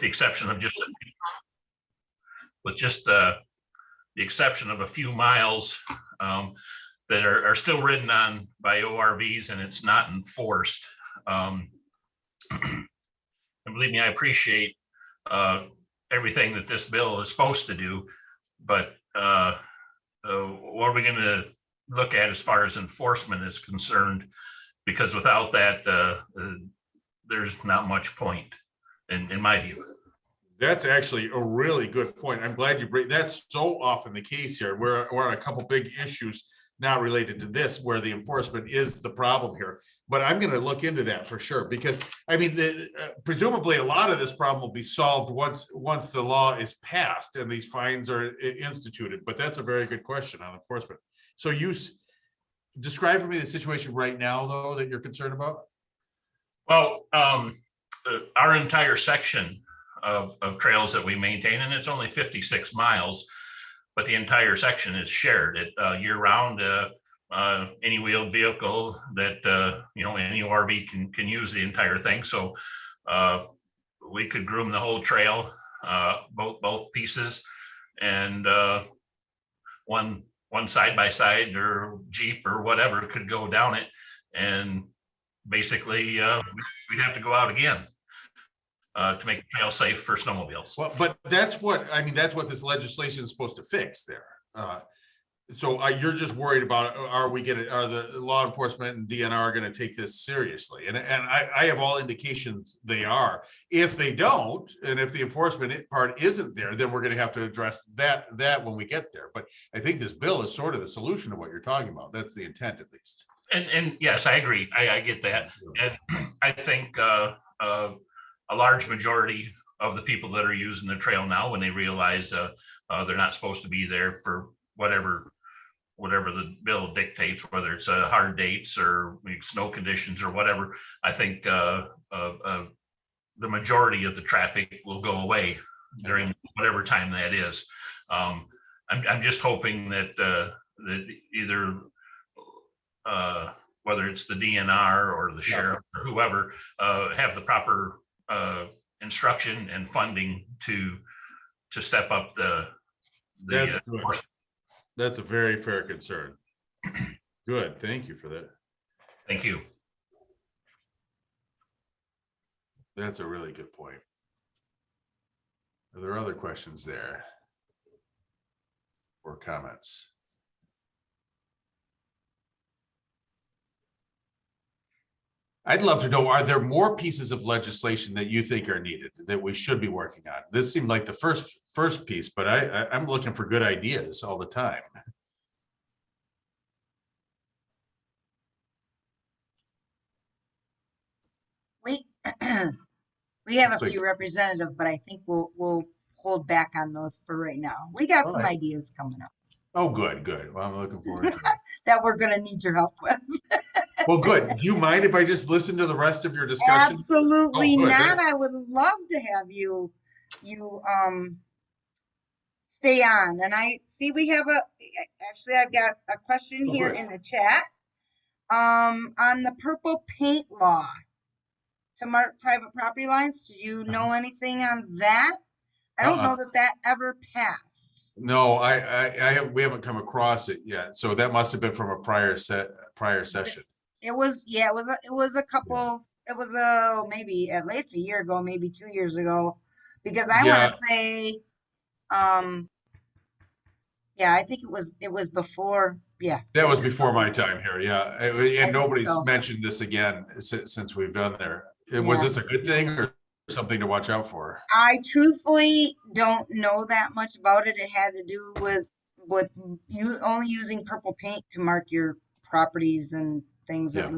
the exception of just the exception of a few miles that are still ridden on by ORVs, and it's not enforced. And believe me, I appreciate everything that this bill is supposed to do, but what are we going to look at as far as enforcement is concerned? Because without that, there's not much point, in my view. That's actually a really good point. I'm glad you bring, that's so often the case here. We're on a couple big issues not related to this, where the enforcement is the problem here. But I'm going to look into that for sure, because I mean, presumably a lot of this problem will be solved once the law is passed and these fines are instituted. But that's a very good question on enforcement. So you describe for me the situation right now, though, that you're concerned about. Well, our entire section of trails that we maintain, and it's only 56 miles, but the entire section is shared year round. Any wheeled vehicle that any ORV can use the entire thing. So we could groom the whole trail, both pieces, and one side by side or Jeep or whatever could go down it, and basically we'd have to go out again to make the trail safe for snowmobiles. Well, but that's what this legislation is supposed to fix there. So you're just worried about, are the law enforcement and DNR going to take this seriously? And I have all indications they are. If they don't, and if the enforcement part isn't there, then we're going to have to address that when we get there. But I think this bill is sort of the solution to what you're talking about. That's the intent, at least. And yes, I agree. I get that. And I think a large majority of the people that are using the trail now, when they realize they're not supposed to be there for whatever the bill dictates, whether it's hard dates or snow conditions or whatever, I think the majority of the traffic will go away during whatever time that is. I'm just hoping that either whether it's the DNR or the sheriff or whoever have the proper instruction and funding to step up the That's a very fair concern. Good. Thank you for that. Thank you. That's a really good point. Are there other questions there or comments? I'd love to know, are there more pieces of legislation that you think are needed that we should be working on? This seemed like the first piece, but I'm looking for good ideas all the time. We have a few representatives, but I think we'll hold back on those for right now. We got some ideas coming up. Oh, good. Well, I'm looking forward to it. That we're going to need your help with. Well, good. Do you mind if I just listen to the rest of your discussion? Absolutely not. I would love to have you stay on. And I see we have I've got a question here in the chat on the purple paint law to mark private property lines. Do you know anything on that? I don't know that ever passed. No, we haven't come across it yet. So that must have been from a prior session. It was a couple, it was maybe at least a year ago, maybe 2 years ago, because I want to say, I think it was before. Yeah. That was before my time here. Yeah. And nobody's mentioned this again since we've done there. Was this a good thing or something to watch out for? I truthfully don't know that much about it. It had to do with you only using purple paint to mark your properties and things. It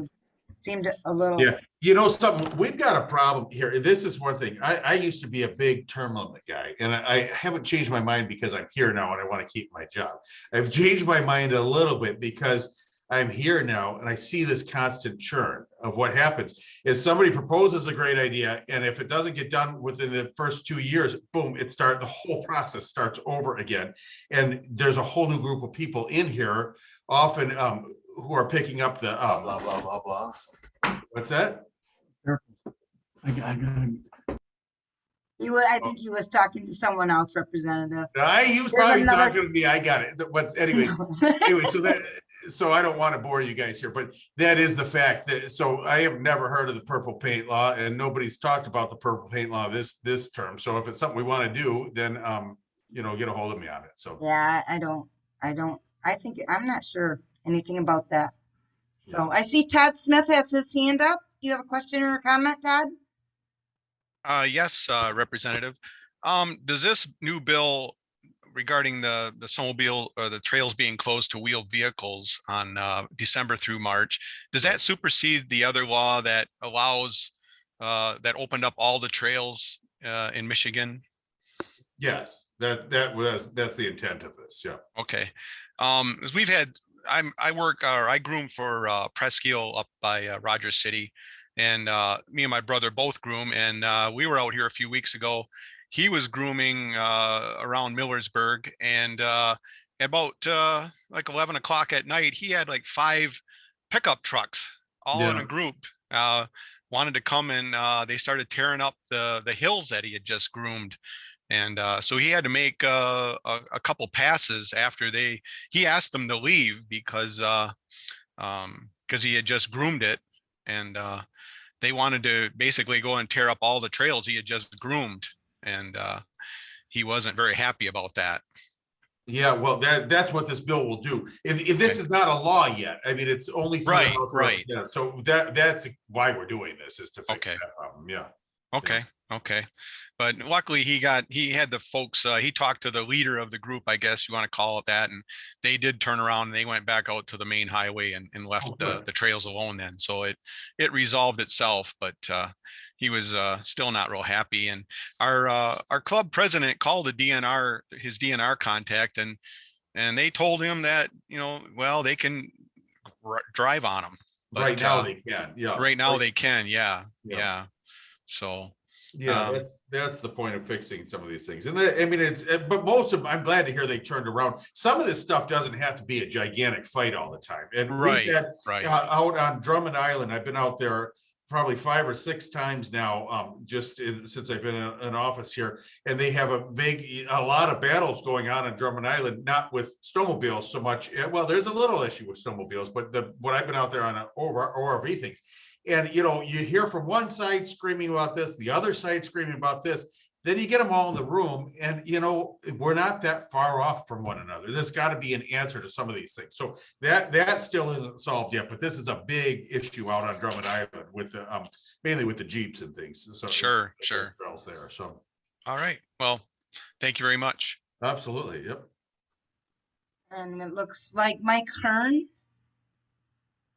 seemed a little. Yeah. You know something, we've got a problem here. This is one thing. I used to be a big term limit guy, and I haven't changed my mind because I'm here now and I want to keep my job. I've changed my mind a little bit because I'm here now and I see this constant churn of what happens is somebody proposes a great idea, and if it doesn't get done within the first 2 years, boom, the whole process starts over again. And there's a whole new group of people in here, often who are picking up the blah, blah, blah, blah. What's that? I think he was talking to someone else, Representative. He was There's probably another- talking to me. I got it. But anyways, so I don't want to bore you guys here, but that is the fact that, so I have never heard of the purple paint law, and nobody's talked about the purple paint law this term. So if it's something we want to do, then, get a hold of me on it. So. Yeah, I think, I'm not sure anything about that. So I see Todd Smith has his hand up. Do you have a question or a comment, Todd? Yes, Representative. Does this new bill regarding the snowmobile or the trails being closed to wheeled vehicles on December through March, does that supersede the other law that allows that opened up all the trails in Michigan? Yes, that's the intent of this. Yeah. Okay. As we've had, I groom for Presqu'île up by Rogers City, and me and my brother both groom, and we were out here a few weeks ago. He was grooming around Millersburg, and about like 11 o'clock at night, he had like 5 pickup trucks all in a group wanted to come, and they started tearing up the hills that he had just groomed. And so he had to make a couple passes after he asked them to leave because he had just groomed it, and they wanted to basically go and tear up all the trails he had just groomed, and he wasn't very happy about that. Yeah, well, that's what this bill will do. If this is not a law yet, I mean, it's only for the House. Right. Yeah, so that's why we're doing this, is to fix Okay. that problem. Yeah. Okay. But luckily he had the folks, he talked to the leader of the group, I guess you want to call it that. And they did turn around and they went back out to the main highway and left the trails alone then. So it resolved itself, but he was still not real happy. And our club president called his DNR contact, and they told him that, well, they can drive on them. But, right now they can. Yeah. Right now they can. Yeah. So. Yeah, that's the point of fixing some of these things. And I mean, but most of them, I'm glad to hear they turned around. Some of this stuff doesn't have to be a gigantic fight all the time. And right. Out on Drummond Island, I've been out there probably 5 or 6 times now, since I've been in office here, and they have a lot of battles going on Drummond Island, not with snowmobiles so much. Well, there's a little issue with snowmobiles, but what I've been out there on ORV things. And, you hear from one side screaming about this, the other side screaming about this, then you get them all in the room, and, we're not that far off from one another. There's got to be an answer to some of these things. So that still isn't solved yet, but this is a big issue out on Drummond Island with the, mainly with the Jeeps and things. So Sure. There, so. All right. Well, thank you very much. Absolutely. Yep. And it looks like Mike Hearn,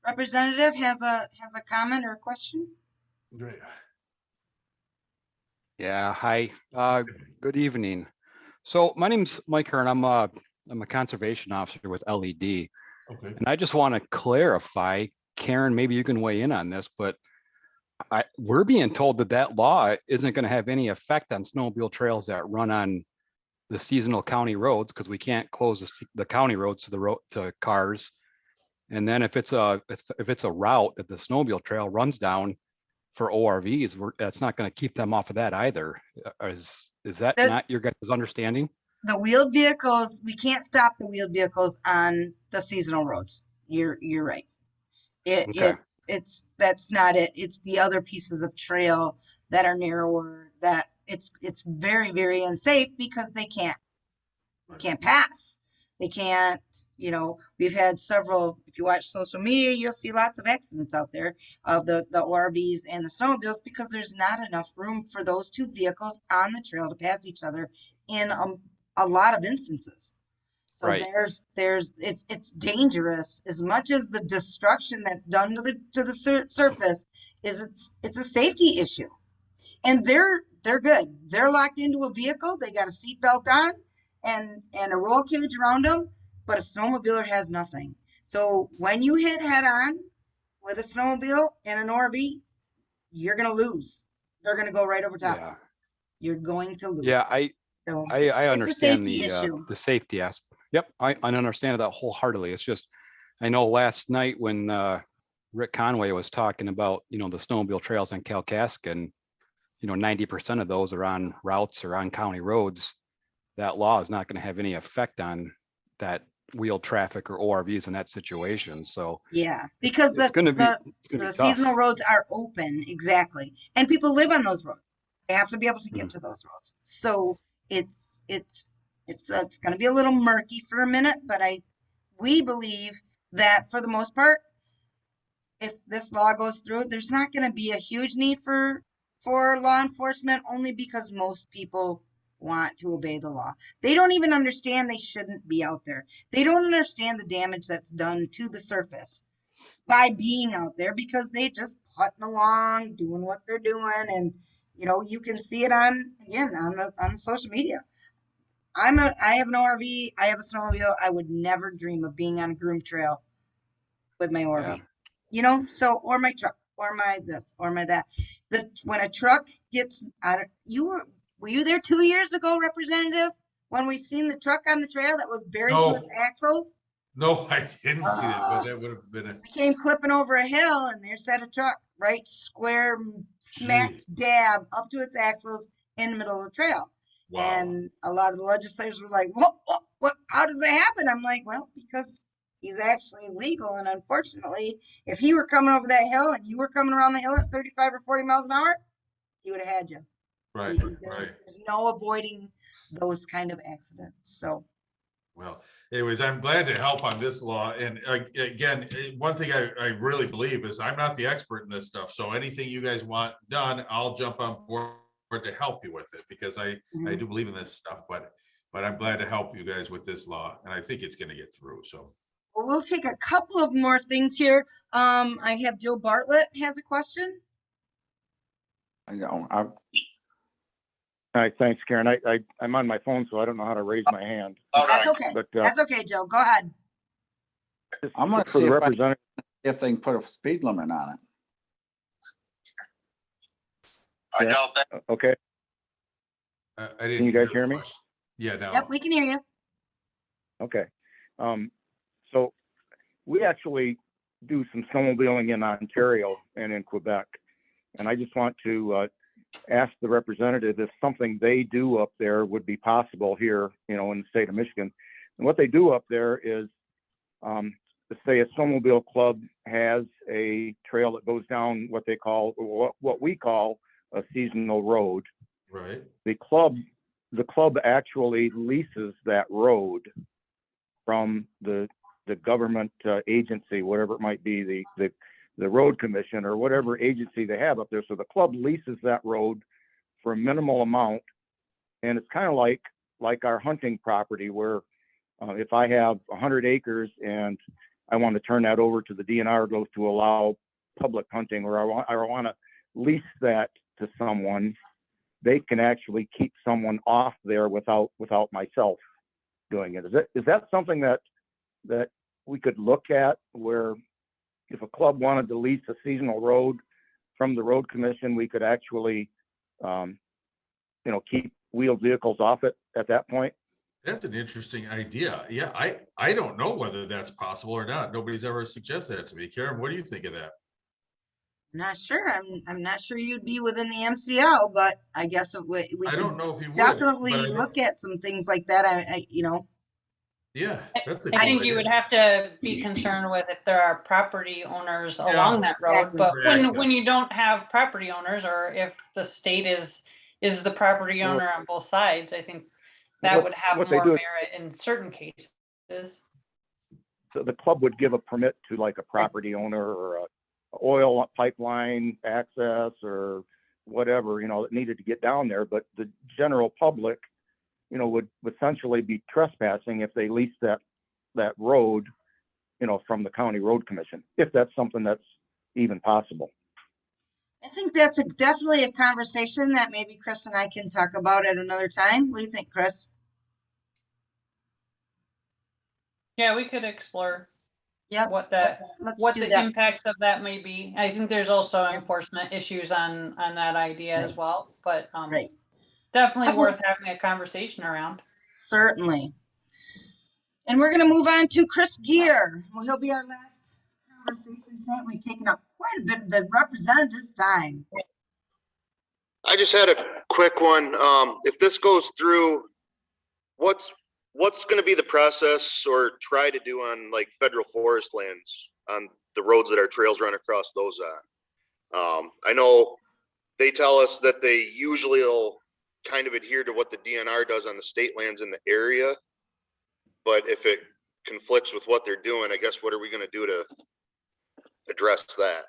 Representative, has a comment or a question. Great. Yeah, hi. Good evening. So my name's Mike Hearn. I'm a conservation officer with LED. Okay. And I just want to clarify, Karen, maybe you can weigh in on this, but we're being told that law isn't going to have any effect on snowmobile trails that run on the seasonal county roads, because we can't close the county roads to cars. And then if it's a route that the snowmobile trail runs down for ORVs, that's not going to keep them off of that either. Is that not your guys' understanding? The wheeled vehicles, we can't stop the wheeled vehicles on the seasonal roads. You're right. That's not it. It's the other pieces of trail that are narrower, that it's very, very unsafe because they can't pass. They can't, we've had several, if you watch social media, you'll see lots of accidents out there of the ORVs and the snowmobiles, because there's not enough room for those two vehicles on the trail to pass each other in a lot of instances. So right. it's dangerous. As much as the destruction that's done to the surface it's a safety issue. And they're good. They're locked into a vehicle. They got a seatbelt on and a roll cage around them, but a snowmobiler has nothing. So when you hit head on with a snowmobile and an ORV, you're going to lose. They're going to go right over top. Yeah. You're going to lose. Yeah, I understand the safety aspect. Yep, I understand that wholeheartedly. It's just, I know last night when Rick Conway was talking about, the snowmobile trails in Kalkaska, 90% of those are on routes or on county roads, that law is not going to have any effect on that wheel traffic or ORVs in that situation. So Yeah, because it's going to be the tough. seasonal roads are open, exactly, and people live on those roads. They have to be able to get Mm. to those roads. So it's going to be a little murky for a minute, but we believe that for the most part, if this law goes through, there's not going to be a huge need for law enforcement, only because most people want to obey the law. They don't even understand they shouldn't be out there. They don't understand the damage that's done to the surface by being out there, because they just putting along, doing what they're doing, and you can see it on the social media. I have an ORV, I have a snowmobile. I would never dream of being on a groom trail with my ORV. So, or my truck, or my this, or my that. When a truck gets out of, were you there 2 years ago, Representative, when we seen the truck on the trail that was buried to its No, axles? no, I didn't see that, but that would have been a Came clipping over a hill, and there sat a truck right square smack Jeez. dab up to its axles in the middle of the trail. Wow. And a lot of the legislators were like, what, how does that happen? I'm like, well, because he's actually legal. And unfortunately, if he were coming over that hill and you were coming around the hill at 35 or 40 miles an hour, he would have had you. Right, right. There's no avoiding those kind of accidents. So, Well, anyways, I'm glad to help on this law. And again, one thing I really believe is I'm not the expert in this stuff. So anything you guys want done, I'll jump on board to help you with it, because I do believe in this stuff, but I'm glad to help you guys with this law, and I think it's going to get through. So we'll take a couple of more things here. I have Joe Bartlett has a question. All right, thanks, Karen. I'm on my phone, so I don't know how to raise my hand. That's okay. But That's okay, Joe. Go ahead. I'm gonna for see the if representative. if they can put a speed limit on it. Okay, I didn't. Can you guys the hear me? question. Yeah, no. Yep, we can hear you. okay. So we actually do some snowmobiling in Ontario and in Quebec, and I just want to ask the representative if something they do up there would be possible here, in the state of Michigan. And what they do up there is, let's say a snowmobile club has a trail that goes down what we call a seasonal road. Right. The club actually leases that road from the government agency, whatever it might be, the road commission or whatever agency they have up there. So the club leases that road for a minimal amount, and it's kind of like our hunting property, where if I have 100 acres and I want to turn that over to the DNR to allow public hunting, or I want to lease that to someone, they can actually keep someone off there without myself doing it. Is that something that we could look at, where if a club wanted to lease a seasonal road from the road commission, we could actually keep wheeled vehicles off it at that point? That's an interesting idea. Yeah, I don't know whether that's possible or not. Nobody's ever suggested that to me. Karen, what do you think of that? I'm not sure. I'm not sure you'd be within the MCL, but I guess we I could don't know if you would. definitely but I don't- look at some things like that. Yeah, that's a I cool think you idea. would have to be concerned with if there are property owners along that road. exactly. But For when access. you don't have property owners, or if the state is the property Well, owner on both sides, I think that what- would have what they more do- merit in certain cases. So the club would give a permit to like a property owner or a oil pipeline access or whatever, that needed to get down there. But the general public, would essentially be trespassing if they leased that road, from the county road commission, if that's something that's even possible. I think that's definitely a conversation that maybe Chris and I can talk about at another time. What do you think, Chris? Yeah, we could explore Yep. what Let's what do the that. impacts of that may be. I think there's also enforcement issues on that idea as well, but Right. definitely Definitely. worth having a conversation around. Certainly. And we're going to move on to Chris Gear. Well, he'll be our last conversation tonight. We've taken up quite a bit of the representative's time. I just had a quick one. If this goes through, what's going to be the process or try to do on like federal forest lands on the roads that our trails run across those on? I know they tell us that they usually will kind of adhere to what the DNR does on the state lands in the area. But if it conflicts with what they're doing, I guess what are we going to do to address that?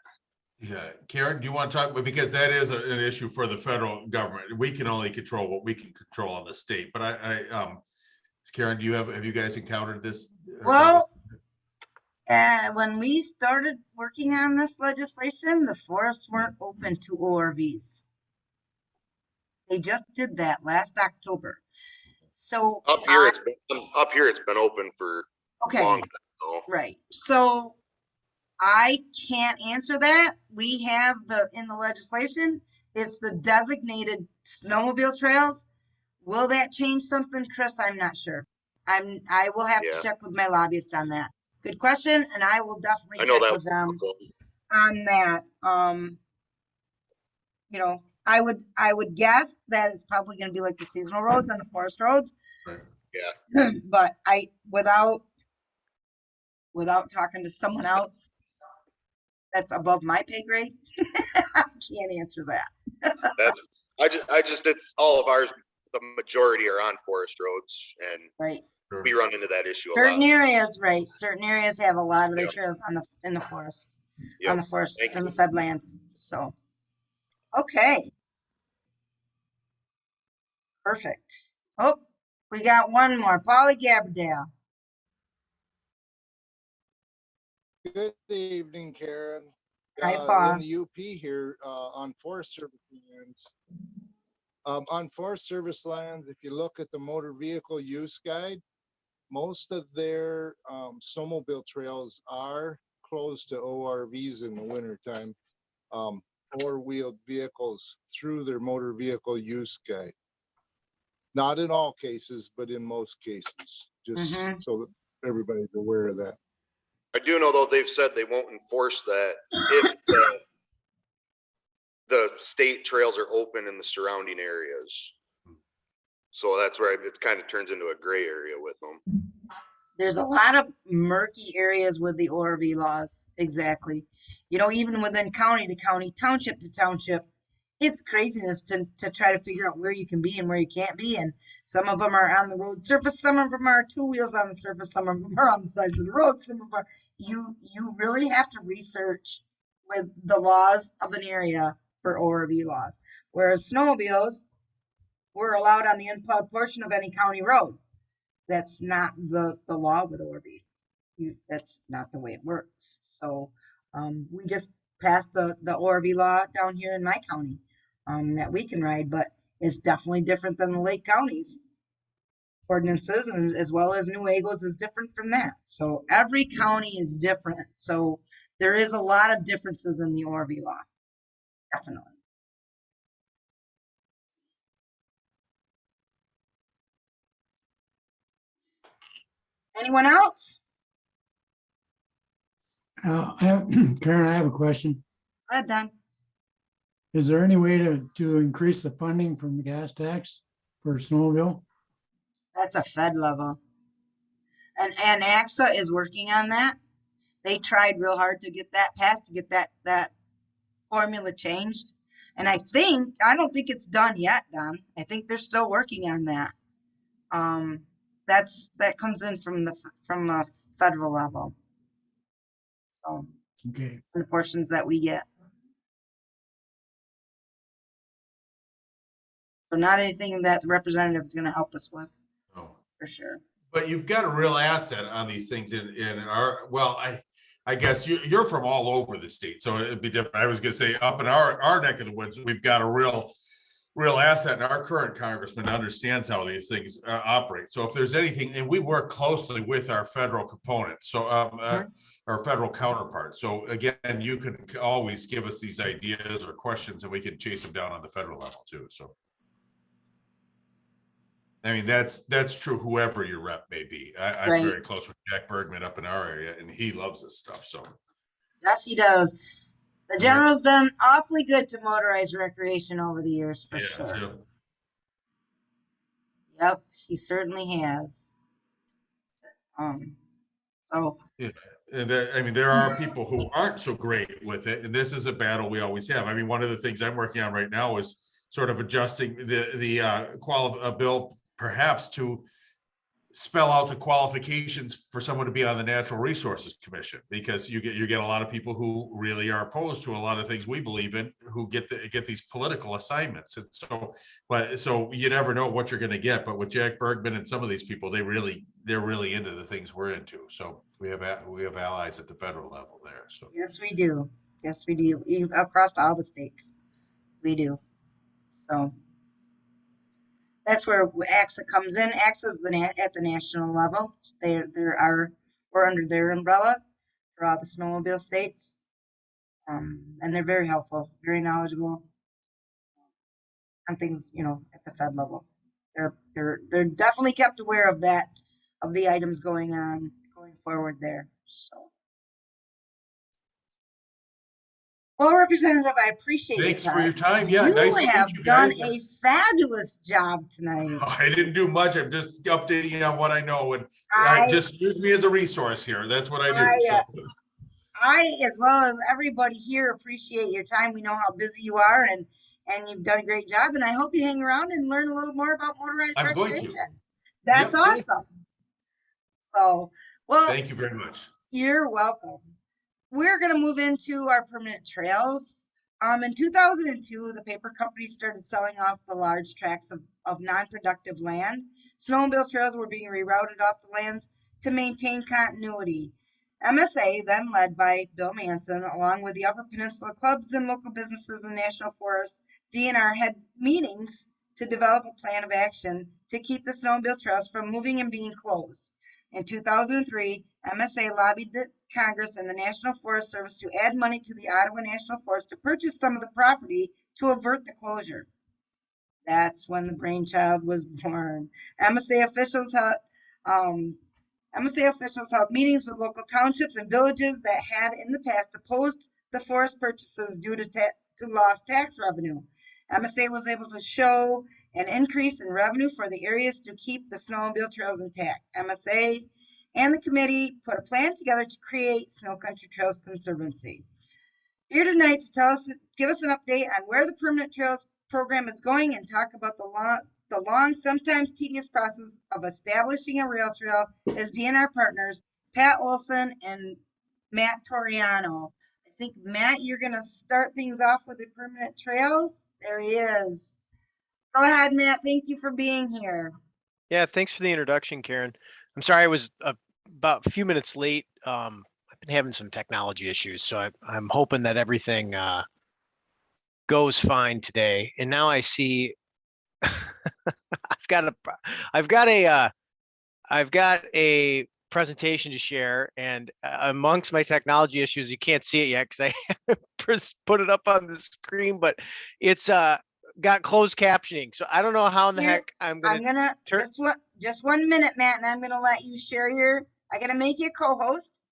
Yeah, Karen, do you want to talk? Because that is an issue for the federal government. We can only control what we can control on the state. But Karen, have you guys encountered this? Well, when we started working on this legislation, the forests weren't open to ORVs. They just did that last October. So Up here, it's been open for okay, long time, so. right. So I can't answer that. We have in the legislation, it's the designated snowmobile trails. Will that change something, Chris? I'm not sure. I will have to check with my lobbyist on that. Good question, and I will definitely check with them on that. You know, I would guess that it's probably going to be like the seasonal roads and the forest roads. Right. Yeah. But without talking to someone else that's above my pay grade, I can't answer that. I just it's all of ours. The majority are on forest roads, and right. We run into that issue a Certain lot. areas, right? Certain areas have a lot of their trails in the forest, on the forest, in the fed land. So, okay, perfect. Oh, we got one more. Polly Gabbardale. Good evening, Karen. Hi, Paul. In the UP here on Forest Service lands. On Forest Service lands, if you look at the motor vehicle use guide, most of their snowmobile trails are closed to ORVs in the wintertime, four-wheeled vehicles through their motor vehicle use guide. Not in all cases, but in most cases, just so that everybody's aware of that. I do know, though, they've said they won't enforce that if the state trails are open in the surrounding areas. So that's where it kind of turns into a gray area with them. There's a lot of murky areas with the ORV laws. Exactly. You know, even within county to county, township to township, it's craziness to try to figure out where you can be and where you can't be. And some of them are on the road surface, some of them are two wheels on the surface, some of them are on the sides of the road, some of them are, you really have to research with the laws of an area for ORV laws. Whereas snowmobiles were allowed on the unplowed portion of any county road. That's not the law with ORV. That's not the way it works. So we just passed the ORV law down here in my county that we can ride, but it's definitely different than the Lake counties ordinances, and as well as Nuego's is different from that. So every county is different. So there is a lot of differences in the ORV law. Definitely. Anyone else? Karen, I have a question. Go ahead, Don. Is there any way to increase the funding from the gas tax for snowmobile? That's a Fed level. And AXA is working on that. They tried real hard to get that passed, to get that formula changed. And I don't think it's done yet, Don. I think they're still working on that. That comes in from a federal level. So okay, the portions that we get. So not anything that the representative is going to help us with, for sure. But you've got a real asset on these things in our, well, I guess you're from all over the state, so it'd be different. I was going to say up in our neck of the woods, we've got a real asset, and our current congressman understands how these things operate. So if there's anything, and we work closely with our federal components, so our federal counterparts. So again, you can always give us these ideas or questions, and we can chase them down on the federal level too. So I mean, that's true, whoever your rep may be. I'm Right. very close with Jack Bergman up in our area, and he loves this stuff. So Yes, he does. The general's been awfully good to motorized recreation over the years, for Yeah, sure. so- Yep, he certainly has. So Yeah, and I mean, there are people who aren't so great with it, and this is a battle we always have. I mean, one of the things I'm working on right now is sort of adjusting the bill perhaps to spell out the qualifications for someone to be on the Natural Resources Commission, because you get a lot of people who really are opposed to a lot of things we believe in, who get these political assignments. And so you never know what you're going to get. But with Jack Bergman and some of these people, they're really into the things we're into. So we have allies at the federal level there. So yes, we do. Yes, we do. Across all the states, we do. So that's where AXA comes in. AXA is at the national level. We're under their umbrella for all the snowmobile states. And they're very helpful, very knowledgeable on things, at the Fed level. They're definitely kept aware of that, of the items going forward there. So, well, Representative, I appreciate thanks your for your time. time. Yeah, You nice to meet have you done guys. a fabulous job tonight. I didn't do much. I'm just updating you on what I know, and I, just use me as a resource here. That's what I do. I, So. as well as everybody here, appreciate your time. We know how busy you are, and you've done a great job. And I hope you hang around and learn a little more about motorized I'm going to. recreation. That's Yep, thank awesome. So, well, Thank you very much. you're welcome. We're going to move into our permanent trails. In 2002, the paper company started selling off the large tracts of non-productive land. Snowmobile trails were being rerouted off the lands to maintain continuity. MSA, then led by Bill Manson, along with the Upper Peninsula clubs and local businesses and national forests, DNR had meetings to develop a plan of action to keep the snowmobile trails from moving and being closed. In 2003, MSA lobbied the Congress and the National Forest Service to add money to the Ottawa National Forest to purchase some of the property to avert the closure. That's when the brainchild was born. MSA officials held meetings with local townships and villages that had in the past opposed the forest purchases due to lost tax revenue. MSA was able to show an increase in revenue for the areas to keep the snowmobile trails intact. MSA and the committee put a plan together to create Snow Country Trails Conservancy. Here tonight to give us an update on where the permanent trails program is going and talk about the long, sometimes tedious process of establishing a rail trail is DNR partners, Pat Olson and Matt Toriano. I think, Matt, you're going to start things off with the permanent trails. There he is. Go ahead, Matt. Thank you for being here. Yeah, thanks for the introduction, Karen. I'm sorry I was about a few minutes late. I've been having some technology issues, so I'm hoping that everything goes fine today. And now I see I've got a presentation to share, and amongst my technology issues, you can't see it yet because I haven't put it up on the screen, but it's got closed captioning. So I don't know how in the heck I'm gonna turn. Just 1 minute, Matt, and I'm gonna let you share I'm gonna make you a co-host,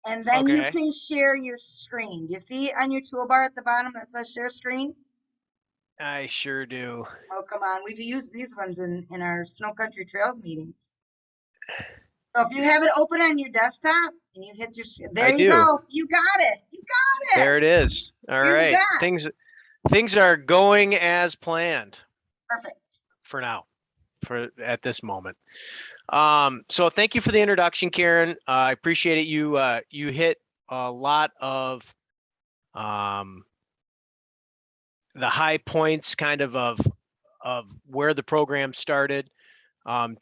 and then you Okay. can share your screen. You see on your toolbar at the bottom that says share screen? I sure do. Oh, come on. We've used these ones in our Snow Country Trails meetings. So if you have it open on your desktop and you hit there you go. You got it. You got it. There it is. All You're the right. best. Things are going as planned. Perfect. For now, at this moment. So thank you for the introduction, Karen. I appreciate it. You hit a lot of the high points kind of where the program started.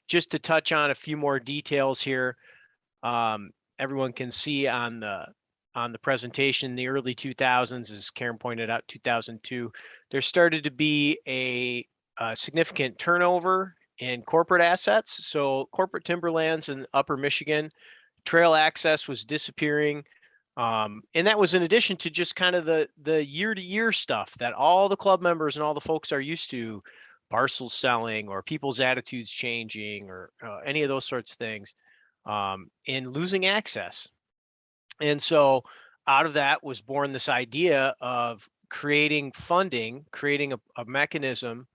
Just to touch on a few more details here. Everyone can see on the presentation, the early 2000s, as Karen pointed out, 2002, there started to be a significant turnover in corporate assets. So corporate timberlands in upper Michigan, trail access was disappearing. And that was in addition to just kind of the year-to-year stuff that all the club members and all the folks are used to, parcels selling or people's attitudes changing or any of those sorts of things, and losing access. And so out of that was born this idea of creating funding, creating a mechanism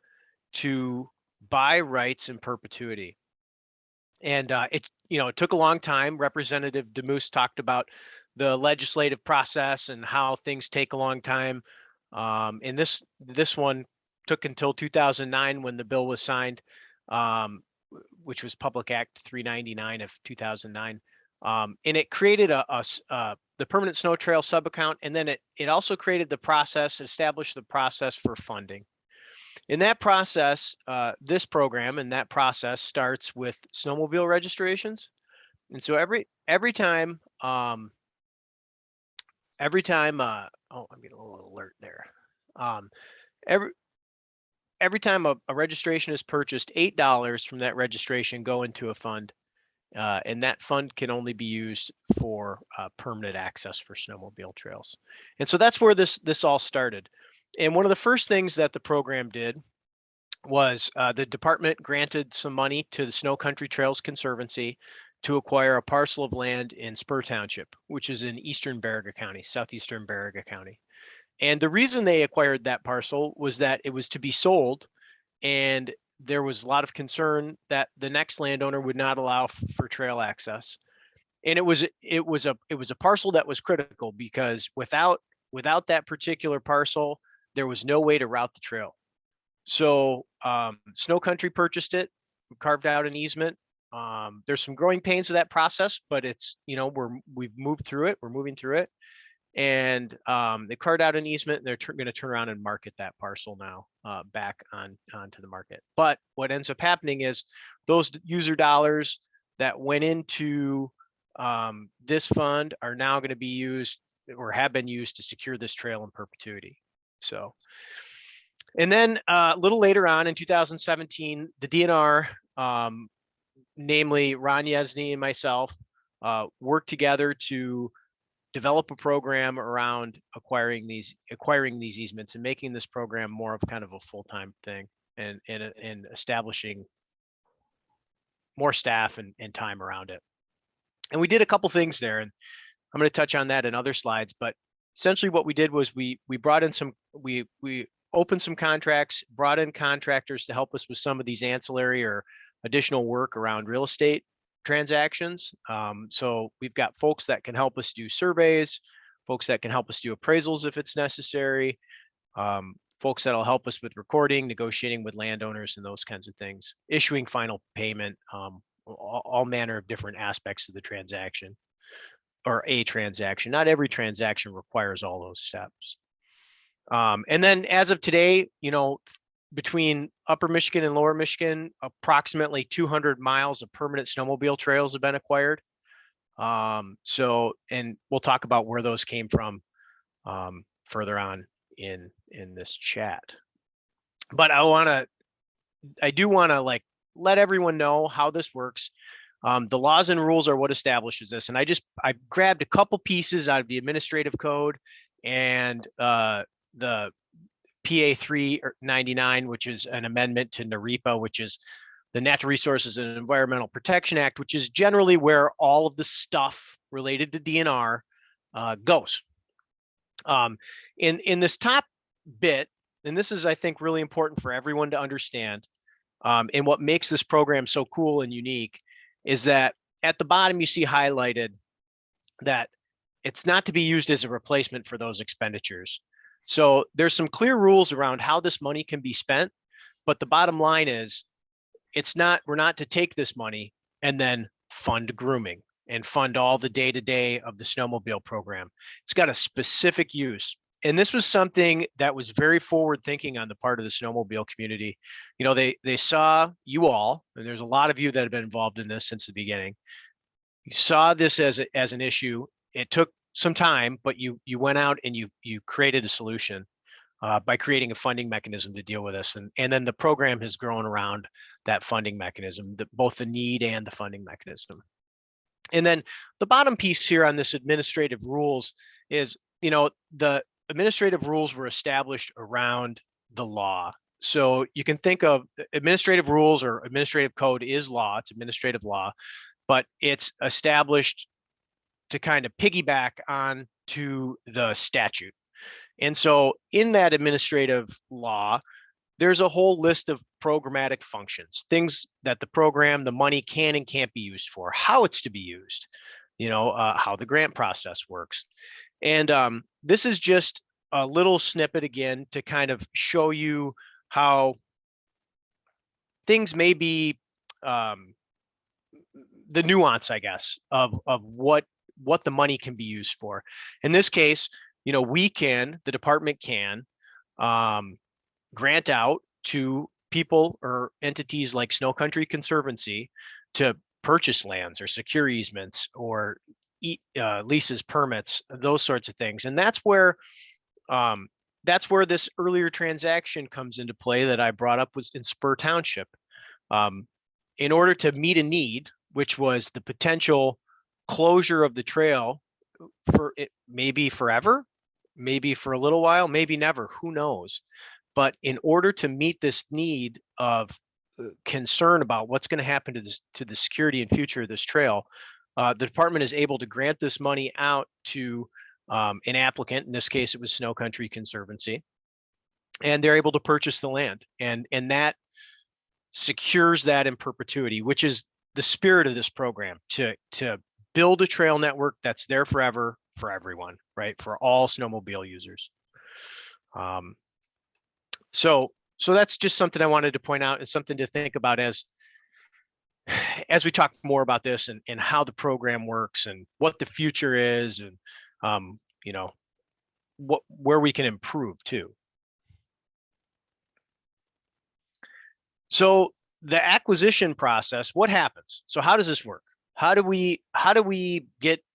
to buy rights in perpetuity. And it took a long time. Representative DeMoose talked about the legislative process and how things take a long time. And this one took until 2009 when the bill was signed, which was Public Act 399 of 2009. And it created the permanent snow trail subaccount, and then it also created the process, established the process for funding. In that process, this program and that process starts with snowmobile registrations. And so every time, oh, I'm getting a little alert there. Every time a registration is purchased, $8 from that registration go into a fund. And that fund can only be used for permanent access for snowmobile trails. And so that's where this all started. And one of the first things that the program did was the department granted some money to the Snow Country Trails Conservancy to acquire a parcel of land in Spur Township, which is in eastern Baraga County, southeastern Baraga County. And the reason they acquired that parcel was that it was to be sold, and there was a lot of concern that the next landowner would not allow for trail access. And it was a parcel that was critical, because without that particular parcel, there was no way to route the trail. So Snow Country purchased it, carved out an easement. There's some growing pains of that process, but it's, we've moved through it. We're moving through it. And they carved out an easement, and they're going to turn around and market that parcel now back onto the market. But what ends up happening is those user dollars that went into this fund are now going to be used, or have been used, to secure this trail in perpetuity. So, and then a little later on in 2017, the DNR, namely Ron Yesney and myself, worked together to develop a program around acquiring these easements and making this program more of kind of a full-time thing, and establishing more staff and time around it. And we did a couple things there, and I'm going to touch on that in other slides. But essentially what we did was we brought in we opened some contracts, brought in contractors to help us with some of these ancillary or additional work around real estate transactions. So we've got folks that can help us do surveys, folks that can help us do appraisals if it's necessary, folks that'll help us with recording, negotiating with landowners, and those kinds of things, issuing final payment, all manner of different aspects of the transaction, or a transaction. Not every transaction requires all those steps. And then as of today, between Upper Michigan and Lower Michigan, approximately 200 miles of permanent snowmobile trails have been acquired. So, and we'll talk about where those came from further on in this chat. But I do want to let everyone know how this works. The laws and rules are what establishes this. And I grabbed a couple pieces out of the administrative code and the PA 399, which is an amendment to NAREPA, which is the Natural Resources and Environmental Protection Act, which is generally where all of the stuff related to DNR goes. In this top bit, and this is, I think, really important for everyone to understand, and what makes this program so cool and unique, is that at the bottom you see highlighted that it's not to be used as a replacement for those expenditures. So there's some clear rules around how this money can be spent, but the bottom line is we're not to take this money and then fund grooming and fund all the day-to-day of the snowmobile program. It's got a specific use. And this was something that was very forward thinking on the part of the snowmobile community. They saw you all, and there's a lot of you that have been involved in this since the beginning. You saw this as an issue. It took some time, but you went out and you created a solution by creating a funding mechanism to deal with this. And then the program has grown around that funding mechanism, both the need and the funding mechanism. And then the bottom piece here on this administrative rules is, the administrative rules were established around the law. So you can think of administrative rules, or administrative code is law, it's administrative law, but it's established to kind of piggyback on to the statute. And so in that administrative law, there's a whole list of programmatic functions, things that the program, the money can and can't be used for, how it's to be used, how the grant process works. And this is just a little snippet again to kind of show you how things may be the nuance, I guess, of what the money can be used for. In this case, the department can grant out to people or entities like Snow Country Conservancy to purchase lands or secure easements or leases, permits, those sorts of things. And that's where this earlier transaction comes into play that I brought up was in Spur Township. In order to meet a need, which was the potential closure of the trail for it, maybe forever, maybe for a little while, maybe never, who knows? But in order to meet this need of concern about what's going to happen to the security and future of this trail, the department is able to grant this money out to an applicant. In this case, it was Snow Country Conservancy, and they're able to purchase the land, and that secures that in perpetuity, which is the spirit of this program, to build a trail network that's there forever for everyone, right? For all snowmobile users. So that's just something I wanted to point out and something to think about as we talk more about this and how the program works and what the future is and where we can improve too. So the acquisition process, what happens? So how does this work? How do we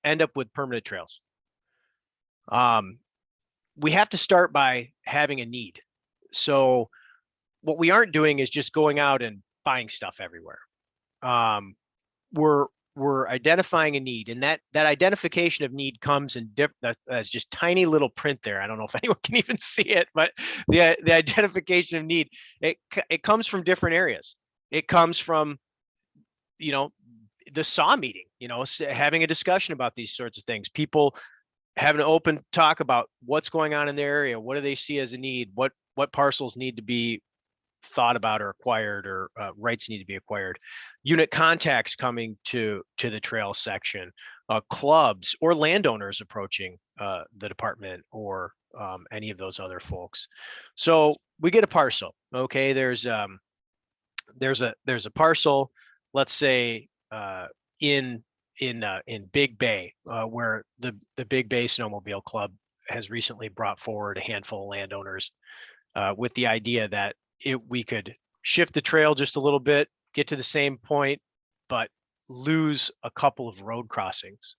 end up with permanent trails? We have to start by having a need. So what we aren't doing is just going out and buying stuff everywhere. We're identifying a need, and that identification of need comes in as just tiny little print there. I don't know if anyone can even see it, but the identification of need, it comes from different areas. It comes from, the SAW meeting, having a discussion about these sorts of things. People having an open talk about what's going on in their area. What do they see as a need? What parcels need to be thought about or acquired, or rights need to be acquired. Unit contacts coming to the trail section, clubs or landowners approaching the department or any of those other folks. So we get a parcel. Okay, there's a parcel, let's say in Big Bay, where the Big Bay Snowmobile Club has recently brought forward a handful of landowners with the idea that we could shift the trail just a little bit, get to the same point, but lose a couple of road crossings.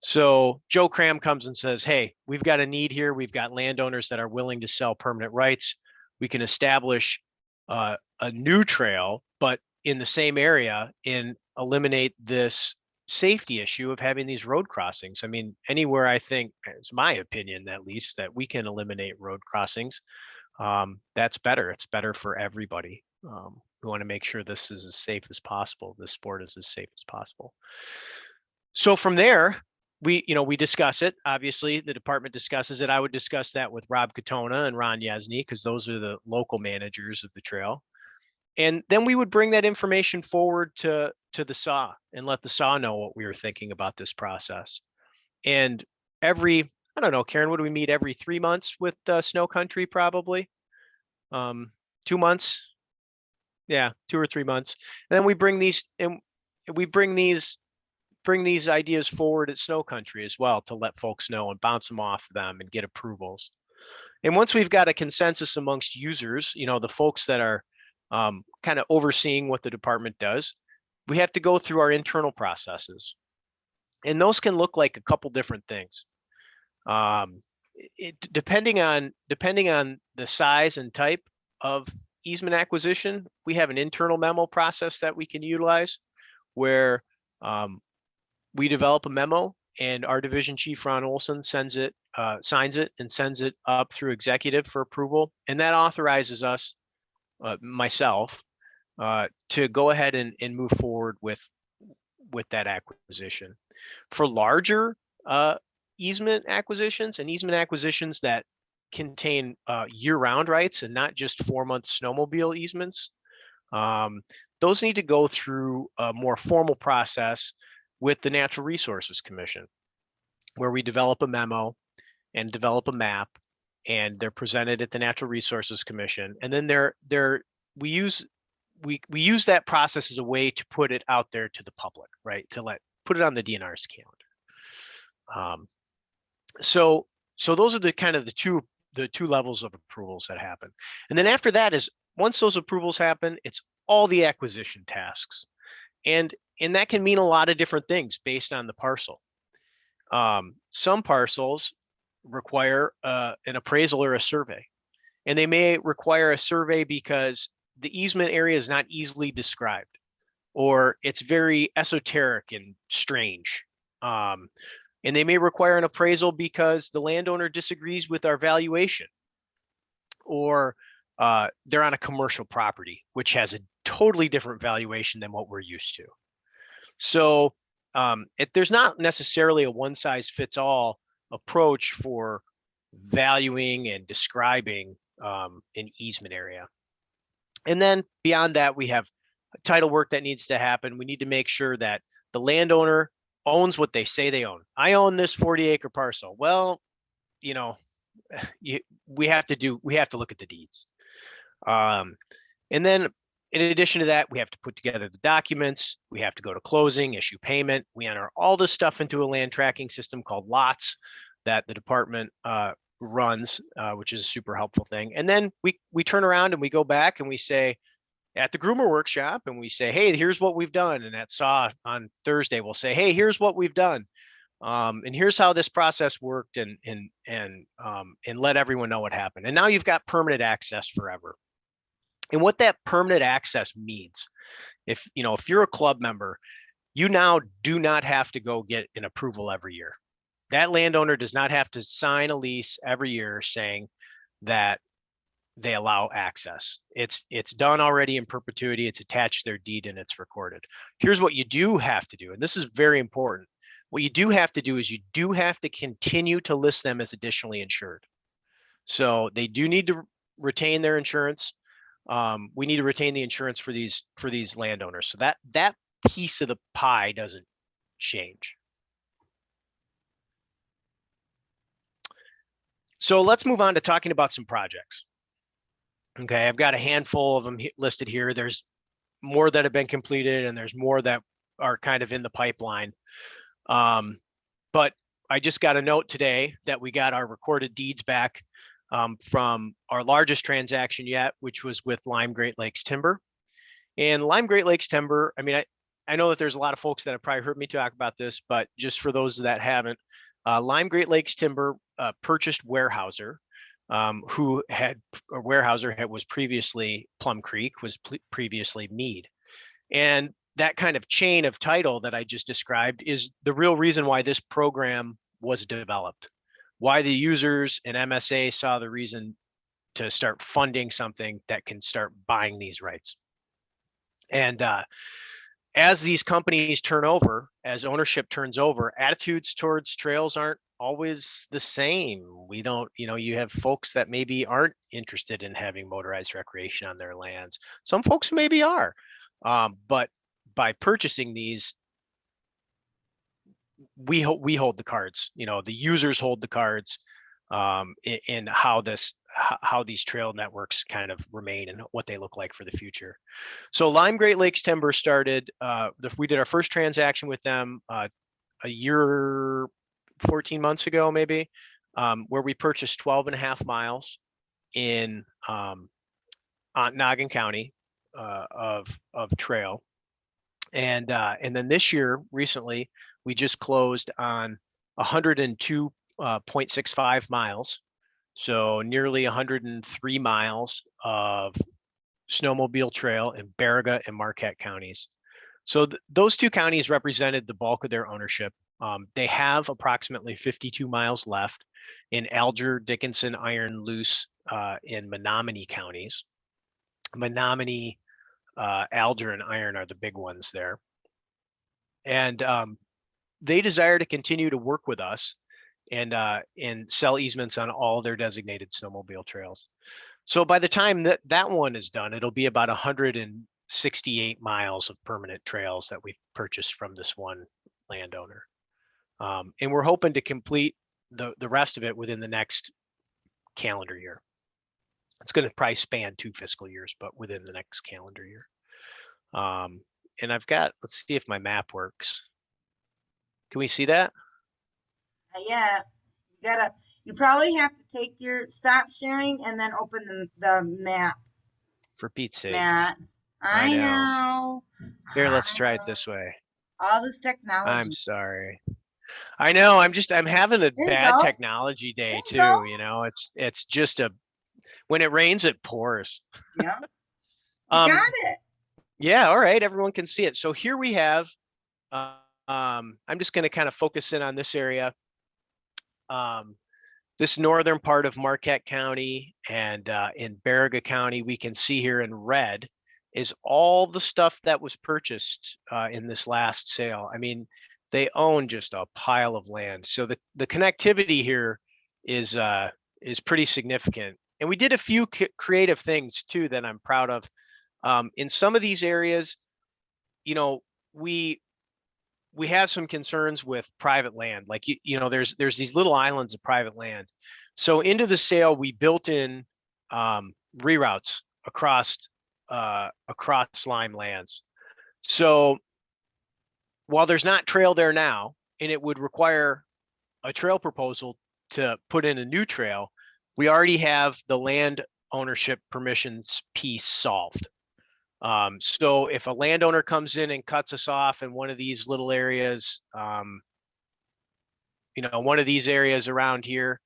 So Joe Cram comes and says, hey, we've got a need here. We've got landowners that are willing to sell permanent rights. We can establish a new trail, but in the same area, and eliminate this safety issue of having these road crossings. I mean, anywhere, I think, it's my opinion at least, that we can eliminate road crossings, that's better. It's better for everybody. We want to make sure this is as safe as possible. This sport is as safe as possible. So from there, we discuss it. Obviously, the department discusses it. I would discuss that with Rob Katona and Ron Yesny, because those are the local managers of the trail. And then we would bring that information forward to the SAW and let the SAW know what we were thinking about this process. And I don't know, Karen, would we meet every 3 months with Snow Country? Probably 2 months. Yeah, 2 or 3 months. And then we bring these ideas forward at Snow Country as well, to let folks know and bounce them off them and get approvals. And once we've got a consensus amongst users, the folks that are kind of overseeing what the department does, we have to go through our internal processes. And those can look like a couple different things. Depending on the size and type of easement acquisition, we have an internal memo process that we can utilize, where we develop a memo and our division chief, Ron Olson, signs it and sends it up through executive for approval. And that authorizes us, myself, to go ahead and move forward with that acquisition. For larger easement acquisitions and easement acquisitions that contain year-round rights and not just 4-month snowmobile easements, those need to go through a more formal process with the Natural Resources Commission, where we develop a memo and develop a map, and they're presented at the Natural Resources Commission. And then we use that process as a way to put it out there to the public, right? To put it on the DNR's calendar. So those are the kind of the two levels of approvals that happen. And then after that is, once those approvals happen, it's all the acquisition tasks. And that can mean a lot of different things based on the parcel. Some parcels require an appraisal or a survey, and they may require a survey because the easement area is not easily described, or it's very esoteric and strange. And they may require an appraisal because the landowner disagrees with our valuation, or they're on a commercial property, which has a totally different valuation than what we're used to. So there's not necessarily a one-size-fits-all approach for valuing and describing an easement area. And then beyond that, we have title work that needs to happen. We need to make sure that the landowner owns what they say they own. I own this 40-acre parcel. Well, you know, we have to look at the deeds. And then in addition to that, we have to put together the documents. We have to go to closing, issue payment. We enter all this stuff into a land tracking system called LOTS that the department runs, which is a super helpful thing. And then we turn around and we go back and we say, at the Groomer workshop, and we say, hey, here's what we've done. And at SAW on Thursday, we'll say, hey, here's what we've done. And here's how this process worked, and let everyone know what happened. And now you've got permanent access forever. And what that permanent access means, if you're a club member, you now do not have to go get an approval every year. That landowner does not have to sign a lease every year saying that they allow access. It's done already in perpetuity. It's attached to their deed and it's recorded. Here's what you do have to do, and this is very important. What you do have to do is you do have to continue to list them as additionally insured. So they do need to retain their insurance. We need to retain the insurance for these landowners. So that piece of the pie doesn't change. So let's move on to talking about some projects. Okay, I've got a handful of them listed here. There's more that have been completed and there's more that are kind of in the pipeline. But I just got a note today that we got our recorded deeds back from our largest transaction yet, which was with Lime Great Lakes Timber. And Lime Great Lakes Timber, I mean, I know that there's a lot of folks that have probably heard me talk about this, but just for those that haven't, Lime Great Lakes Timber purchased Weyerhaeuser, who had, or Weyerhaeuser was previously Plum Creek, was previously Mead. And that kind of chain of title that I just described is the real reason why this program was developed, why the users and MSA saw the reason to start funding something that can start buying these rights. And as these companies turn over, as ownership turns over, attitudes towards trails aren't always the same. We don't, you have folks that maybe aren't interested in having motorized recreation on their lands. Some folks maybe are, but by purchasing these, we hold the cards. The users hold the cards in how these trail networks kind of remain and what they look like for the future. So Lime Great Lakes Timber started. We did our first transaction with them a year, 14 months ago, maybe, where we purchased 12.5 miles in Ontonagon County of trail. And then this year, recently, we just closed on 102.65 miles. So nearly 103 miles of snowmobile trail in Baraga and Marquette counties. So those two counties represented the bulk of their ownership. They have approximately 52 miles left in Alger, Dickinson, Iron, Luce, in Menominee counties. Menominee, Alger, and Iron are the big ones there. And they desire to continue to work with us and sell easements on all their designated snowmobile trails. So by the time that one is done, it'll be about 168 miles of permanent trails that we've purchased from this one landowner. And we're hoping to complete the rest of it within the next calendar year. It's going to probably span 2 fiscal years, but within the next calendar year. And I've got, let's see if my map works. Can we see that? Yeah, you probably have to take your stop sharing and then open the map, For Pete's sake. Matt. I I know. know. Here, let's I try it know. this way. All this I'm technology. sorry. I know, I'm having a There you bad go. technology day There you too, go. you know, it's just when it rains, it pours. Yeah. You got it. Yeah, all right, everyone can see it. So here we have, I'm just going to kind of focus in on this area. This northern part of Marquette County and in Baraga County, we can see here in red is all the stuff that was purchased in this last sale. I mean, they own just a pile of land. So the connectivity here is pretty significant. And we did a few creative things too that I'm proud of. In some of these areas, you know, we have some concerns with private land. Like, you know, there's these little islands of private land. So into the sale, we built in reroutes across Lime lands. So while there's not trail there now, and it would require a trail proposal to put in a new trail, we already have the land ownership permissions piece solved. So if a landowner comes in and cuts us off in one of these little areas, you know, one of these areas around here,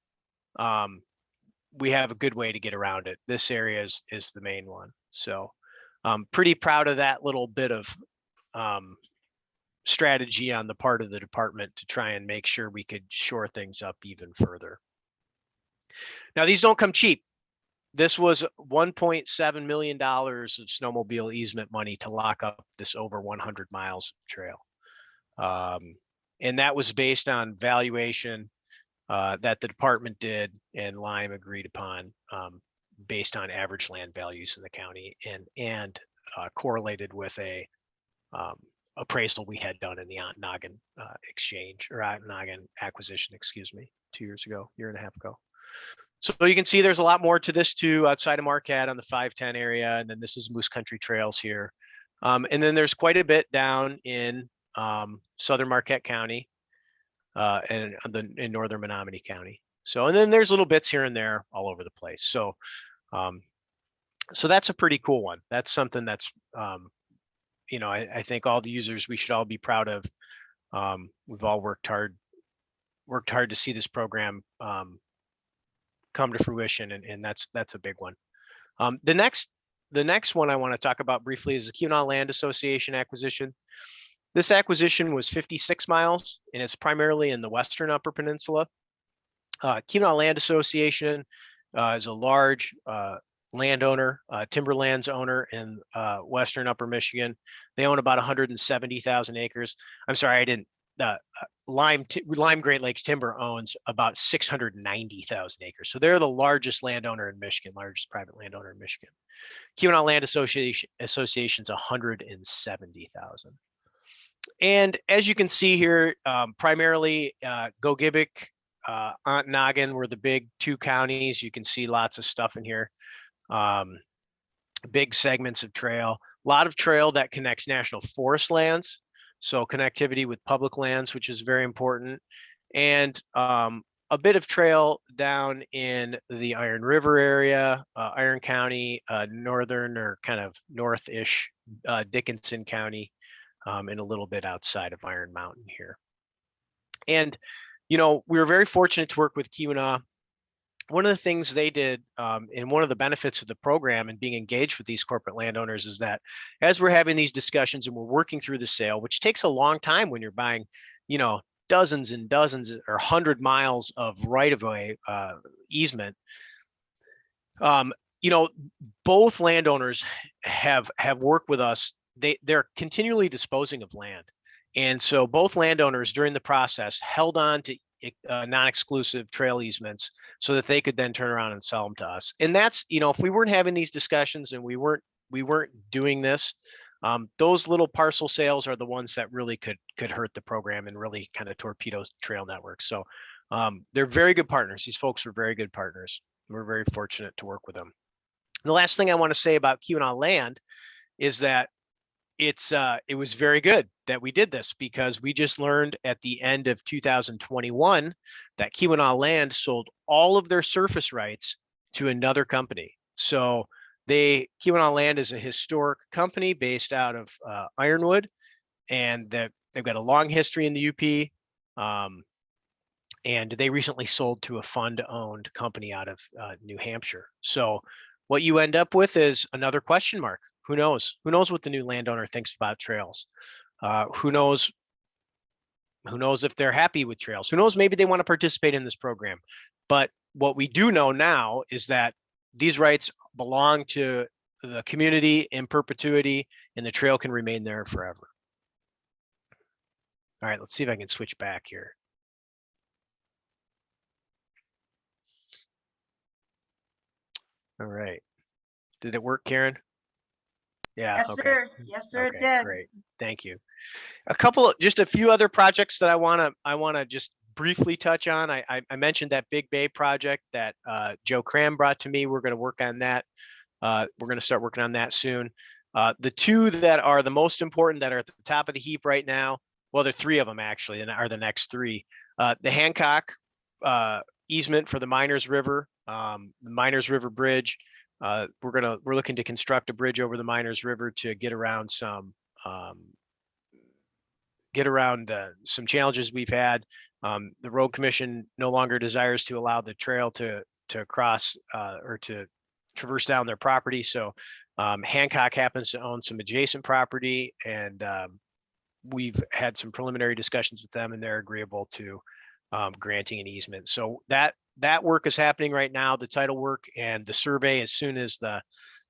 we have a good way to get around it. This area is the main one. So I'm pretty proud of that little bit of strategy on the part of the department to try and make sure we could shore things up even further. Now, these don't come cheap. This was $1.7 million of snowmobile easement money to lock up this over 100 miles of trail. And that was based on valuation that the department did and Lime agreed upon based on average land values in the county and correlated with a appraisal we had done in the Ontonagon exchange or Ontonagon acquisition, excuse me, 2 years ago, year and a half ago. So you can see there's a lot more to this too outside of Marquette on the 510 area. And then this is Moose Country Trails here. And then there's quite a bit down in southern Marquette County and in northern Menominee County. So, and then there's little bits here and there all over the place. So, so that's a pretty cool one. That's something that's, you know, I think all the users, we should all be proud of. We've all worked hard to see this program come to fruition, and that's a big one. The next one I want to talk about briefly is the Keweenaw Land Association acquisition. This acquisition was 56 miles, and it's primarily in the western Upper Peninsula. Keweenaw Land Association is a large landowner, timberlands owner in western Upper Michigan. They own about 170,000 acres. I'm sorry, I didn't. Lime Great Lakes Timber owns about 690,000 acres. So they're the largest landowner in Michigan, largest private landowner in Michigan. Keweenaw Land Association's 170,000. And as you can see here, primarily Gogebic, Ontonagon were the big two counties. You can see lots of stuff in here. Big segments of trail, a lot of trail that connects national forest lands. So connectivity with public lands, which is very important, and a bit of trail down in the Iron River area, Iron County, northern or kind of north-ish Dickinson County, and a little bit outside of Iron Mountain here. And, you know, we were very fortunate to work with Keweenaw. One of the things they did, and one of the benefits of the program and being engaged with these corporate landowners is that as we're having these discussions and we're working through the sale, which takes a long time when you're buying, you know, dozens and dozens or 100 miles of right-of-way easement, you know, both landowners have worked with us. They're continually disposing of land. And so both landowners during the process held on to non-exclusive trail easements so that they could then turn around and sell them to us. And that's, if we weren't having these discussions and we weren't doing this, those little parcel sales are the ones that really could hurt the program and really kind of torpedo trail networks. So they're very good partners. These folks are very good partners. We're very fortunate to work with them. The last thing I want to say about Keweenaw Land is that it was very good that we did this, because we just learned at the end of 2021 that Keweenaw Land sold all of their surface rights to another company. So Keweenaw Land is a historic company based out of Ironwood, and they've got a long history in the UP. And they recently sold to a fund-owned company out of New Hampshire. So what you end up with is another question mark. Who knows? Who knows what the new landowner thinks about trails? Who knows if they're happy with trails? Who knows? Maybe they want to participate in this program. But what we do know now is that these rights belong to the community in perpetuity, and the trail can remain there forever. All right, let's see if I can switch back here. All right. Did it work, Karen? Yeah. Yes, okay. sir. Yes, sir, it Okay, did. great. Thank you. Just a few other projects that I wanna just briefly touch on. I mentioned that Big Bay project that Joe Cram brought to me. We're gonna work on that. We're gonna start working on that soon. The two that are the most important, that are at the top of the heap right now, well, there are three of them actually, and are the next three. The Hancock easement for the Miners River, the Miners River Bridge. We're looking to construct a bridge over the Miners River to get around some challenges we've had. The Road Commission no longer desires to allow the trail to cross or to traverse down their property. So Hancock happens to own some adjacent property, and we've had some preliminary discussions with them, and they're agreeable to granting an easement. So that work is happening right now, the title work and the survey. As soon as the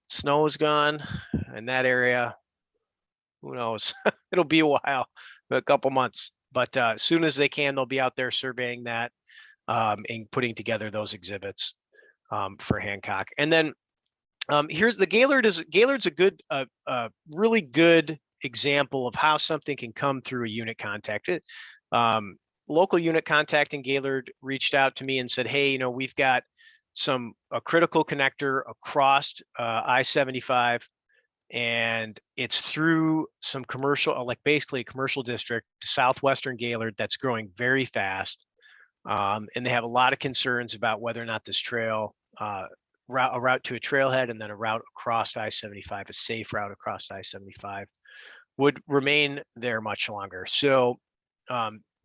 snow is gone in that area, who knows? It'll be a while, a couple months, but as soon as they can, they'll be out there surveying that and putting together those exhibits for Hancock. And then here's the Gaylord's a good, really good example of how something can come through a unit contact. Local unit contact in Gaylord reached out to me and said, hey, we've got a critical connector across I-75, and it's through some commercial, like basically a commercial district, southwestern Gaylord, that's growing very fast. And they have a lot of concerns about whether or not this trail, a route to a trailhead and then a route across I-75, a safe route across I-75, would remain there much longer. So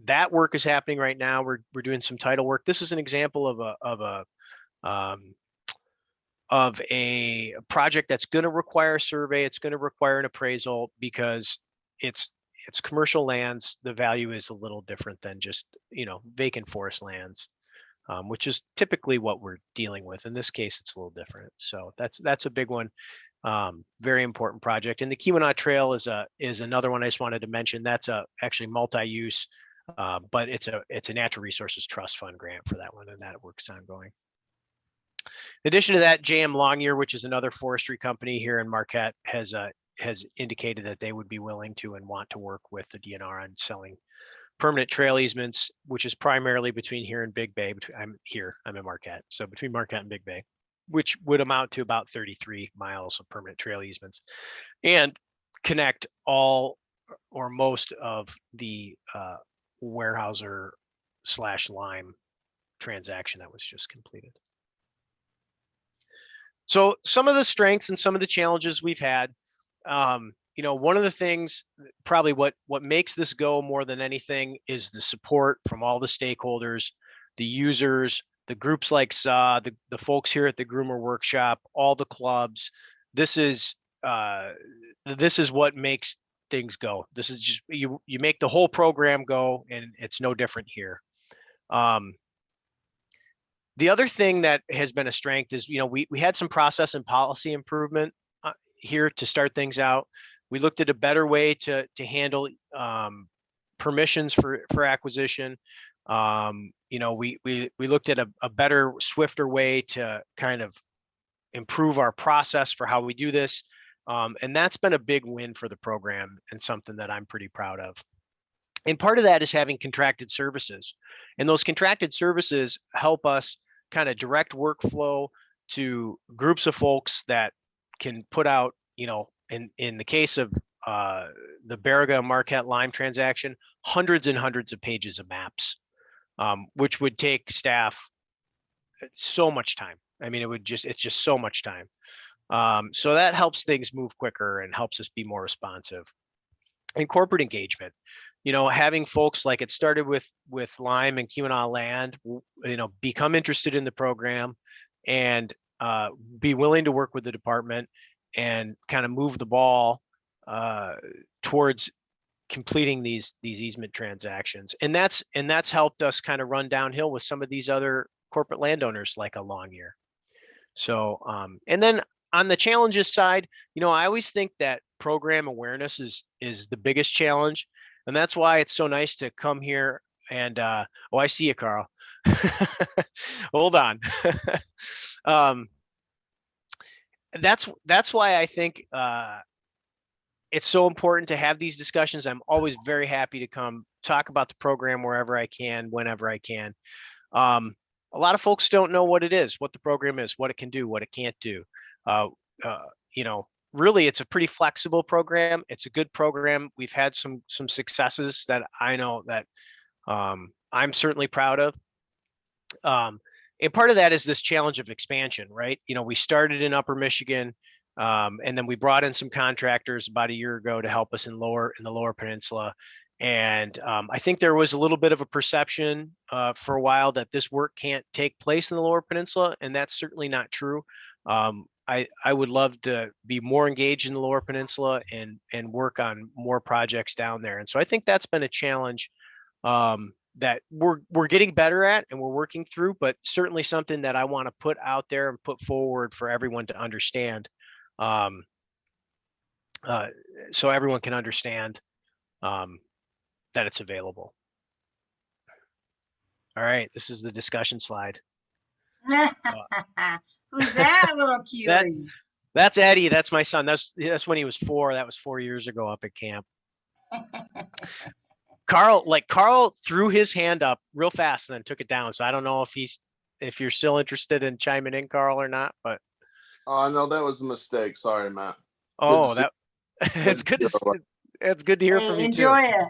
that work is happening right now. We're doing some title work. This is an example of a project that's going to require a survey. It's going to require an appraisal, because it's commercial lands. The value is a little different than just vacant forest lands, which is typically what we're dealing with. In this case, it's a little different. So that's a big one. Very important project. And the Keweenaw Trail is another one I just wanted to mention. That's actually multi-use, but it's a Natural Resources Trust Fund grant for that one, and that work's ongoing. In addition to that, JM Longyear, which is another forestry company here in Marquette, has indicated that they would be willing to and want to work with the DNR on selling permanent trail easements, which is primarily between here and Big Bay. I'm in Marquette, so between Marquette and Big Bay, which would amount to about 33 miles of permanent trail easements, and connect all or most of the Weyerhaeuser/Lime transaction that was just completed. So some of the strengths and some of the challenges we've had, one of the things, probably what makes this go more than anything, is the support from all the stakeholders, the users, the groups like SAW, the folks here at the Groomer Workshop, all the clubs. This is what makes things go. This is just, you make the whole program go, and it's no different here. The other thing that has been a strength is, we had some process and policy improvement here to start things out. We looked at a better way to handle permissions for acquisition. You know, we looked at a better, swifter way to kind of improve our process for how we do this. And that's been a big win for the program and something that I'm pretty proud of. And part of that is having contracted services. And those contracted services help us kind of direct workflow to groups of folks that can put out, you know, in the case of the Baraga Marquette Lime transaction, hundreds and hundreds of pages of maps, which would take staff so much time. I mean, it's just so much time. So that helps things move quicker and helps us be more responsive. And corporate engagement, you know, having folks like it started with Lime and Keweenaw Land, you know, become interested in the program and be willing to work with the department and kind of move the ball towards completing these easement transactions. And that's helped us kind of run downhill with some of these other corporate landowners like a Longyear. So, and then on the challenges side, you know, I always think that program awareness is the biggest challenge. And that's why it's so nice to come here and, oh, I see you, Carl. Hold on. That's why I think it's so important to have these discussions. I'm always very happy to come talk about the program wherever I can, whenever I can. A lot of folks don't know what it is, what the program is, what it can do, what it can't do. You know, really, it's a pretty flexible program. It's a good program. We've had some successes that I know that I'm certainly proud of. And part of that is this challenge of expansion, right? You know, we started in Upper Michigan, and then we brought in some contractors about a year ago to help us in the Lower Peninsula. And I think there was a little bit of a perception for a while that this work can't take place in the Lower Peninsula, and that's certainly not true. I would love to be more engaged in the Lower Peninsula and work on more projects down there. And so I think that's been a challenge that we're getting better at and we're working through, but certainly something that I want to put out there and put forward for everyone to understand, so everyone can understand that it's available. All right, this is the discussion slide. Who's that little cutie? That's Eddie. That's my son. That's when he was 4. That was 4 years ago up at camp. Carl threw his hand up real fast and then took it down. So I don't know if you're still interested in chiming in, Carl, or not. But no, that was a mistake. Sorry, Matt. It's good to hear from you. Enjoy it.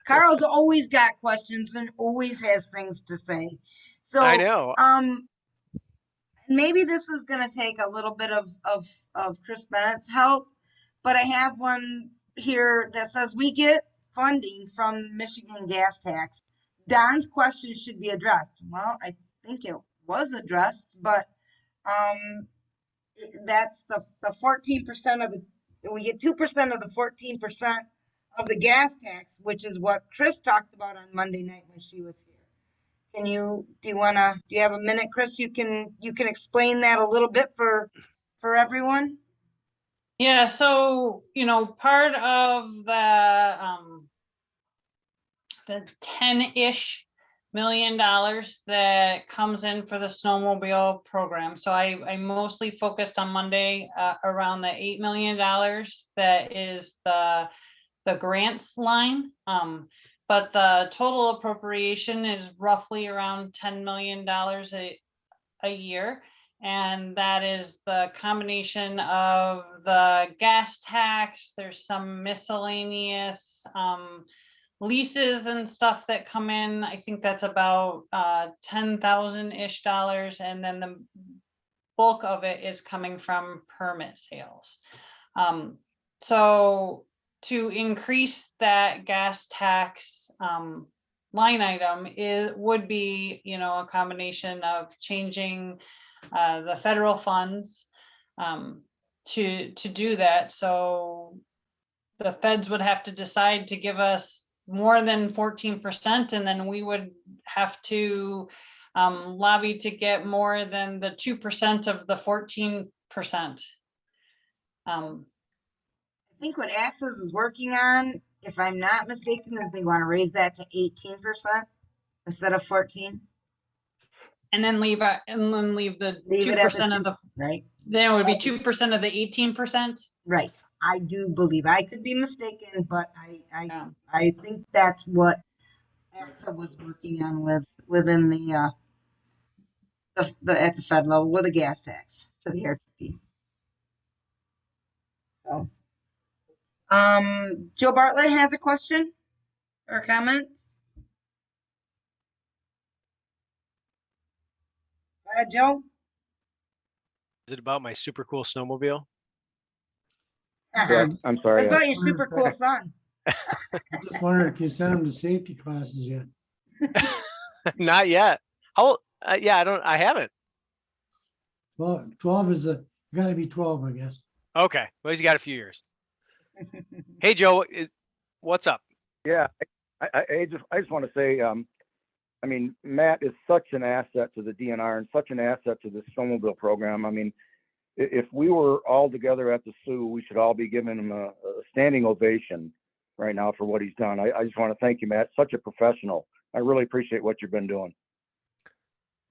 Carl's always got questions and always has things to say. So I know. Maybe this is going to take a little bit of Chris Bennett's help, but I have one here that says we get funding from Michigan gas tax. Don's question should be addressed. Well, I think it was addressed, but that's the 14% of we get 2% of the 14% of the gas tax, which is what Chris talked about on Monday night when she was here. Do you have a minute, Chris? You can explain that a little bit for everyone. Yeah, so, you know, part of the 10-ish $million that comes in for the snowmobile program. So I mostly focused on Monday around the $8 million that is the grants line. But the total appropriation is roughly around $10 million a year. And that is the combination of the gas tax. There's some miscellaneous leases and stuff that come in. I think that's about $10,000-ish, and then the bulk of it is coming from permit sales. So to increase that gas tax line item would be, you know, a combination of changing the federal funds to do that. So the feds would have to decide to give us more than 14%, and then we would have to lobby to get more than the 2% of the 14%. I think what Access is working on, if I'm not mistaken, is they want to raise that to 18%. instead of 14? And then leave the Leave it two at the percent of 2, the, right? then it would be 2% of the 18%. Right. I do believe, I could be mistaken, but Yeah. I think that's what AXA was working on within the at the Fed level with a gas tax for the RTP. So, Joe Bartlett has a question or comments. Go ahead, Joe. Is it about my super cool snowmobile? Yeah, I'm sorry. It's about your super cool son. Just wondering if you sent him to safety classes yet. Not yet. How? Yeah, I haven't. Well, 12 is gotta be 12, I guess. Okay. Well, he's got a few years. Hey, Joe, what's up? Yeah, I just want to say, I mean, Matt is such an asset to the DNR and such an asset to the snowmobile program. I mean, if we were all together at the Sioux, we should all be giving him a standing ovation right now for what he's done. I just want to thank you, Matt. Such a professional. I really appreciate what you've been doing.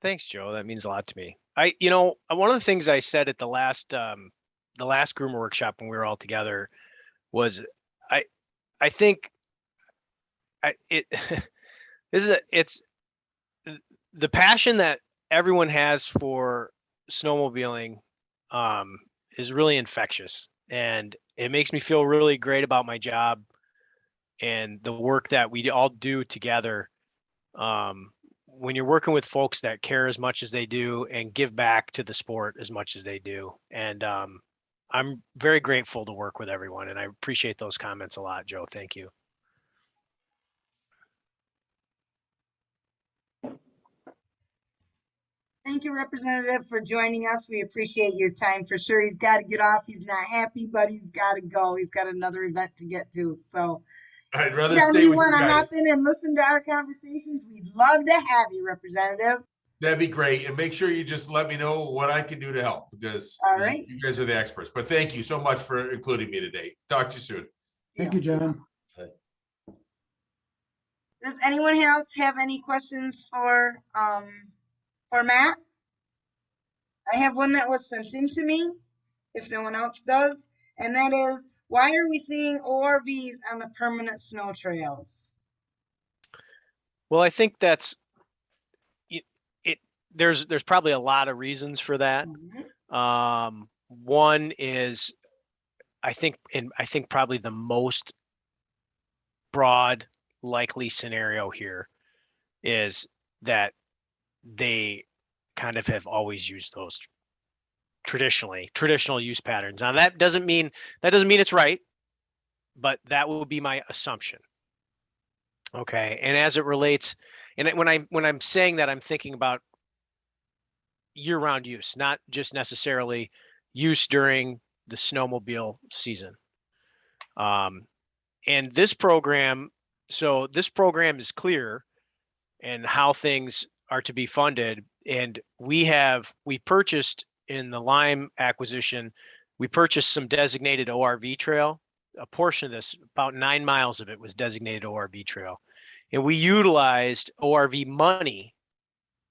Thanks, Joe. That means a lot to me. One of the things I said at the last groomer workshop when we were all together was, I think it's the passion that everyone has for snowmobiling is really infectious, and it makes me feel really great about my job and the work that we all do together. When you're working with folks that care as much as they do and give back to the sport as much as they do. And I'm very grateful to work with everyone, and I appreciate those comments a lot, Joe. Thank you. Thank you, Representative, for joining us. We appreciate your time for sure. He's got to get off. He's not happy, but he's got to go. He's got another event to get to. So I'd rather anytime stay you with want you to guys. hop in and listen to our conversations, we'd love to have you, Representative. That'd be great. And make sure you just let me know what I can do to help, because All right. you guys are the experts. But thank you so much for including me today. Talk to you soon. Thank you, John. Does anyone else have any questions for Matt? I have one that was sent in to me, if no one else does, and that is, why are we seeing ORVs on the permanent snow trails? Well, I think that's it. There's probably a lot of reasons for that. One is, I think probably the most broad likely scenario here is that they kind of have always used those traditional use patterns. Now that doesn't mean it's right, but that will be my assumption. Okay, and as it relates, and when I'm saying that, I'm thinking about year-round use, not just necessarily use during the snowmobile season. And this program is clear and how things are to be funded. And we purchased in the Lime acquisition, we purchased some designated ORV trail. A portion of this, about 9 miles of it, was designated ORV trail. And we utilized ORV money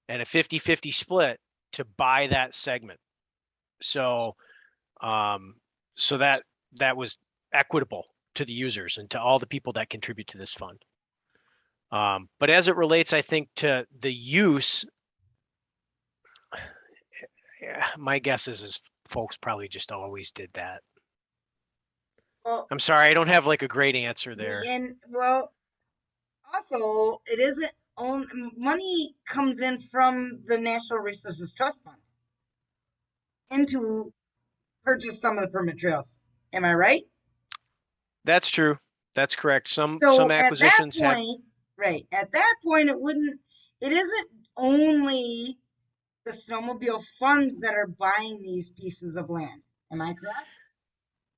and a 50-50 split to buy that segment. So that was equitable to the users and to all the people that contribute to this fund. But as it relates, I think, to the use, my guess is folks probably just always did that. Well, I'm sorry, I don't have like a great answer there. And well, also it isn't own money comes in from the Natural Resources Trust Fund into purchase some of the permit trails. Am I right? That's true. That's correct. Some at acquisitions that point, right. At that point, it isn't only the snowmobile funds that are buying these pieces of land. Am I correct?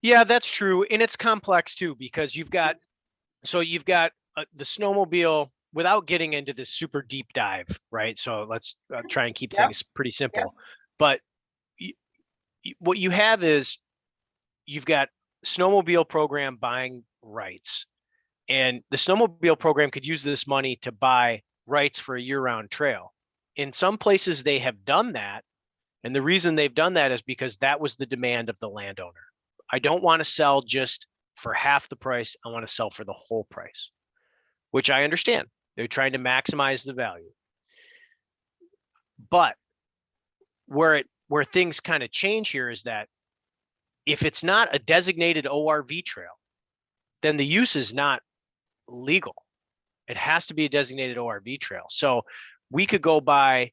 Yeah, that's true. And it's complex too, because you've got the snowmobile, without getting into this super deep dive, right? So let's try and keep things pretty simple. But what you have is, you've got snowmobile program buying rights, and the snowmobile program could use this money to buy rights for a year-round trail. In some places they have done that. And the reason they've done that is because that was the demand of the landowner. I don't want to sell just for half the price. I want to sell for the whole price, which I understand. They're trying to maximize the value. But where things kind of change here is that if it's not a designated ORV trail, then the use is not legal. It has to be a designated ORV trail. So we could go buy,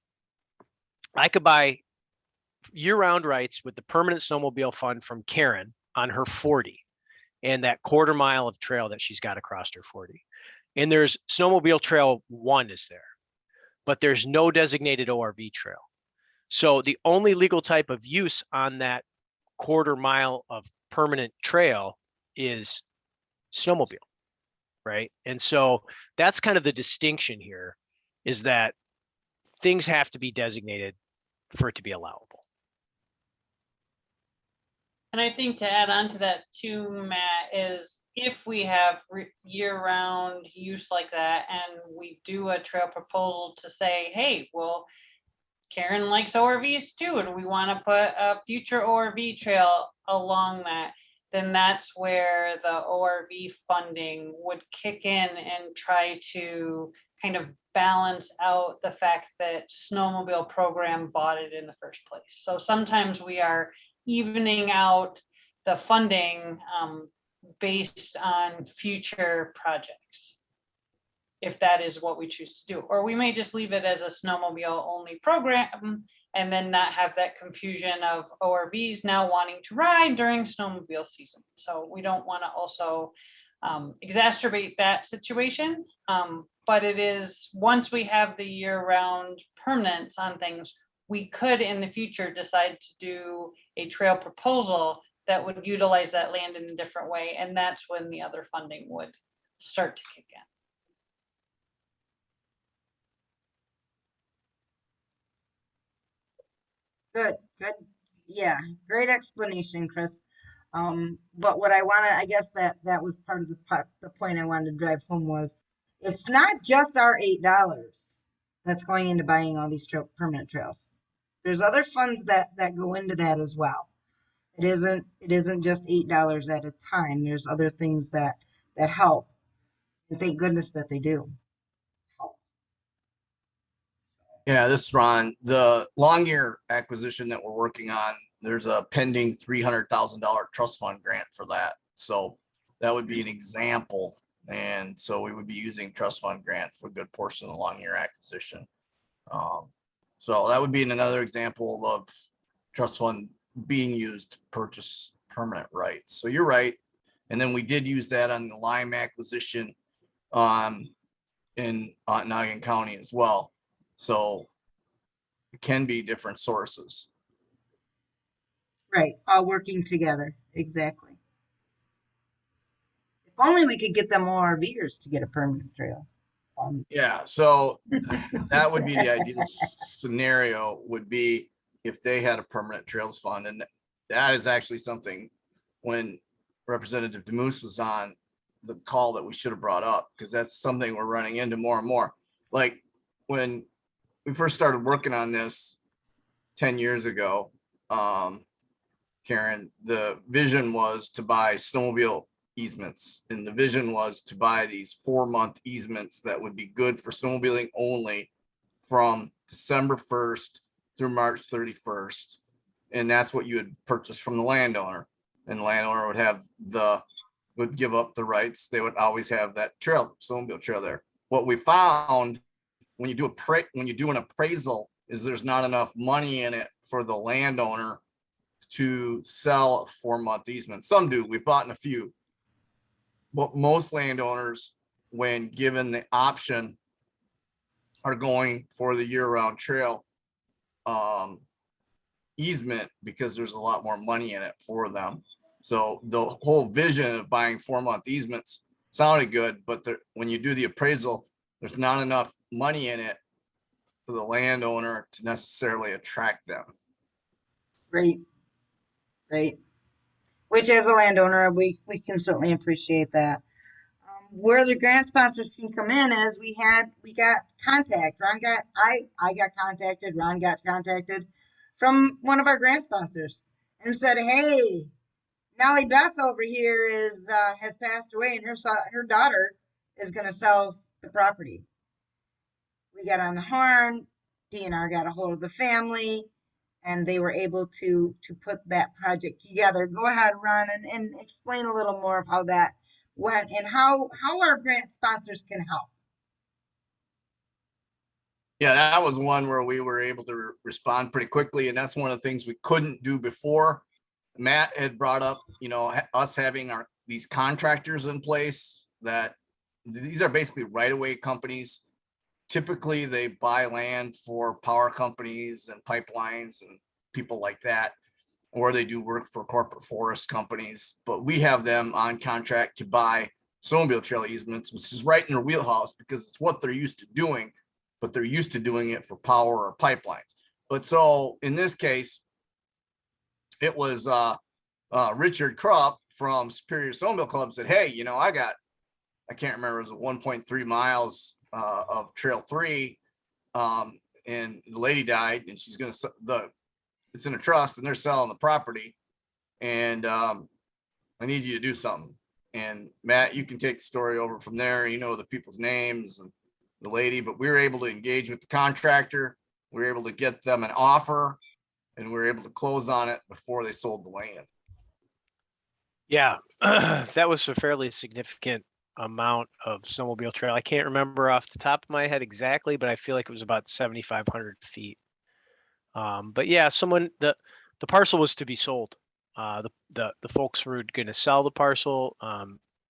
I could buy year-round rights with the permanent snowmobile fund from Karen on her 40 and that quarter mile of trail that she's got across her 40. And there's snowmobile trail 1 is there, but there's no designated ORV trail. So the only legal type of use on that quarter mile of permanent trail is snowmobile, right? And so that's kind of the distinction here, is that things have to be designated for it to be allowable. And I think to add on to that too, Matt, is if we have year-round use like that and we do a trail proposal to say, hey, well, Karen likes ORVs too, and we want to put a future ORV trail along that, then that's where the ORV funding would kick in and try to kind of balance out the fact that snowmobile program bought it in the first place. So sometimes we are evening out the funding based on future projects, if that is what we choose to do. Or we may just leave it as a snowmobile only program and then not have that confusion of ORVs now wanting to ride during snowmobile season. So we don't want to also exacerbate that situation. But it is, once we have the year-round permanence on things, we could in the future decide to do a trail proposal that would utilize that land in a different way. And that's when the other funding would start to kick in. Good, good. Yeah, great explanation, Chris. But what I want to, I guess that was part of the point I wanted to drive home was, it's not just our $8 that's going into buying all these permanent trails. There's other funds that go into that as well. It isn't just $8 at a time. There's other things that help, and thank goodness that they do. Yeah, this is Ron. The long year acquisition that we're working on, there's a pending $300,000 trust fund grant for that. So that would be an example. And so we would be using trust fund grant for a good portion of the long year acquisition. So that would be another example of trust fund being used to purchase permanent rights. So you're right. And then we did use that on the Lime acquisition in Ontonagon County as well. So it can be different sources. Right, all working together, exactly. If only we could get them ORVers to get a permanent trail. Yeah, so that would be the ideal scenario, would be if they had a permanent trails fund. And that is actually something, when Representative DeMoose was on the call, that we should have brought up, because that's something we're running into more and more. Like when we first started working on this 10 years ago, Karen, the vision was to buy snowmobile easements, and the vision was to buy these 4-month easements that would be good for snowmobiling only from December 1st through March 31st. And that's what you would purchase from the landowner, and the landowner would give up the rights. They would always have that trail, snowmobile trail there. What we found when you do an appraisal is there's not enough money in it for the landowner to sell a 4-month easement. Some do, we've bought in a few, but most landowners, when given the option, are going for the year-round trail easement, because there's a lot more money in it for them. So the whole vision of buying 4-month easements sounded good, but when you do the appraisal, there's not enough money in it for the landowner to necessarily attract them. Right. Which, as a landowner, we can certainly appreciate that. where the grant sponsors can come in is we got contact. I got contacted, Ron got contacted from one of our grant sponsors and said, hey, Nolly Beth over here has passed away and her daughter is going to sell the property. We got on the horn, DNR got a hold of the family, and they were able to put that project together. Go ahead, Ron, and explain a little more of how that went and how our grant sponsors can help. Yeah, that was one where we were able to respond pretty quickly, and that's one of the things we couldn't do before. Matt had brought up, us having these contractors in place that these are basically right-of-way companies. Typically, they buy land for power companies and pipelines and people like that, or they do work for corporate forest companies. But we have them on contract to buy snowmobile trail easements, which is right in their wheelhouse because it's what they're used to doing, but they're used to doing it for power or pipelines. But so in this case, it was Richard Krupp from Superior Snowmobile Club said, hey, I can't remember, it was 1.3 miles of Trail 3. And the lady died and she's going to, it's in a trust and they're selling the property. And I need you to do something. And Matt, you can take the story over from there. You know the people's names and the lady, but we were able to engage with the contractor. We were able to get them an offer and we were able to close on it before they sold the land. Yeah, that was a fairly significant amount of snowmobile trail. I can't remember off the top of my head exactly, but I feel like it was about 7,500 feet. But yeah, the parcel was to be sold. The folks were going to sell the parcel.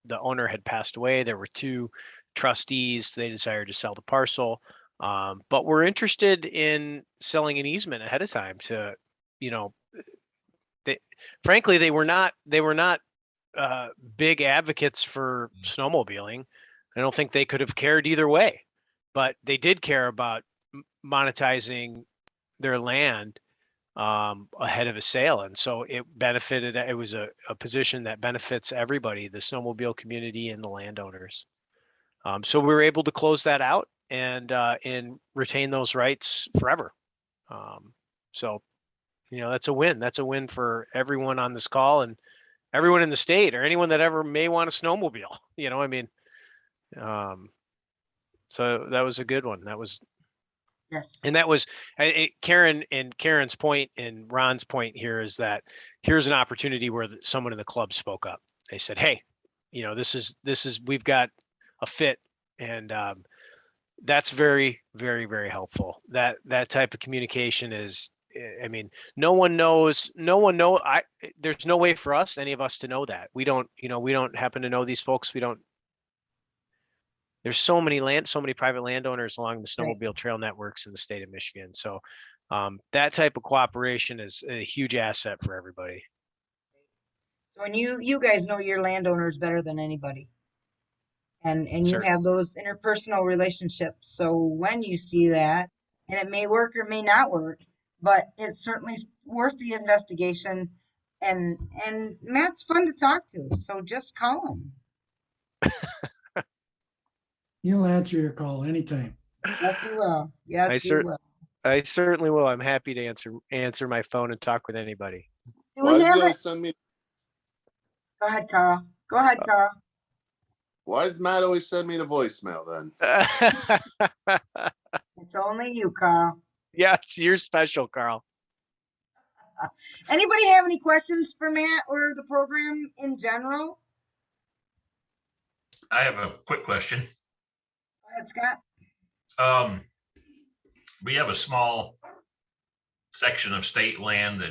The owner had passed away. There were two trustees. They desired to sell the parcel. But we're interested in selling an easement ahead of time to, frankly, they were not big advocates for snowmobiling. I don't think they could have cared either way, but they did care about monetizing their land ahead of a sale. And so it benefited, it was a position that benefits everybody, the snowmobile community and the landowners. So we were able to close that out and retain those rights forever. So, that's a win. That's a win for everyone on this call and everyone in the state or anyone that ever may want a snowmobile, so that was a good one. That was, yes. And that was Karen's point and Ron's point here is that here's an opportunity where someone in the club spoke up. They said, hey, this is, we've got a fit. And that's very, very, very helpful. That type of communication is, no one knows, there's no way for us, any of us to know that. We don't happen to know these folks. There's so many private landowners along the snowmobile trail networks in the state of Michigan. So that type of cooperation is a huge asset for everybody. So, and you guys know your landowners better than anybody. And you Certainly. have those interpersonal relationships. So when you see that, and it may work or may not work, but it's certainly worth the investigation. And Matt's fun to talk to, so just call him. He'll answer your call anytime. Yes, he will. Yes, he will. I certainly will. I'm happy to answer my phone and talk with anybody. Do we have it? Send me? Go ahead, Carl. Go ahead, Carl. Why does Matt always send me the voicemail then? It's only you, Carl. Yeah, you're special, Carl. Anybody have any questions for Matt or the program in general? I have a quick question. Go ahead, Scott. We have a small section of state land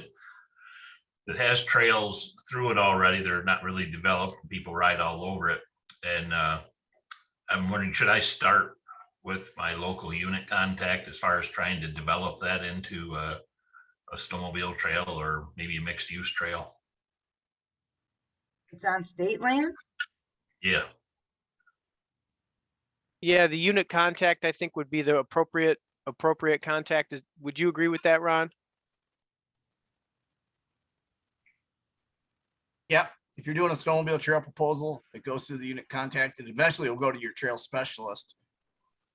that has trails through it already. They're not really developed. People ride all over it. And I'm wondering, should I start with my local unit contact as far as trying to develop that into a snowmobile trail or maybe a mixed use trail? It's on state land? Yeah. Yeah, the unit contact I think would be the appropriate contact. Would you agree with that, Ron? Yep. if you're doing a snowmobile trail proposal, it goes through the unit contact and eventually it'll go to your trail specialist.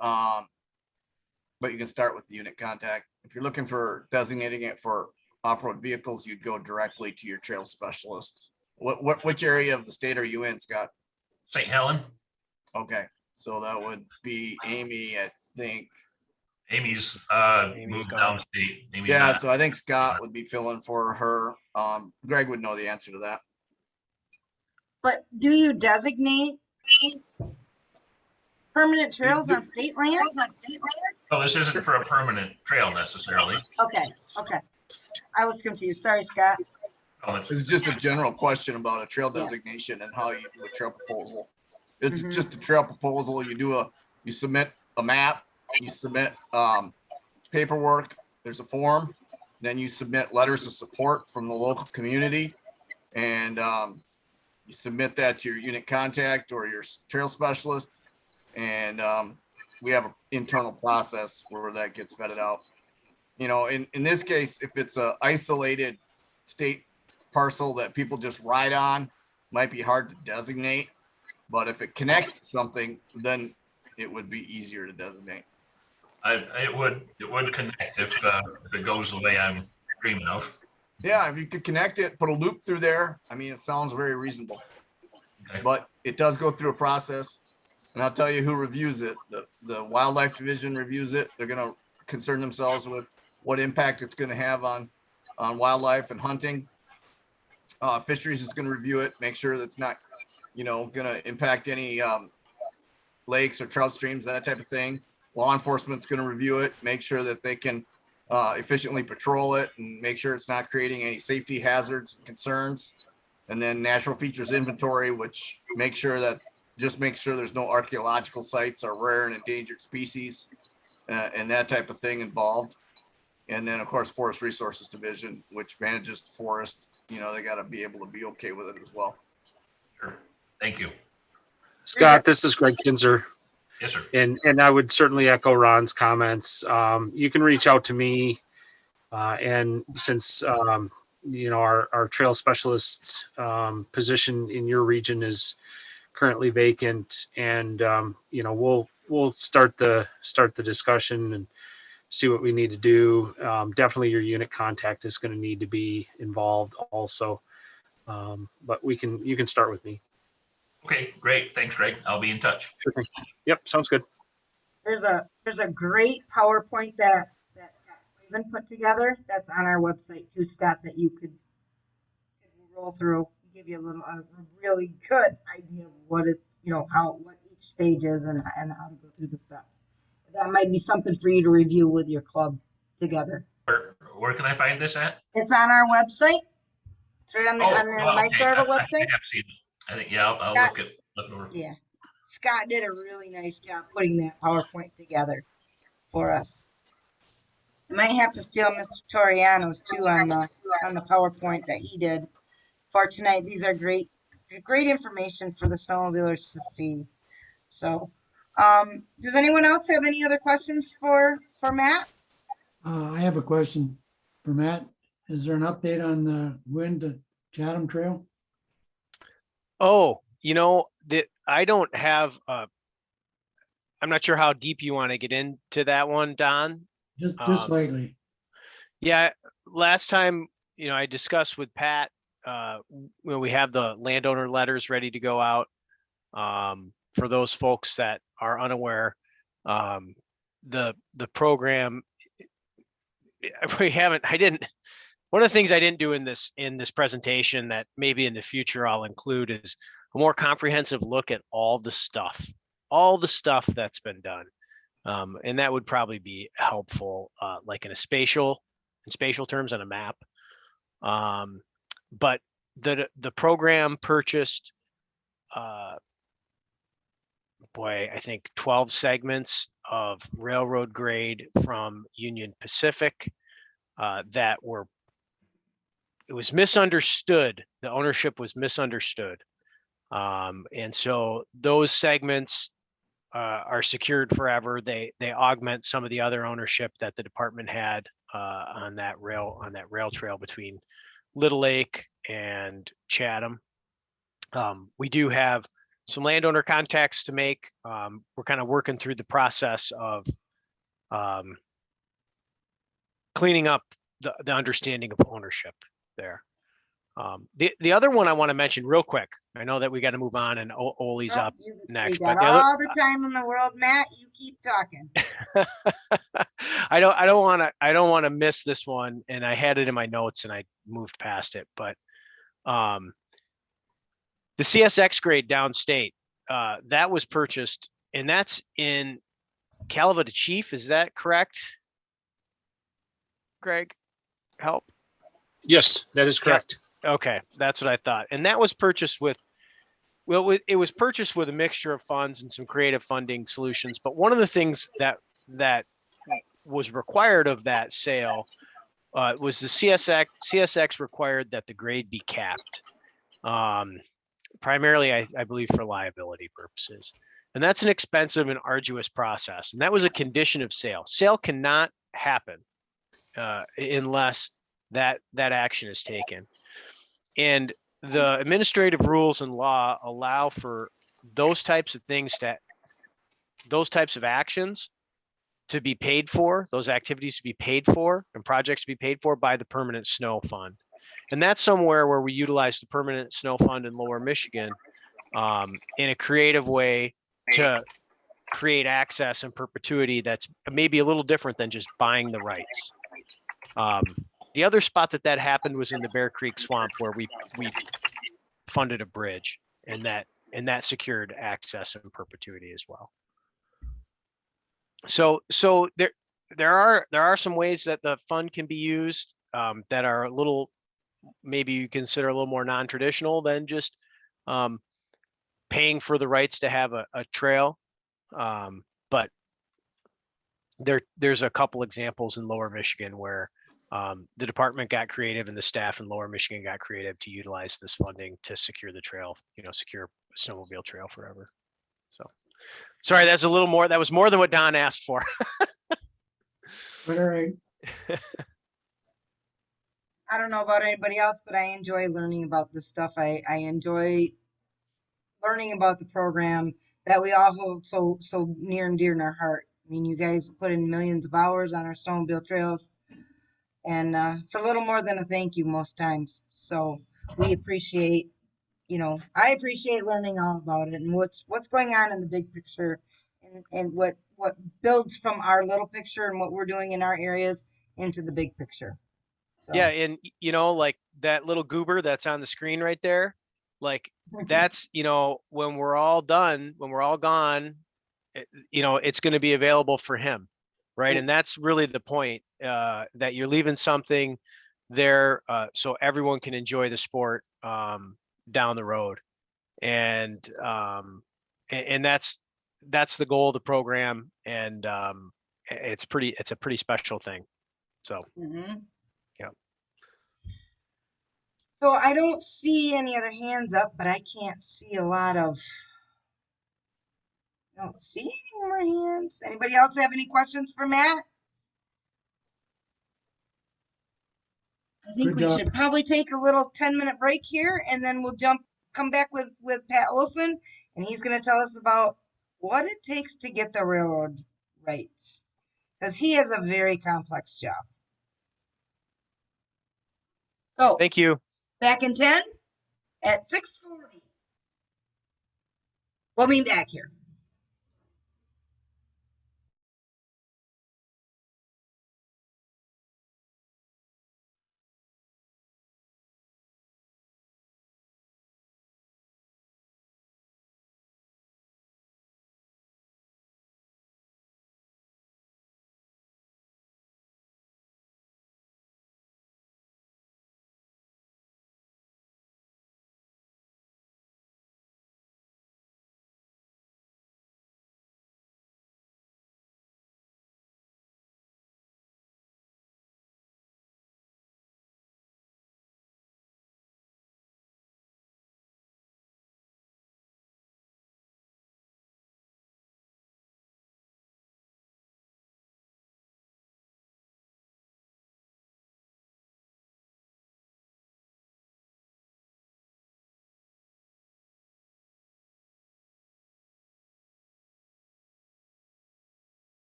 But you can start with the unit contact. If you're looking for designating it for off-road vehicles, you'd go directly to your trail specialist. Which area of the state are you in, Scott? St. Helen. Okay, so that would be Amy, I think. Amy's moved gone. downstate. Amy's Yeah, not- so I think Scott would be filling for her. Greg would know the answer to that. But do you designate permanent trails on state land? Oh, this isn't for a permanent trail necessarily. Okay, okay. I was confused. Sorry, Scott. Oh, it's- It's just a general question about a trail Yeah. designation and how you do a trail proposal. It's Mhm. just a trail proposal. You submit a map, you submit paperwork, there's a form, then you submit letters of support from the local community. And you submit that to your unit contact or your trail specialist. And we have an internal process where that gets vetted out. You know, in this case, if it's a isolated state parcel that people just ride on, might be hard to designate. But if it connects to something, then it would be easier to designate. It would connect if it goes the way I'm dreaming of. Yeah, if you could connect it, put a loop through there, I mean, it sounds very reasonable. Okay. But it does go through a process. And I'll tell you who reviews it. The wildlife division reviews it. They're gonna concern themselves with what impact it's gonna have on wildlife and hunting. Fisheries is gonna review it, make sure that's not, gonna impact any lakes or trout streams, that type of thing. Law enforcement's gonna review it, make sure that they can efficiently patrol it and make sure it's not creating any safety hazards and concerns. And then natural features inventory, which makes sure there's no archaeological sites or rare and endangered species and that type of thing involved. And then of course, Forest Resources Division, which manages the forest, they got to be able to be okay with it as well. Sure. Thank you. Scott, this is Greg Kinzer. Yes, sir. And I would certainly echo Ron's comments. You can reach out to me. And since, our trail specialist position in your region is currently vacant, and, we'll start the discussion and see what we need to do. Definitely your unit contact is going to need to be involved also. But you can start with me. Okay, great. Thanks, Greg. I'll be in touch. Sure thing. Yep, sounds good. There's a great PowerPoint that Scott Slavin put together that's on our website too, Scott, that you could roll through, give you a really good idea of what it, what each stage is and how to go through the steps. That might be something for you to review with your club together. Where can I find this at? It's on our website. It's right on the My okay. Server I website. think I've seen it. I think, yeah, I'll look over. Yeah. Scott did a really nice job putting that PowerPoint together for us. I might have to steal Mr. Toriano's too on the PowerPoint that he did for tonight. These are great information for the snowmobilers to see. So, does anyone else have any other questions for Matt? I have a question for Matt. Is there an update on the Wind to Chatham Trail? Oh, I don't have, I'm not sure how deep you want to get into that one, Don. Just slightly. Yeah, last time, I discussed with Pat, we have the landowner letters ready to go out. For those folks that are unaware, the program, one of the things I didn't do in this presentation that maybe in the future I'll include is a more comprehensive look at all the stuff that's been done. And that would probably be helpful, like in spatial terms on a map. But the program purchased, I think 12 segments of railroad grade from Union Pacific it was misunderstood. The ownership was misunderstood. And so those segments are secured forever. They augment some of the other ownership that the department had on that rail trail between Little Lake and Chatham. We do have some landowner contacts to make. We're kind of working through the process of cleaning up the understanding of ownership there. The other one I want to mention real quick, I know that we got to move on and Oli's Nope, up we next, got but the other, all the time in the world, Matt. You keep talking. I don't want to miss this one, and I had it in my notes and I moved past it, but the CSX grade downstate, that was purchased, and that's in Calva to Chief. Is that correct? Greg, help. Yes, that is correct. Okay, that's what I thought. And that was purchased with, well, it was purchased with a mixture of funds and some creative funding solutions. But one of the things that was required of that sale was the CSX required that the grade be capped, primarily, I believe, for liability purposes. And that's an expensive and arduous process. And that was a condition of sale. Sale cannot happen unless that action is taken. And the administrative rules and law allow for those types of things, those types of actions to be paid for, those activities to be paid for, and projects to be paid for by the permanent snow fund. And that's somewhere where we utilize the permanent snow fund in Lower Michigan in a creative way to create access and perpetuity that's maybe a little different than just buying the rights. The other spot that happened was in the Bear Creek Swamp, where we funded a bridge, and that secured access and perpetuity as well. So there are some ways that the fund can be used that are a little, maybe you consider a little more non-traditional than just paying for the rights to have a trail. But there's a couple examples in Lower Michigan where the department got creative and the staff in Lower Michigan got creative to utilize this funding to secure the trail, secure a snowmobile trail forever. So sorry, that's a little more, that was more than what Don asked for. But all right. I don't know about anybody else, but I enjoy learning about this stuff. I enjoy learning about the program that we all hold so near and dear in our heart. I mean, you guys put in millions of hours on our snowmobile trails, and for a little more than a thank you most times. So we appreciate, I appreciate learning all about it and what's going on in the big picture, and what builds from our little picture and what we're doing in our areas into the big picture. So. Yeah, and like that little goober that's on the screen right there, like that's when we're all done, when we're all gone, it's going to be available for him, right? And that's really the point, that you're leaving something there so everyone can enjoy the sport down the road, and that's the goal of the program, and it's a pretty special thing. So. Mm-hmm. Yeah. So I don't see any other hands up, but I can't see a lot of. I don't see any more hands. Anybody else have any questions for Matt? I think we should probably take a little 10-minute break here, and then we'll come back with Pat Olson, and he's going to tell us about what it takes to get the railroad rights, because he has a very complex job. So thank you. Back in 10 at 6:40. We'll be back here.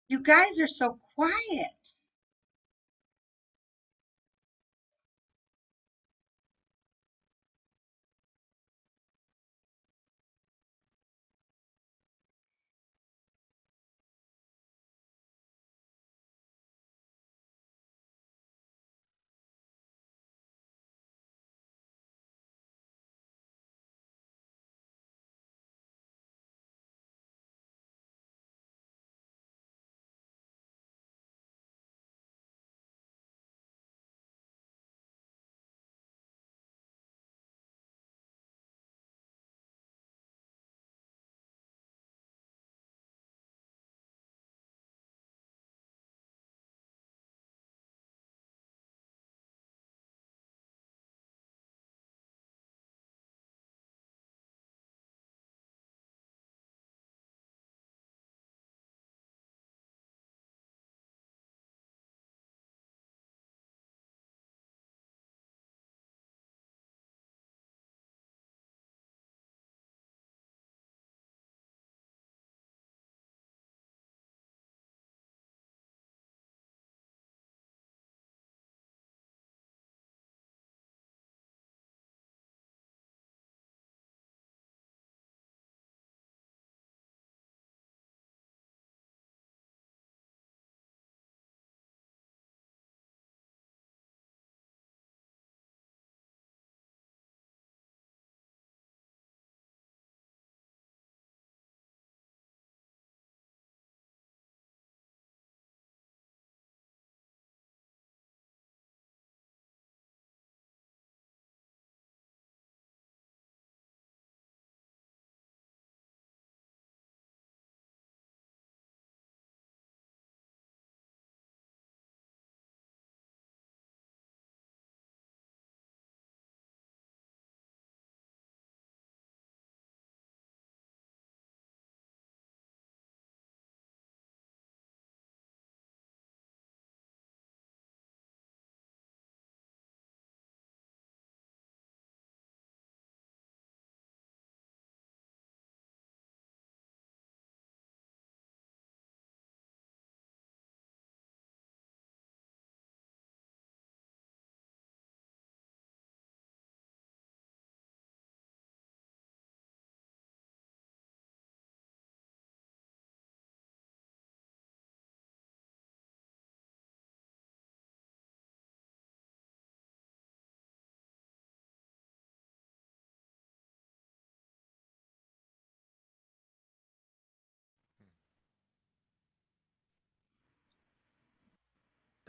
You guys are so quiet.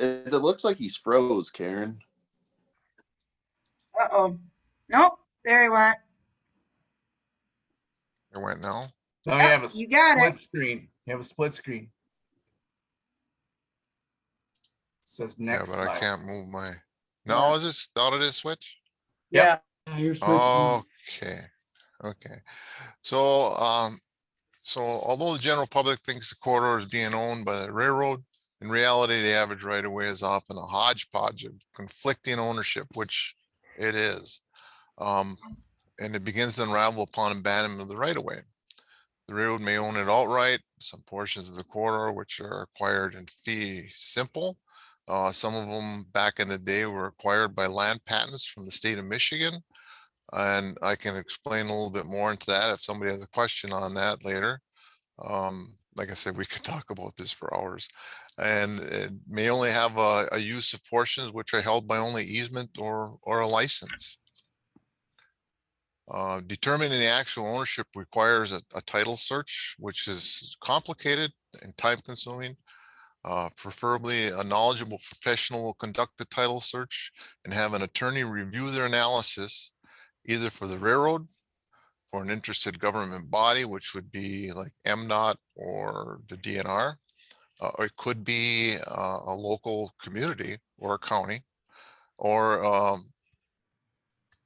It looks like he's froze, Karen. Uh-oh. Nope, there he went. It went no. So you Yep, have a you got it. split screen. You have a split screen. Says Yeah, next but I slide. can't move my. Yeah. No, is this out of this switch? Yep. Yeah, you're switching. Okay. Okay. So although the general public thinks the corridor is being owned by the railroad, in reality, the average right of way is often a hodgepodge of conflicting ownership, which it is. And it begins to unravel upon abandonment of the right of way. The railroad may own it outright, some portions of the corridor, which are acquired in fee simple. Some of them back in the day were acquired by land patents from the state of Michigan. And I can explain a little bit more into that if somebody has a question on that later. Like I said, we could talk about this for hours. And it may only have a use of portions which are held by only easement or a license. Determining the actual ownership requires a title search, which is complicated and time consuming. Preferably a knowledgeable professional will conduct the title search and have an attorney review their analysis, either for the railroad, for an interested government body, which would be like MDOT or the DNR, or it could be a local community or a county, or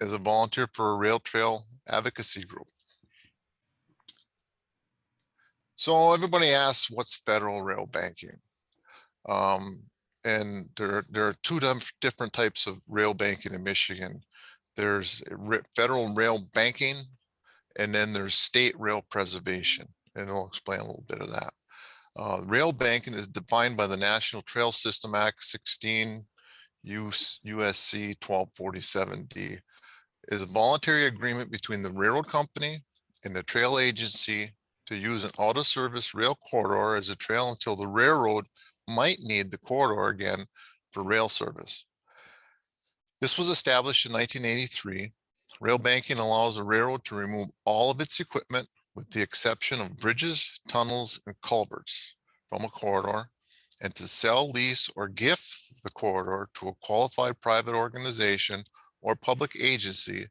as a volunteer for a rail trail advocacy group. So everybody asks, what's federal rail banking? And there are two different types of rail banking in Michigan. There's federal rail banking, and then there's state rail preservation. And I'll explain a little bit of that. Rail banking is defined by the National Trail System Act 16 USC 1247D. Is a voluntary agreement between the railroad company and the trail agency to use an out-of-service rail corridor as a trail until the railroad might need the corridor again for rail service. This was established in 1983. Rail banking allows the railroad to remove all of its equipment with the exception of bridges, tunnels, and culverts from a corridor, and to sell, lease, or gift the corridor to a qualified private organization or public agency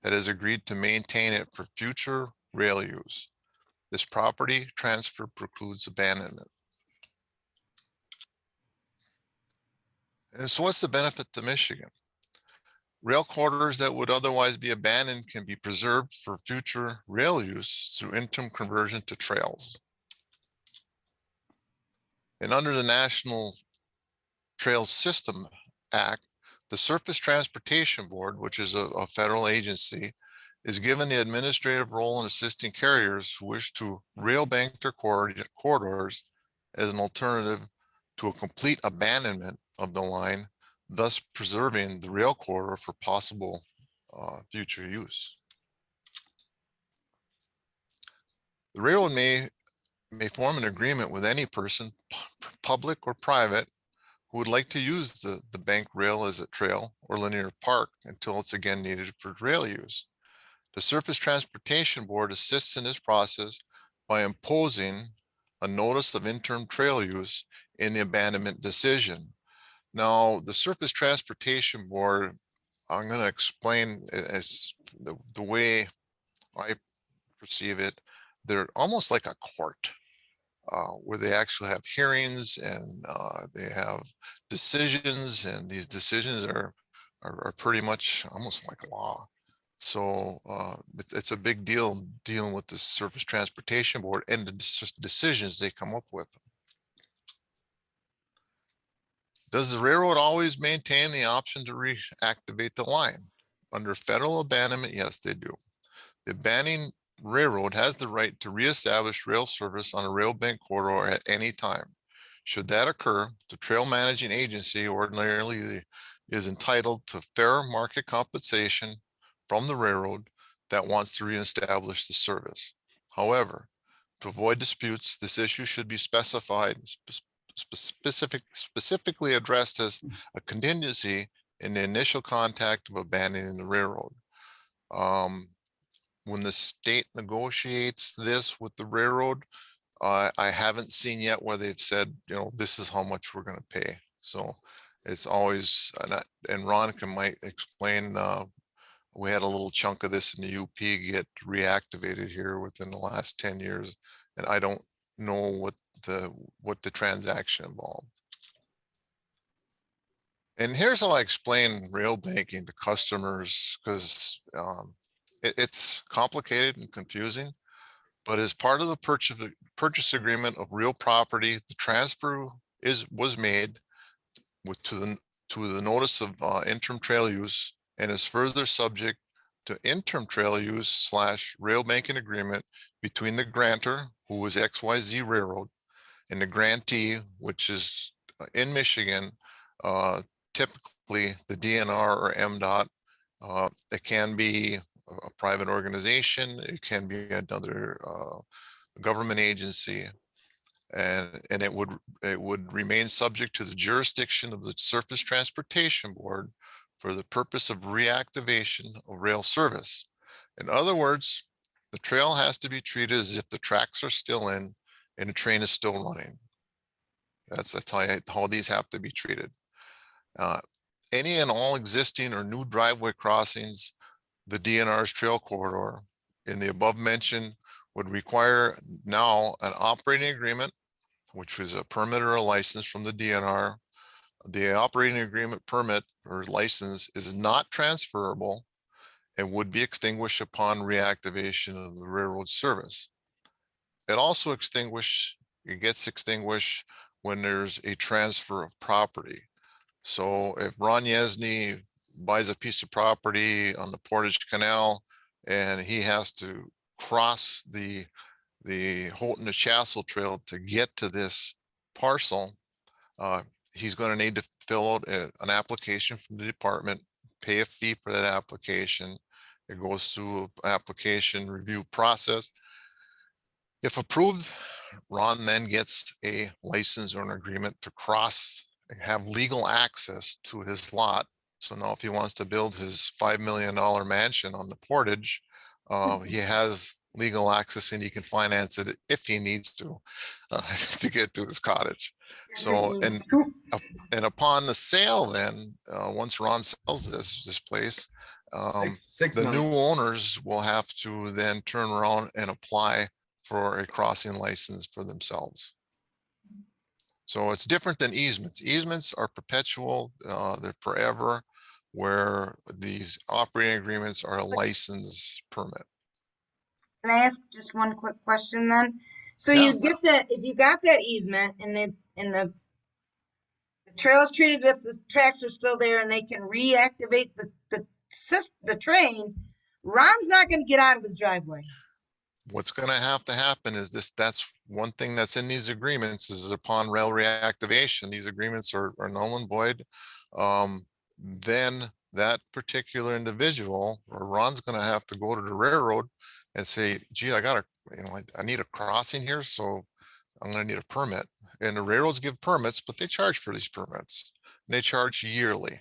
that has agreed to maintain it for future rail use. This property transfer precludes abandonment. And so what's the benefit to Michigan? Rail corridors that would otherwise be abandoned can be preserved for future rail use through interim conversion to trails. And under the National Trail System Act, the Surface Transportation Board, which is a federal agency, is given the administrative role in assisting carriers who wish to rail bank their corridors as an alternative to a complete abandonment of the line, thus preserving the rail corridor for possible future use. The railroad may form an agreement with any person, public or private, who would like to use the bank rail as a trail or linear park until it's again needed for rail use. The Surface Transportation Board assists in this process by imposing a notice of interim trail use in the abandonment decision. Now, the Surface Transportation Board, I'm going to explain as the way I perceive it. They're almost like a court where they actually have hearings and they have decisions, and these decisions are pretty much almost like law. So it's a big deal dealing with the Surface Transportation Board and the decisions they come up with. Does the railroad always maintain the option to reactivate the line? Under federal abandonment, yes, they do. The abandoning railroad has the right to reestablish rail service on a rail bank corridor at any time. Should that occur, the trail managing agency ordinarily is entitled to fair market compensation from the railroad that wants to reestablish the service. However, to avoid disputes, this issue should be specifically addressed as a contingency in the initial contact of abandoning the railroad. When the state negotiates this with the railroad, I haven't seen yet where they've said, this is how much we're going to pay. So it's always, and Ron might explain, we had a little chunk of this in the UP get reactivated here within the last 10 years. And I don't know what the transaction involved. And here's how I explain rail banking to customers, because it's complicated and confusing, but as part of the purchase agreement of real property, the transfer was made to the notice of interim trail use, and is further subject to interim trail use / rail banking agreement between the grantor, who was XYZ Railroad, and the grantee, which is in Michigan, typically the DNR or MDOT. It can be a private organization, it can be another government agency, and it would remain subject to the jurisdiction of the Surface Transportation Board for the purpose of reactivation of rail service. In other words, the trail has to be treated as if the tracks are still in and the train is still running. That's how these have to be treated. Any and all existing or new driveway crossings, the DNR's trail corridor in the above mentioned would require now an operating agreement, which is a permit or a license from the DNR. The operating agreement, permit, or license is not transferable and would be extinguished upon reactivation of the railroad service. It also gets extinguished when there's a transfer of property. So if Ron Yesney buys a piece of property on the Portage Canal and he has to cross the the Holton to Chassel Trail to get to this parcel, he's going to need to fill out an application from the department, pay a fee for that application. It goes through an application review process. If approved, Ron then gets a license or an agreement to cross and have legal access to his lot. So now if he wants to build his $5 million mansion on the Portage, he has legal access and he can finance it if he needs to get to his cottage. So, and upon the sale then, once Ron sells this place, the new owners will have to then turn around and apply for a crossing license for themselves. So it's different than easements. Easements are perpetual, they're forever, where these operating agreements are a license permit. Can I ask just one quick question then? So Yeah. you get that, if you got that easement and the trail is treated if the tracks are still there and they can reactivate the train, Ron's not going to get out of his driveway. What's going to happen is that's one thing that's in these agreements is upon rail reactivation, these agreements are null and void. Then that particular individual or Ron's going to have to go to the railroad and say, gee, I need a crossing here. So I'm going to need a permit. And the railroads give permits, but they charge for these permits. And they charge yearly.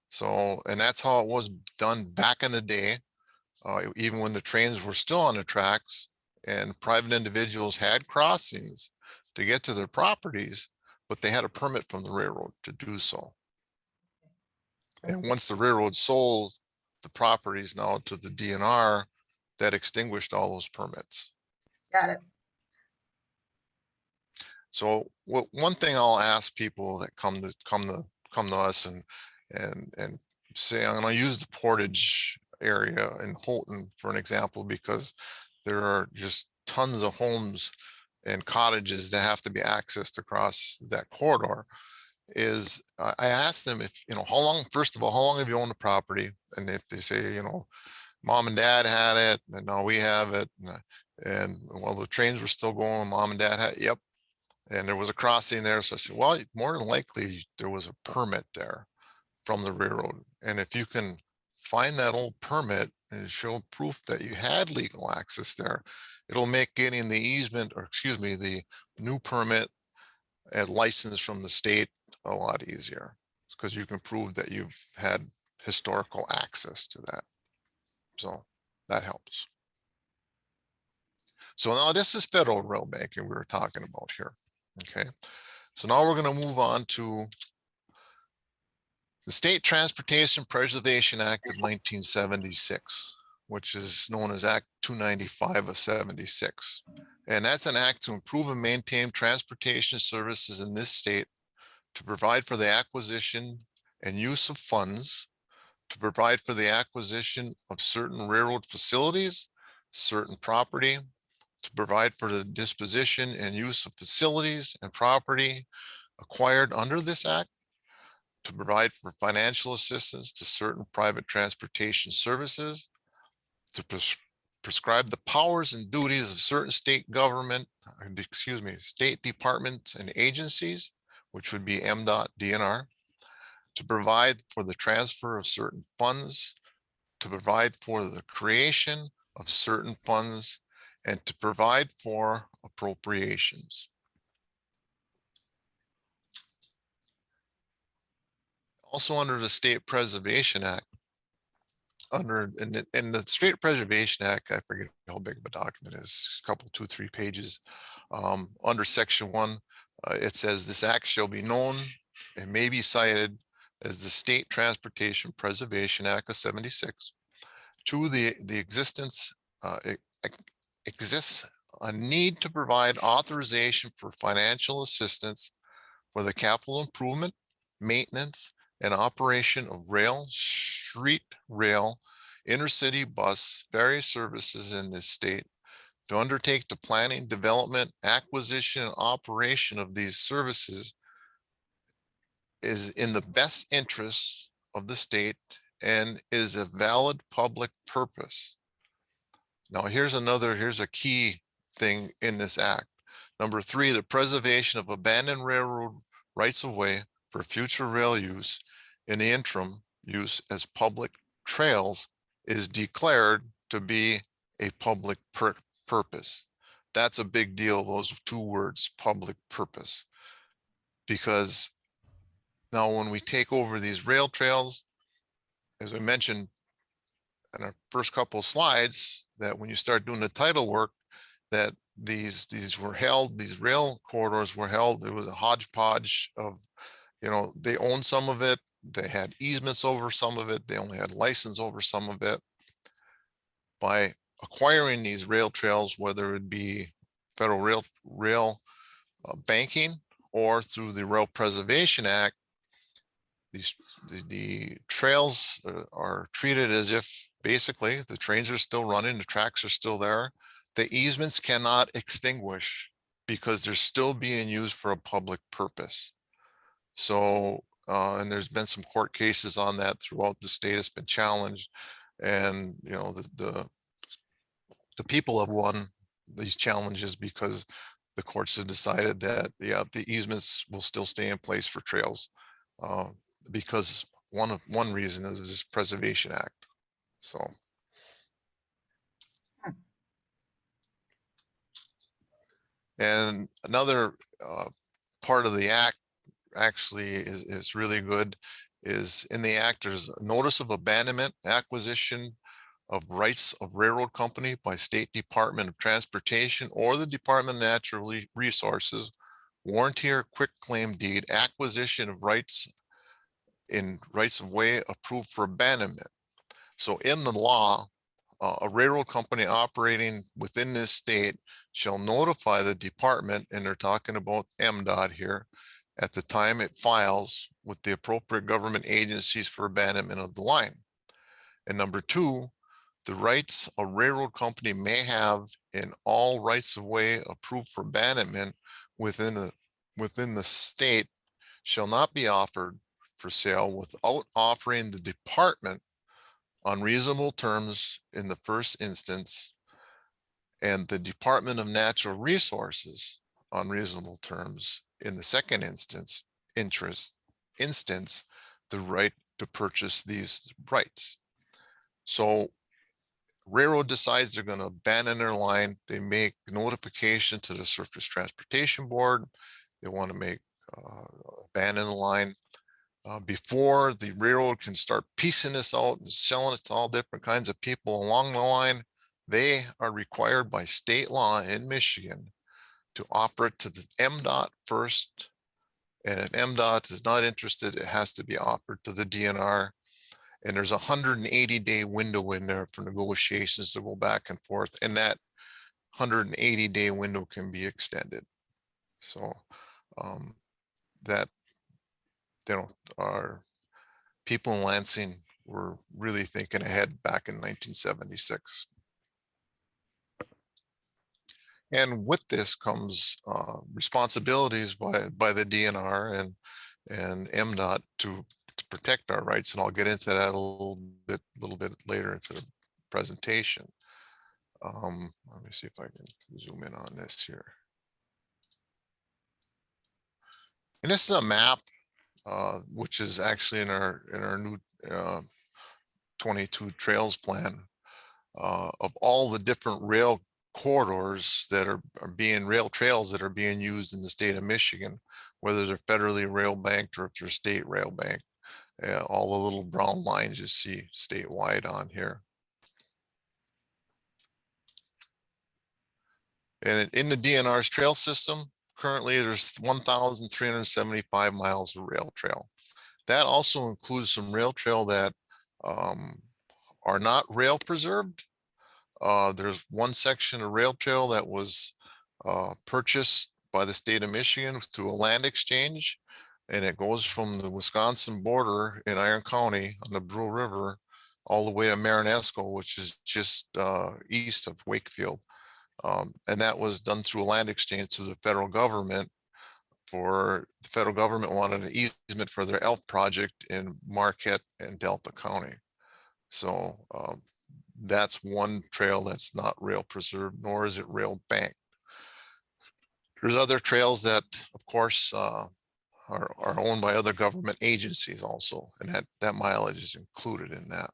So, and that's how it was done back in the day. Even when the trains were still on the tracks and private individuals had crossings to get to their properties, but they had a permit from the railroad to do so. And once the railroad sold the properties now to the DNR, that extinguished all those permits. Got it. So one thing I'll ask people that come to us and say, I'm going to use the Portage area in Holton for an example, because there are just tons of homes and cottages that have to be accessed across that corridor. Is I ask them if, how long, first of all, how long have you owned the property? And if they say, mom and dad had it, and now we have it. And while the trains were still going, mom and dad had it, yep. And there was a crossing there. So I said, well, more than likely there was a permit there from the railroad. And if you can find that old permit and show proof that you had legal access there, it'll make getting the easement, or excuse me, the new permit and license from the state a lot easier, because you can prove that you've had historical access to that. So that helps. So now this is federal rail banking we were talking about here. Okay, so now we're going to move on to the State Transportation Preservation Act of 1976, which is known as Act 295 of 76. And that's an act to improve and maintain transportation services in this state, to provide for the acquisition and use of funds, to provide for the acquisition of certain railroad facilities, certain property, to provide for the disposition and use of facilities and property acquired under this act, to provide for financial assistance to certain private transportation services, to prescribe the powers and duties of certain state government, state departments and agencies, which would be MDOT, DNR, to provide for the transfer of certain funds, to provide for the creation of certain funds, and to provide for appropriations. Also under the State Preservation Act, in the State Preservation Act, I forget how big of a document it is, a couple, 2-3 pages. Under Section 1, it says this act shall be known and may be cited as the State Transportation Preservation Act of 76. To the existence, exists a need to provide authorization for financial assistance for the capital improvement, maintenance, and operation of rail, street rail, intercity bus, ferry services in this state, to undertake the planning, development, acquisition, and operation of these services is in the best interest of the state and is a valid public purpose. Now here's a key thing in this act. Number 3, the preservation of abandoned railroad rights of way for future rail use in the interim use as public trails is declared to be a public purpose. That's a big deal, those 2 words, public purpose. Because now when we take over these rail trails, as we mentioned in our first couple of slides, that when you start doing the title work, that these were held, these rail corridors were held, it was a hodgepodge of, you know, they owned some of it, they had easements over some of it, they only had license over some of it. By acquiring these rail trails, whether it be federal rail banking or through the Rail Preservation Act, the trails are treated as if basically the trains are still running, the tracks are still there. The easements cannot extinguish because they're still being used for a public purpose. So, and there's been some court cases on that throughout the state. It's been challenged, and you know the people have won these challenges because the courts have decided that the easements will still stay in place for trails, because one reason is this Preservation Act. So. And another part of the act actually is really good, is in the act there's a notice of abandonment, acquisition of rights of railroad company by State Department of Transportation or the Department of Natural Resources, warranty or quick claim deed, acquisition of rights in rights of way approved for abandonment. So in the law, a railroad company operating within this state shall notify the department, and they're talking about MDOT here, at the time it files with the appropriate government agencies for abandonment of the line. And number 2, the rights a railroad company may have in all rights of way approved for abandonment within the state shall not be offered for sale without offering the department on reasonable terms in the first instance, and the Department of Natural Resources on reasonable terms in the second instance, the right to purchase these rights. So railroad decides they're going to abandon their line. They make notification to the Surface Transportation Board. They want to make abandon the line. Before the railroad can start piecing this out and selling it to all different kinds of people along the line, they are required by state law in Michigan to offer it to the MDOT first. And if MDOT is not interested, it has to be offered to the DNR. And there's a 180-day window in there for negotiations to go back and forth. And that 180-day window can be extended. So that, you know, our people in Lansing were really thinking ahead back in 1976. And with this comes responsibilities by the DNR and MDOT to protect our rights, and I'll get into that a little bit later into the presentation. Let me see if I can zoom in on this here. And this is a map, which is actually in our new 22 trails plan, of all the different rail corridors that are being rail trails that are being used in the state of Michigan, whether they're federally rail banked or if they're state rail banked. All the little brown lines you see statewide on here. And in the DNR's trail system, currently there's 1,375 miles of rail trail. That also includes some rail trail that are not rail preserved. There's one section of rail trail that was purchased by the state of Michigan through a land exchange, and it goes from the Wisconsin border in Iron County on the Brule River all the way to Marinesco, which is just east of Wakefield. And that was done through a land exchange to the federal government. For the federal government wanted an easement for their ELF project in Marquette and Delta County. So that's one trail that's not rail preserved, nor is it rail banked. There's other trails that, of course, are owned by other government agencies also, and that mileage is included in that.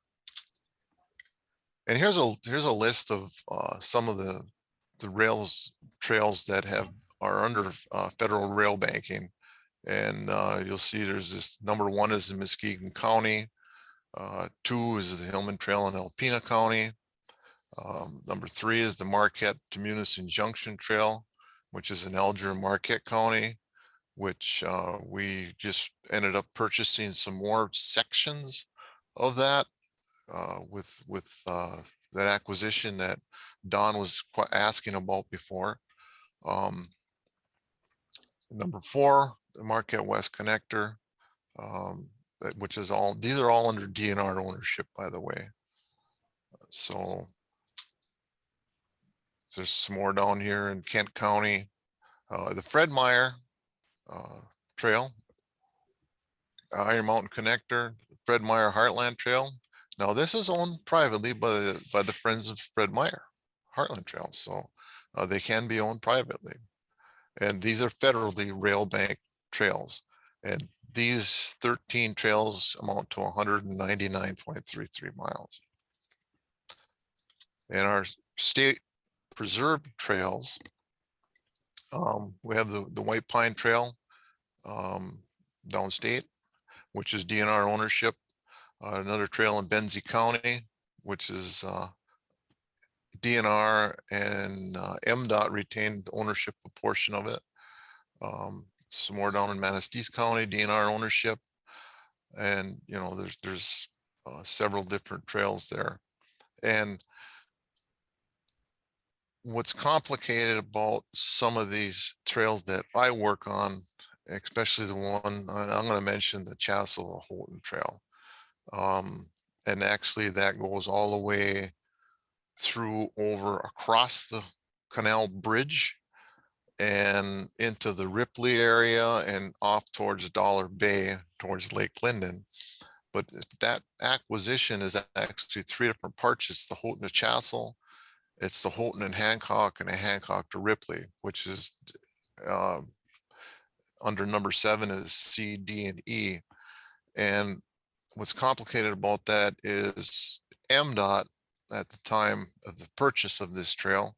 And here's a list of some of the trails that are under federal rail banking. And you'll see there's this number 1 is in Muskegon County. 2 is the Hillman Trail in Alpena County. Number 3 is the Marquette to Munising Junction Trail, which is in Alger and Marquette County, which we just ended up purchasing some more sections of that with that acquisition that Don was asking about before. Number 4, the Marquette West Connector, which is these are all under DNR ownership, by the way. So there's some more down here in Kent County. The Fred Meyer Trail, Iron Mountain Connector, Fred Meyer Heartland Trail. Now this is owned privately by the Friends of Fred Meyer Heartland Trail, so they can be owned privately. And these are federally rail bank trails, and these 13 trails amount to 199.33 miles. And our state preserved trails, we have the White Pine Trail downstate, which is DNR ownership. Another trail in Benzie County, which is DNR, and MDOT retained ownership a portion of it. Some more down in Manistee County, DNR ownership, and there's several different trails there. And what's complicated about some of these trails that I work on, especially the one I'm going to mention, the Chassel Houghton Trail, and actually that goes all the way through over across the canal bridge and into the Ripley area and off towards Dollar Bay towards Lake Linden. But that acquisition is actually 3 different parts. It's the Houghton to Chassel, it's the Houghton and Hancock, and a Hancock to Ripley, which is under number 7 is C, D, and E. And what's complicated about that is MDOT at the time of the purchase of this trail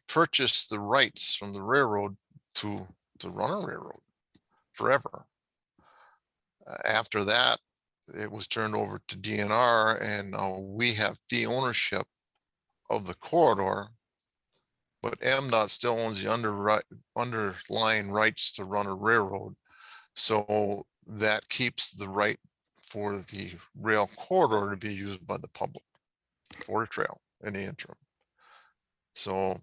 purchased the rights from the railroad to run a railroad forever. After that, it was turned over to DNR, and we have fee ownership of the corridor, but MDOT still owns the underlying rights to run a railroad. So that keeps the right for the rail corridor to be used by the public for a trail in the interim. So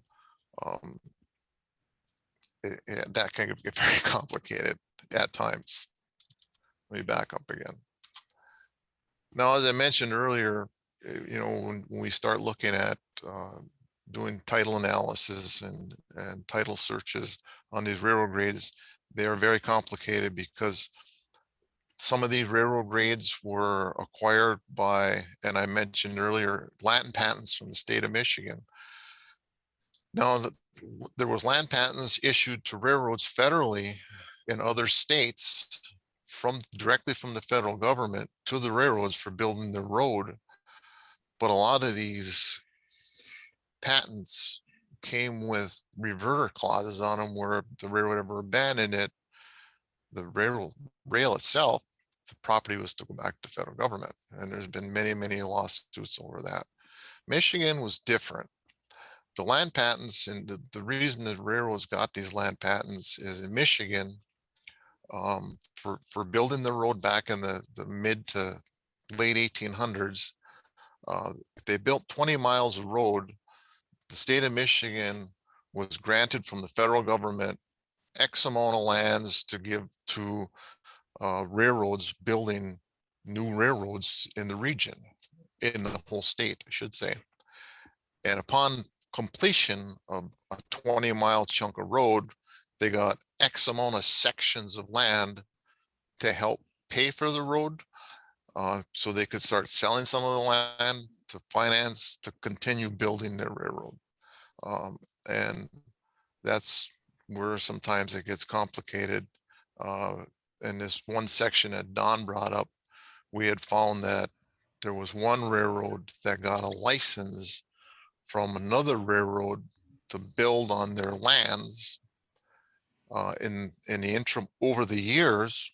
that can get very complicated at times. Let me back up again. Now, as I mentioned earlier, when we start looking at doing title analysis and title searches on these railroad grades, they are very complicated because some of these railroad grades were acquired by, and I mentioned earlier, land patents from the state of Michigan. Now, there was land patents issued to railroads federally in other states directly from the federal government to the railroads for building the road. But a lot of these patents came with reverter clauses on them where if the railroad ever abandoned it, the rail itself, the property was to go back to federal government. And there's been many, many lawsuits over that. Michigan was different. The land patents, and the reason that railroads got these land patents is in Michigan, for building the road back in the mid to late 1800s. If they built 20 miles of road, the state of Michigan was granted from the federal government X amount of lands to give to railroads building new railroads in the region, in the whole state, I should say. And upon completion of a 20-mile chunk of road, they got X amount of sections of land to help pay for the road, so they could start selling some of the land to finance to continue building their railroad. And that's where sometimes it gets complicated. In this one section that Don brought up, we had found that there was one railroad that got a license from another railroad to build on their lands. In the interim, over the years,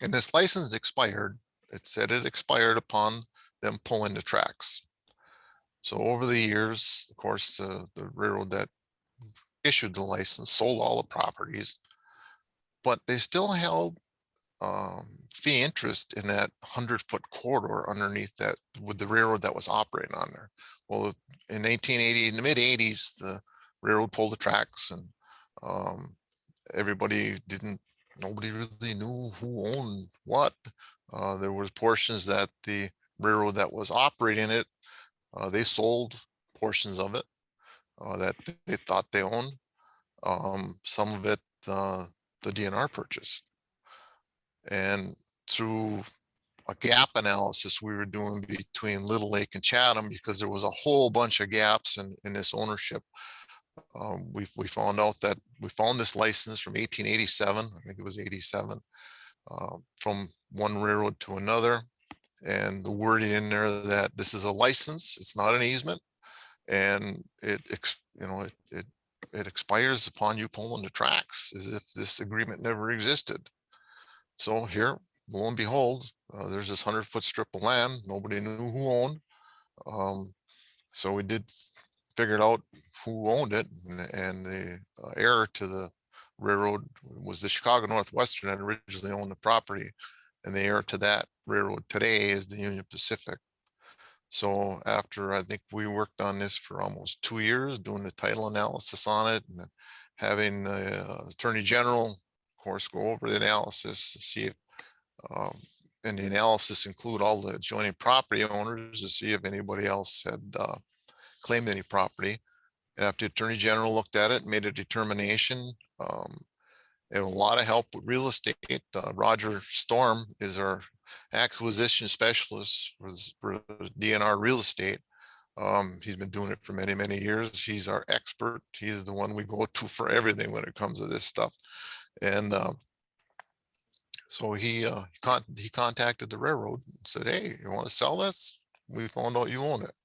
and this license expired. It said it expired upon them pulling the tracks. So over the years, of course, the railroad that issued the license sold all the properties, but they still held fee interest in that 100-foot corridor underneath that with the railroad that was operating on there. Well, in 1880, in the mid 80s, the railroad pulled the tracks, and nobody really knew who owned what. There was portions that the railroad that was operating it, they sold portions of it that they thought they owned. Some of it, the DNR purchased. And through a gap analysis we were doing between Little Lake and Chatham, because there was a whole bunch of gaps in this ownership, we found out that we found this license from 1887, I think it was 87, from one railroad to another, and the wording in there that this is a license, it's not an easement, and it expires upon you pulling the tracks, as if this agreement never existed. So here, lo and behold, there's this 100-foot strip of land nobody knew who owned. So we did figure out who owned it, and the heir to the railroad was the Chicago Northwestern that originally owned the property, and the heir to that railroad today is the Union Pacific. So after, I think we worked on this for almost 2 years, doing the title analysis on it, and having the Attorney General, of course, go over the analysis to see if, and the analysis include all the adjoining property owners to see if anybody else had claimed any property. And after the Attorney General looked at it, made a determination, and a lot of help with real estate. Roger Storm is our acquisition specialist for DNR real estate. He's been doing it for many, many years. He's our expert. He's the one we go to for everything when it comes to this stuff. And so he contacted the railroad and said, "Hey, you want to sell this? We found out you own it."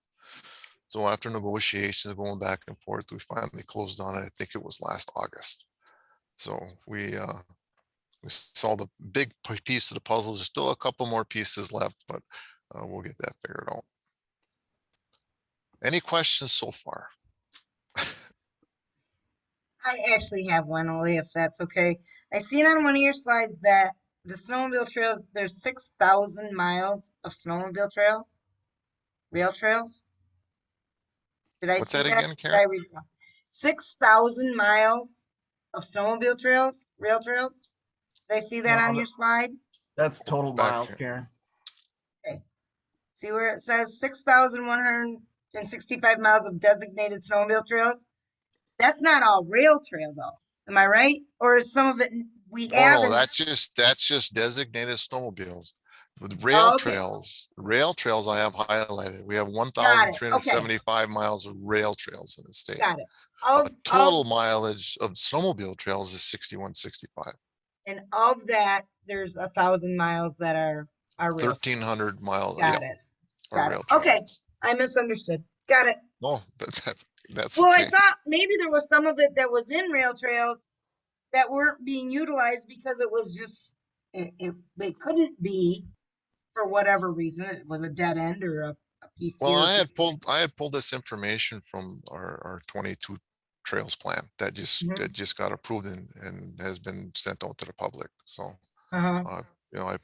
So after negotiations going back and forth, we finally closed on it. I think it was last August. So we solved a big piece of the puzzle. There's still a couple more pieces left, but we'll get that figured out. Any questions so far? I actually have one, Ole, if that's okay. I seen on one of your slides that the snowmobile trails, there's 6,000 miles of snowmobile rail trails. Did I What's see that that? again, Did Karen? I read it wrong? 6,000 miles of snowmobile trails, rail trails? Did I see that on No, your slide? That's total Back miles, here. Karen. Okay. See where it says 6,165 miles of designated snowmobile trails? That's not all rail trail though. Am I right? Or is some of it we Oh have? no, in- that's just designated snowmobiles. With Oh, okay. rail trails I have highlighted. We have Got it. Okay. 1,375 miles of rail trails in the state. Got it. Total mileage of snowmobile trails is 6,165. And of that, there's 1,000 miles that are rail. 1,300 miles. Got Yep, it. are Got rail it. Okay. trails. I misunderstood. Got it. No, that's Well, okay. I thought maybe there was some of it that was in rail trails that weren't being utilized because it was just, they couldn't be for whatever reason. It was a dead end or a piece. Well, here. I had pulled this information from our 22 trails plan that just got approved and has been sent out to the public. So, you know,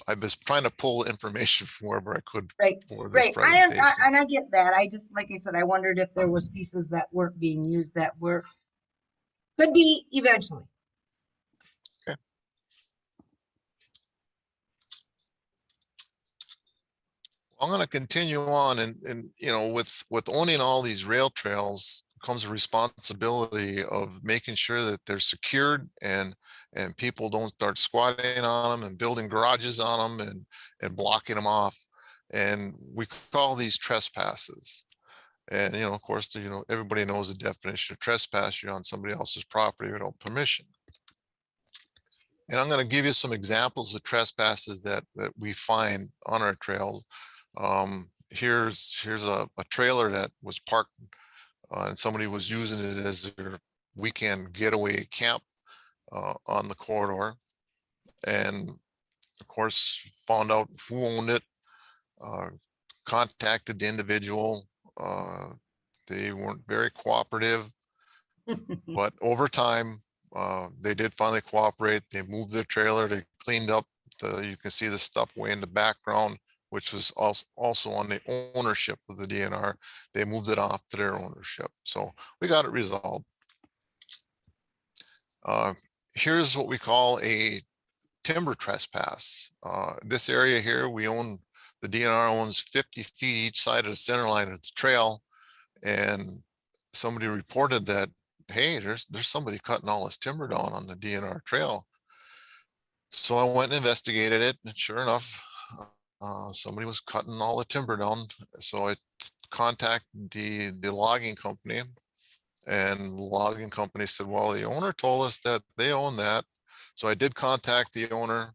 I was trying to pull information from wherever I could for this presentation. And I get that. I just, like I said, I wondered if there was pieces that weren't being used that could be eventually. Okay. I'm going to continue on, and you know, with owning all these rail trails comes a responsibility of making sure that they're secured and people don't start squatting on them and building garages on them and blocking them off. And we call these trespasses. And, of course, everybody knows the definition of trespass. You're on somebody else's property without permission. And I'm going to give you some examples of trespasses that we find on our trails. Here's a trailer that was parked and somebody was using it as their weekend getaway camp on the corridor. And of course, found out who owned it, contacted the individual. They weren't very cooperative, but over time, they did finally cooperate. They moved their trailer, they cleaned up you can see the stuff way in the background, which was also on the ownership of the DNR. They moved it off to their ownership. So we got it resolved. Here's what we call a timber trespass. This area here, the DNR owns 50 feet each side of the center line of the trail. And somebody reported that, hey, there's somebody cutting all this timber down on the DNR trail. So I went and investigated it, and sure enough, somebody was cutting all the timber down. So I contacted the logging company, and the logging company said, well, the owner told us that they own that. So I did contact the owner,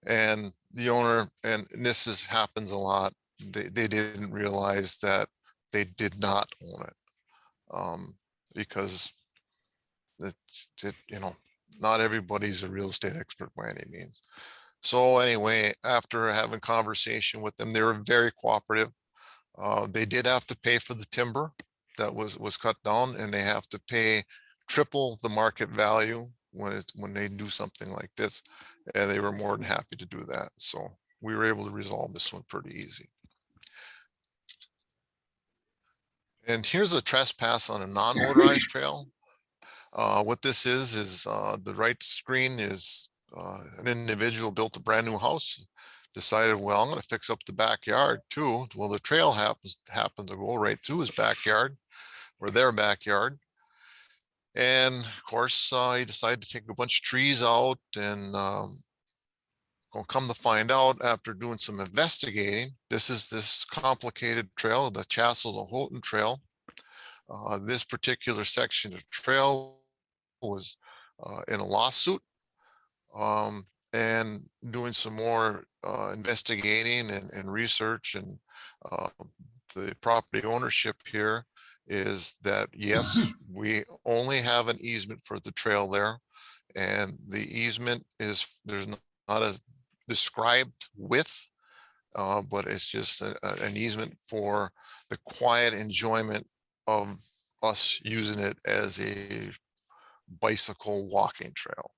and this happens a lot. They didn't realize that they did not own it, because not everybody's a real estate expert by any means. So anyway, after having conversation with them, they were very cooperative. They did have to pay for the timber that was cut down, and they have to pay triple the market value when they do something like this. And they were more than happy to do that. So we were able to resolve this one pretty easy. And here's a trespass on a non-motorized trail. What this is the right screen is an individual built a brand new house, decided, well, I'm going to fix up the backyard too. Well, the trail happened to go right through his backyard, or their backyard. And of course, he decided to take a bunch of trees out, and come to find out, after doing some investigating, this is this complicated trail, the Chassel-to-Houghton Trail. This particular section of trail was in a lawsuit, and doing some more investigating and research. And the property ownership here is that, yes, we only have an easement for the trail there. And the easement there's not a described width, but it's just an easement for the quiet enjoyment of us using it as a bicycle walking trail.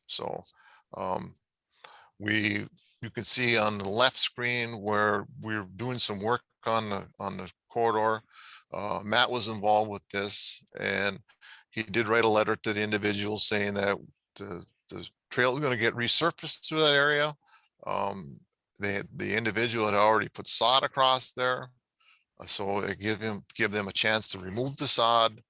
So you can see on the left screen where we're doing some work on the corridor. Matt was involved with this, and he did write a letter to the individual saying that the trail is going to get resurfaced through that area. The individual had already put sod across there, so it give them a chance to remove the sod.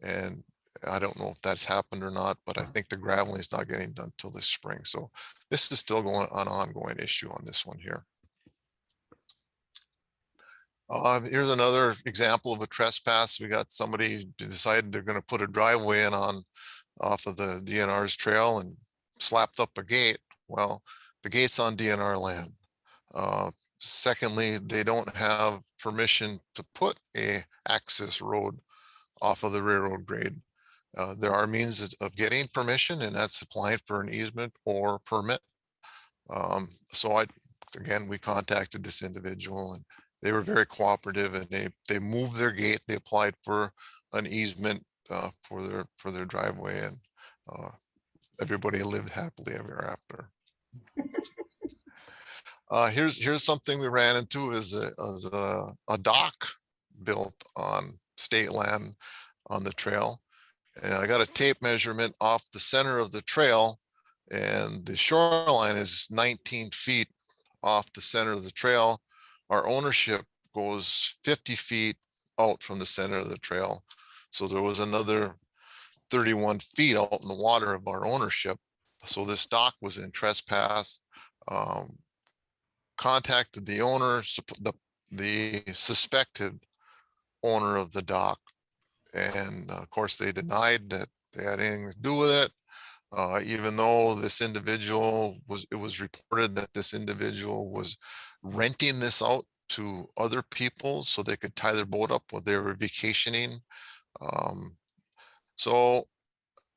And I don't know if that's happened or not, but I think the graveling is not getting done till this spring. So this is still an ongoing issue on this one here. Here's another example of a trespass. We got somebody decided they're going to put a driveway in off of the DNR's trail and slapped up a gate. Well, the gate's on DNR land. Secondly, they don't have permission to put a access road off of the railroad grade. There are means of getting permission, and that's applying for an easement or permit. So we contacted this individual, and they were very cooperative, and they moved their gate. They applied for an easement for their driveway, and everybody lived happily ever after. Here's something we ran into is a dock built on state land on the trail. And I got a tape measurement off the center of the trail, and the shoreline is 19 feet off the center of the trail. Our ownership goes 50 feet out from the center of the trail. So there was another 31 feet out in the water of our ownership. So this dock was in trespass. Contacted the owner, the suspected owner of the dock. And of course, they denied that they had anything to do with it. Even though this individual it was reported that this individual was renting this out to other people so they could tie their boat up while they were vacationing. So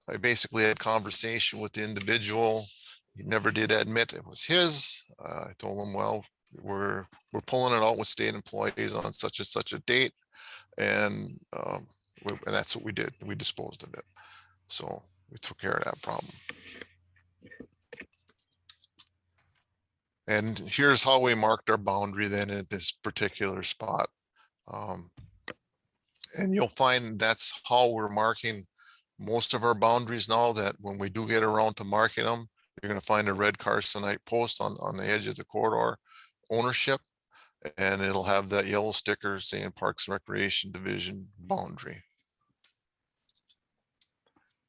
I basically had conversation with the individual. He never did admit it was his. I told him, well, we're pulling it out with state employees on such and such a date. And that's what we did. We disposed of it. So we took care of that problem. And here's how we marked our boundary then at this particular spot. And you'll find that's how we're marking most of our boundaries now, that when we do get around to marking them, you're going to find a red Carsonite post on the edge of the corridor ownership, and it'll have that yellow sticker saying Parks and Recreation Division boundary.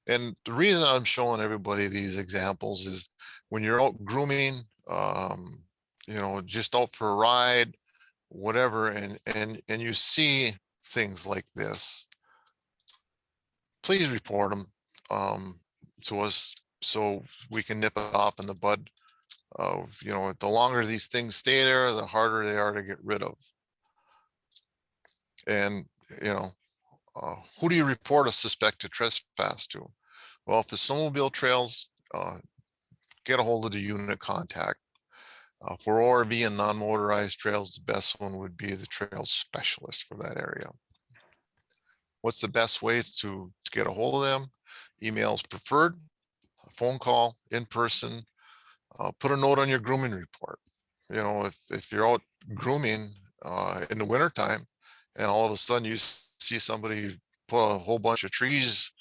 And the reason I'm showing everybody these examples is when you're out grooming, you know, just out for a ride, whatever, and you see things like this, please report them to us so we can nip it off in the bud. You know, the longer these things stay there, the harder they are to get rid of. And, you know, who do you report a suspected trespass to? Well, if it's snowmobile trails, get a hold of the unit contact. For ORV and non-motorized trails, the best one would be the trail specialist for that area. What's the best way to get a hold of them? Email is preferred, a phone call, in person. Put a note on your grooming report. You know, if you're out grooming in the wintertime and all of a sudden you see somebody put a whole bunch of trees,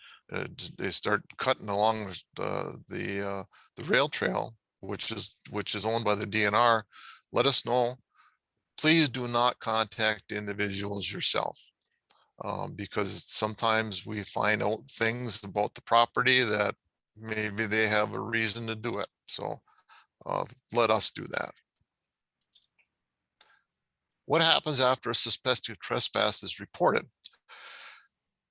they start cutting along the rail trail, which is owned by the DNR, let us know. Please do not contact individuals yourself. Because sometimes we find out things about the property that maybe they have a reason to do it. So let us do that. What happens after a suspected trespass is reported?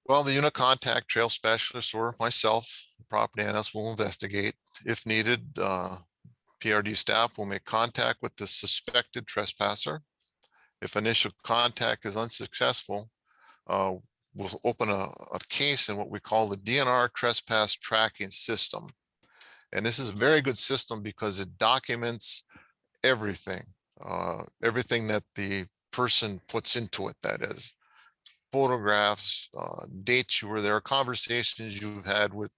Well, the unit contact, trail specialist, or myself, the property analyst, will investigate. If needed, PRD staff will make contact with the suspected trespasser. If initial contact is unsuccessful, we'll open a case in what we call the DNR trespass tracking system. And this is a very good system because it documents everything, everything that the person puts into it, that is. Photographs, dates you were there, conversations you've had with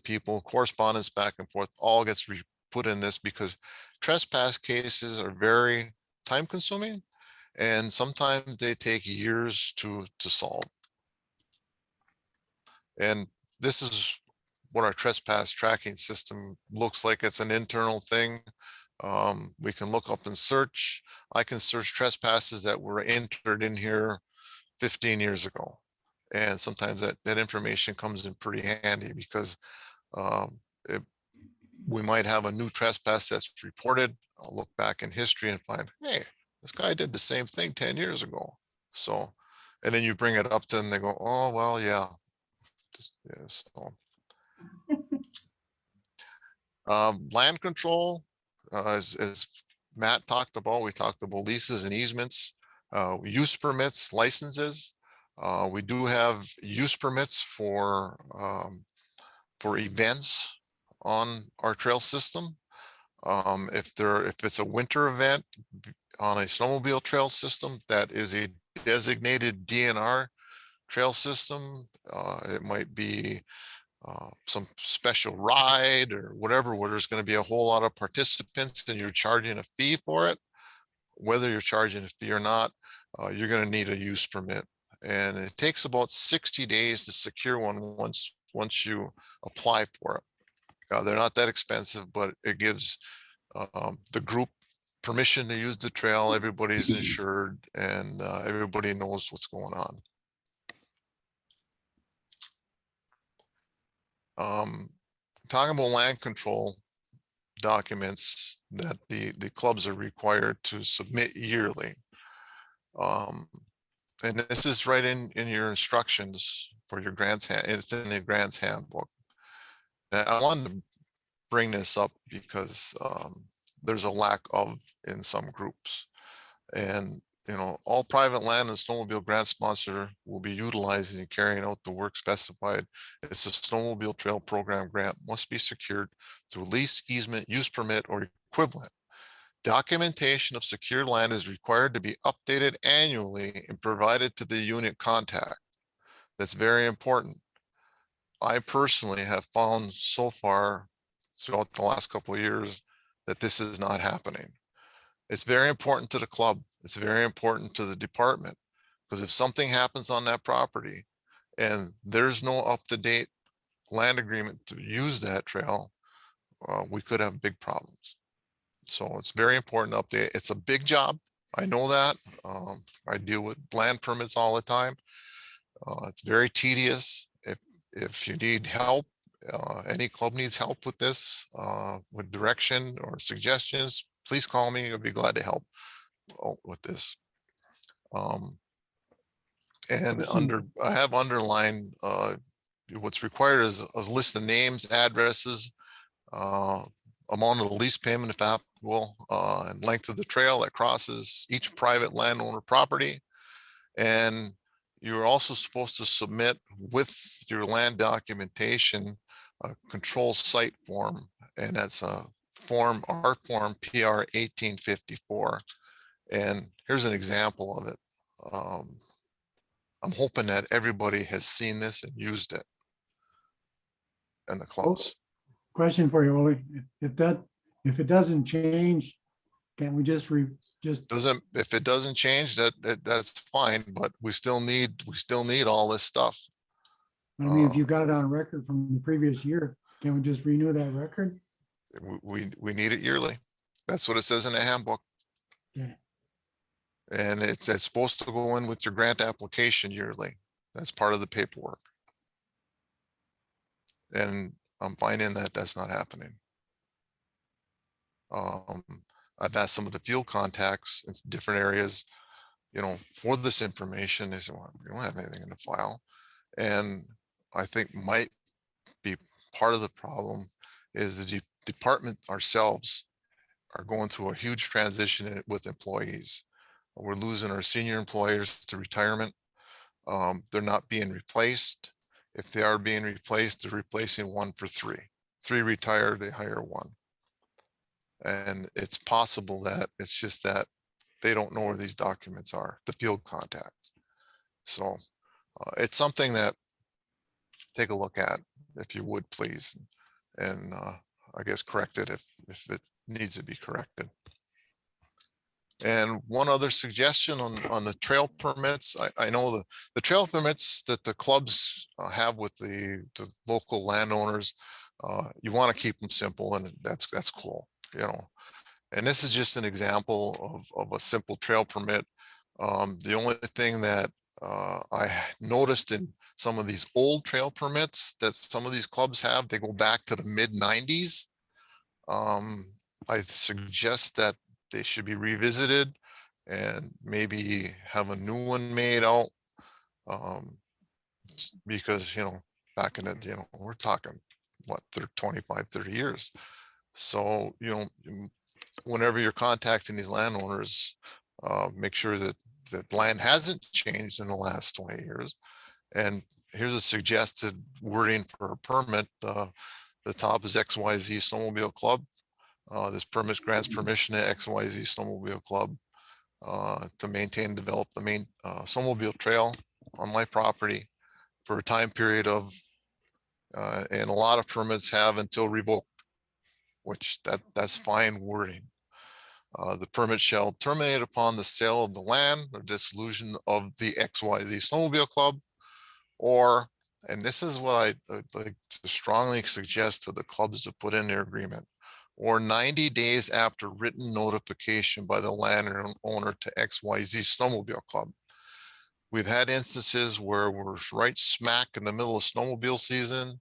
people, correspondence back and forth, all gets put in this because trespass cases are very time consuming and sometimes they take years to solve. And this is what our trespass tracking system looks like. It's an internal thing. We can look up and search. I can search trespasses that were entered in here 15 years ago. And sometimes that information comes in pretty handy because we might have a new trespass that's reported. I'll look back in history and find, hey, this guy did the same thing 10 years ago. So, and then you bring it up to them, they go, oh, well, yeah. So. Land control, as Matt talked about, we talked about leases and easements, use permits, licenses. We do have use permits for events on our trail system. If it's a winter event on a snowmobile trail system that is a designated DNR trail system, it might be some special ride or whatever, where there's going to be a whole lot of participants and you're charging a fee for it. Whether you're charging a fee or not, you're going to need a use permit. And it takes about 60 days to secure one once you apply for it. They're not that expensive, but it gives the group permission to use the trail. Everybody's insured and everybody knows what's going on. Talking about land control documents that the clubs are required to submit yearly. And this is right in your instructions for your grants, it's in the grants handbook. And I wanted to bring this up because there's a lack of in some groups. And, all private land and snowmobile grant sponsor will be utilizing and carrying out the work specified. It's a snowmobile trail program grant must be secured through lease, easement, use permit, or equivalent. Documentation of secured land is required to be updated annually and provided to the unit contact. That's very important. I personally have found so far throughout the last couple of years that this is not happening. It's very important to the club. It's very important to the department, because if something happens on that property and there's no up-to-date land agreement to use that trail, we could have big problems. So it's very important to update. It's a big job. I know that. I deal with land permits all the time. It's very tedious. If you need help, any club needs help with this, with direction or suggestions, please call me. I'll be glad to help with this. And I have underlined what's required is a list of names, addresses, amount of the lease payment if applicable, and length of the trail that crosses each private landowner property. And you're also supposed to submit with your land documentation a control site form, and that's a form, our form PR 1854. And here's an example of it. I'm hoping that everybody has seen this and used it in the clubs. Question for you, Ole. If it doesn't change, can't we just If it doesn't change, that's fine, but we still need all this stuff. I mean, if you got it on record from the previous year, can we just renew that record? We need it yearly. That's what it says in the handbook. Yeah. And it's supposed to go in with your grant application yearly. That's part of the paperwork. And I'm finding that that's not happening. I've asked some of the field contacts in different areas, for this information. They said, well, we don't have anything in the file. And I think might be part of the problem is the department ourselves are going through a huge transition with employees. We're losing our senior employers to retirement. They're not being replaced. If they are being replaced, they're replacing one for three. Three retired, they hire one. And it's possible that it's just that they don't know where these documents are, the field contacts. So it's something that take a look at, if you would, please. And I guess correct it if it needs to be corrected. And one other suggestion on the trail permits. I know the trail permits that the clubs have with the local landowners, you want to keep them simple, and that's cool, And this is just an example of a simple trail permit. The only thing that I noticed in some of these old trail permits that some of these clubs have, they go back to the mid-90s. I suggest that they should be revisited and maybe have a new one made out, because back in the we're talking what 25 30 years. So whenever you're contacting these landowners, make sure that land hasn't changed in the last 20 years. And here's a suggested wording for a permit. The top is XYZ Snowmobile Club. This permit grants permission to XYZ Snowmobile Club to maintain and develop the main snowmobile trail on my property for a time period of, and a lot of permits have until revoked, which that's fine wording. The permit shall terminate upon the sale of the land or dissolution of the XYZ Snowmobile Club, or, and this is what I'd like to strongly suggest to the clubs to put in their agreement, or 90 days after written notification by the landowner to XYZ Snowmobile Club. We've had instances where we're right smack in the middle of snowmobile season.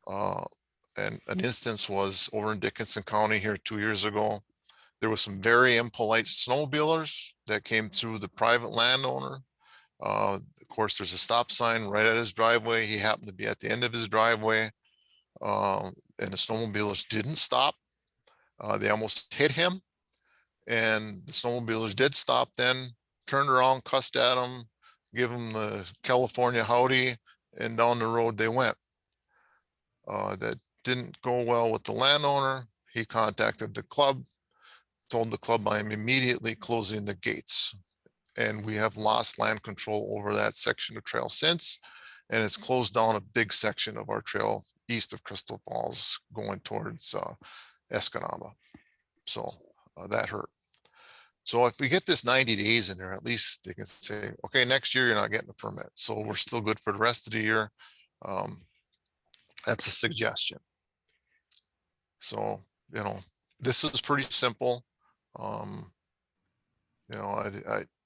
And an instance was over in Dickinson County here 2 years ago. There were some very impolite snowmobilers that came through the private landowner. Of course, there's a stop sign right at his driveway. He happened to be at the end of his driveway. And the snowmobilers didn't stop. They almost hit him. And the snowmobilers did stop then, turned around, cussed at him, give him the California howdy, and down the road they went. That didn't go well with the landowner. He contacted the club, told the club I am immediately closing the gates. And we have lost land control over that section of trail since, and it's closed down a big section of our trail east of Crystal Falls going towards Escanaba. So that hurt. So if we get this 90 days in there, at least they can say, okay, next year you're not getting a permit. So we're still good for the rest of the year. That's a suggestion. So, you know, this is pretty simple. You know,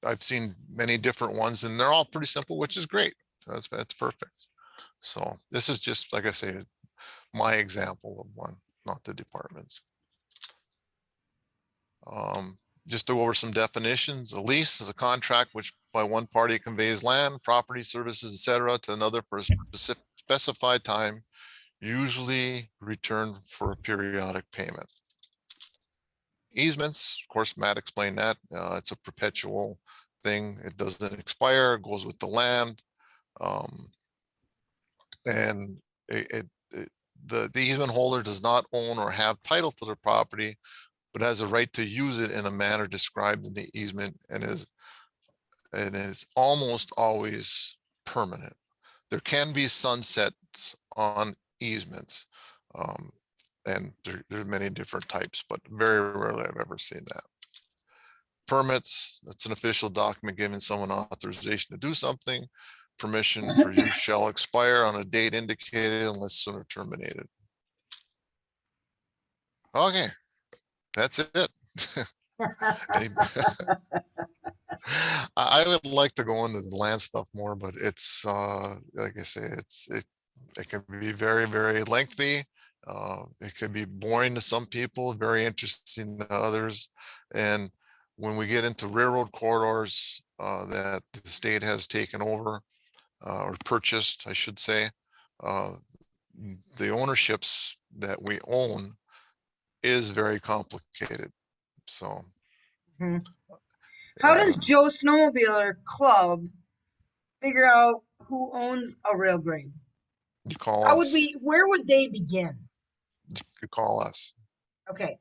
I've seen many different ones and they're all pretty simple, which is great. That's perfect. So this is just, like I say, my example of one, not the department's. Just to go over some definitions. A lease is a contract which by one party conveys land, property, services, etc., to another for a specified time, usually returned for a periodic payment. Easements, of course, Matt explained that. It's a perpetual thing. It doesn't expire, it goes with the land. And the easement holder does not own or have title to the property, but has a right to use it in a manner described in the easement and is almost always permanent. There can be sunsets on easements, and there are many different types, but very rarely I've ever seen that. Permits, that's an official document giving someone authorization to do something. Permission for use shall expire on a date indicated unless sooner terminated. Okay, that's it. I would like to go into the land stuff more, but it's like I say, it can be very, very lengthy. It could be boring to some people, very interesting to others. And when we get into railroad corridors that the state has taken over or purchased, I should say, the ownerships that we own is very complicated. So. How does Joe Snowmobiler Club figure out who owns a rail grade? You call How us. where would they begin? You call us. Okay.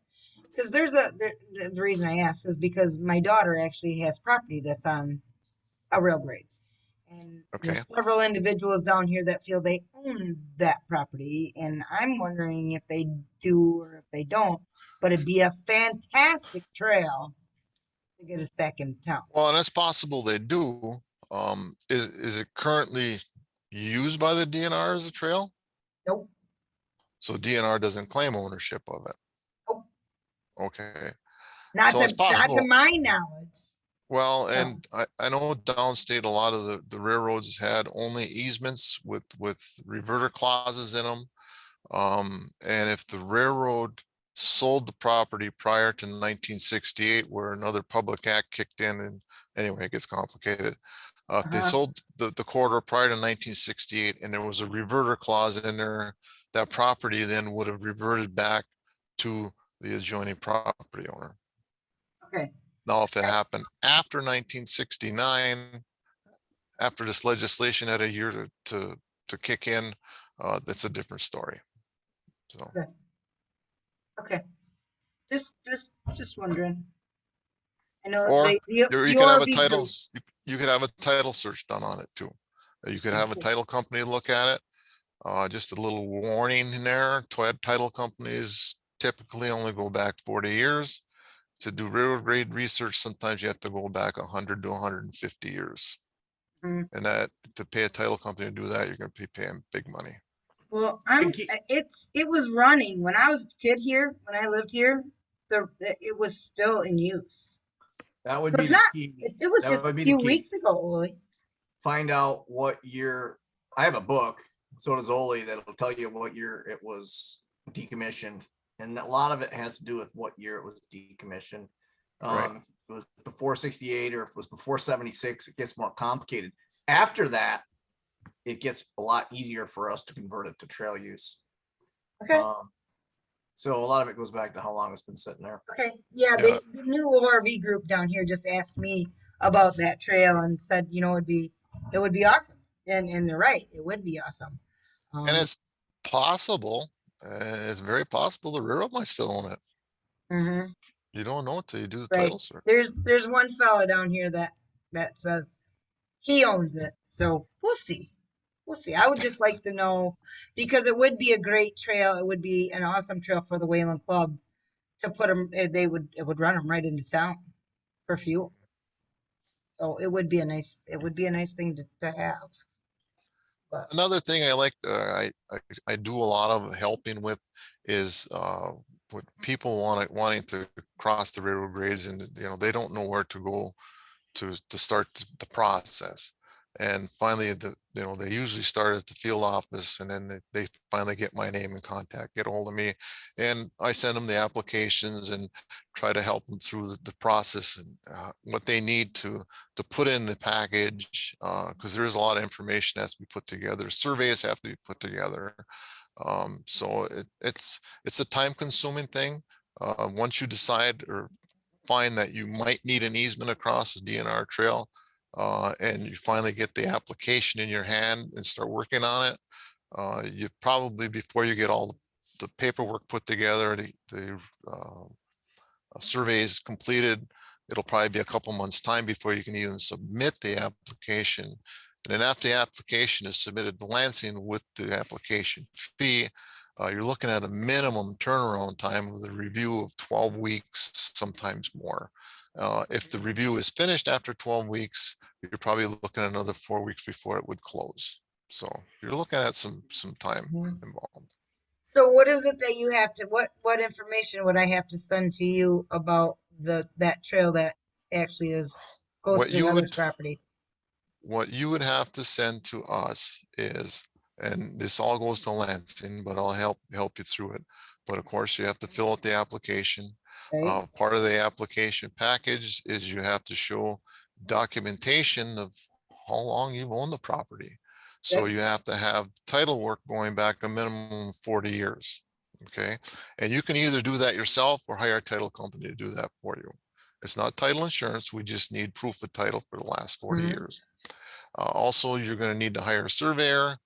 Because the reason I asked is because my daughter actually has property that's on a rail grade. And there's several individuals down here that feel they own that property. And I'm wondering if they do or if they don't. But it'd be a fantastic trail to get us back in town. Well, and it's possible they do. Is it currently used by the DNR as a trail? Nope. So DNR doesn't claim ownership of it. Nope. Okay. Not So it's possible. Not to my knowledge. Well, and I know downstate a lot of the railroads had only easements with reverter clauses in them. And if the railroad sold the property prior to 1968, where another public act kicked in, and anyway, it gets complicated. If they sold the corridor prior to 1968 and there was a reverter clause in there, that property then would have reverted back to the adjoining property owner. Okay. Now, if it happened after 1969, after this legislation had a year to kick in, that's a different story. So. Okay. Just wondering. I know or you could have a title. You could have a title search done on it too. You could have a title company look at it. Just a little warning in there. Title companies typically only go back 40 years. To do railroad grade research, sometimes you have to go back 100 to 150 years. And that to pay a title company to do that, you're going to be paying big money. Well, it was running when I was a kid here, when I lived here, it was still in use. That would So be it's the not, key. it was That just a would be the few key. weeks ago, Oli. Find out what year. I have a book, so does Oli, that'll tell you what year it was decommissioned. And a lot of it has to do with what year it was decommissioned. Right. If it was before 68 or if it was before 76, it gets more complicated. after that, it gets a lot easier for us to convert it to trail use. Okay. So a lot of it goes back to how long it's been sitting there. Okay, yeah, Yeah. the new ORV group down here just asked me about that trail and said, you know, it would be awesome. And they're right, it would be awesome. And it's possible, it's very possible the railroad might still own it. Mhm, You don't know until you do the right. title search. There's one fella down here that says he owns it. So we'll see. We'll see. I would just like to know because it would be a great trail. It would be an awesome trail for the Wayland Club to put them. It would run them right into town for fuel. So it would be a nice thing to have. But Another thing I like, I do a lot of helping with is, with people wanting to cross the railroad grades and, you know, they don't know where to go to start the process. And finally, you know, they usually start at the field office and then they finally get my name and contact, get a hold of me. And I send them the applications and try to help them through the process and what they need to put in the package. Because there is a lot of information that has to be put together. Surveys have to be put together. So it's a time consuming thing. Once you decide or find that you might need an easement across the DNR trail, and you finally get the application in your hand and start working on it, you probably, before you get all the paperwork put together, the surveys completed, it'll probably be a couple months' time before you can even submit the application. And then after the application is submitted to Lansing with the application fee, you're looking at a minimum turnaround time of the review of 12 weeks, sometimes more. If the review is finished after 12 weeks, you're probably looking at another 4 weeks before it would close. So you're looking at some time involved. so what is it that you have to what information would I have to send to you about that trail that actually goes What through you Heather's would property? what you would have to send to us is, and this all goes to Lansing, but I'll help you through it. But of course, you have to fill out the application. Right? Part of the application package is you have to show documentation of how long you've owned the property. So Okay. you have to have title work going back a minimum of 40 years. Okay. And you can either do that yourself or hire a title company to do that for you. It's not title insurance. We just need proof of title for the last 40 Mhm. years. Also, you're going to need to hire a surveyor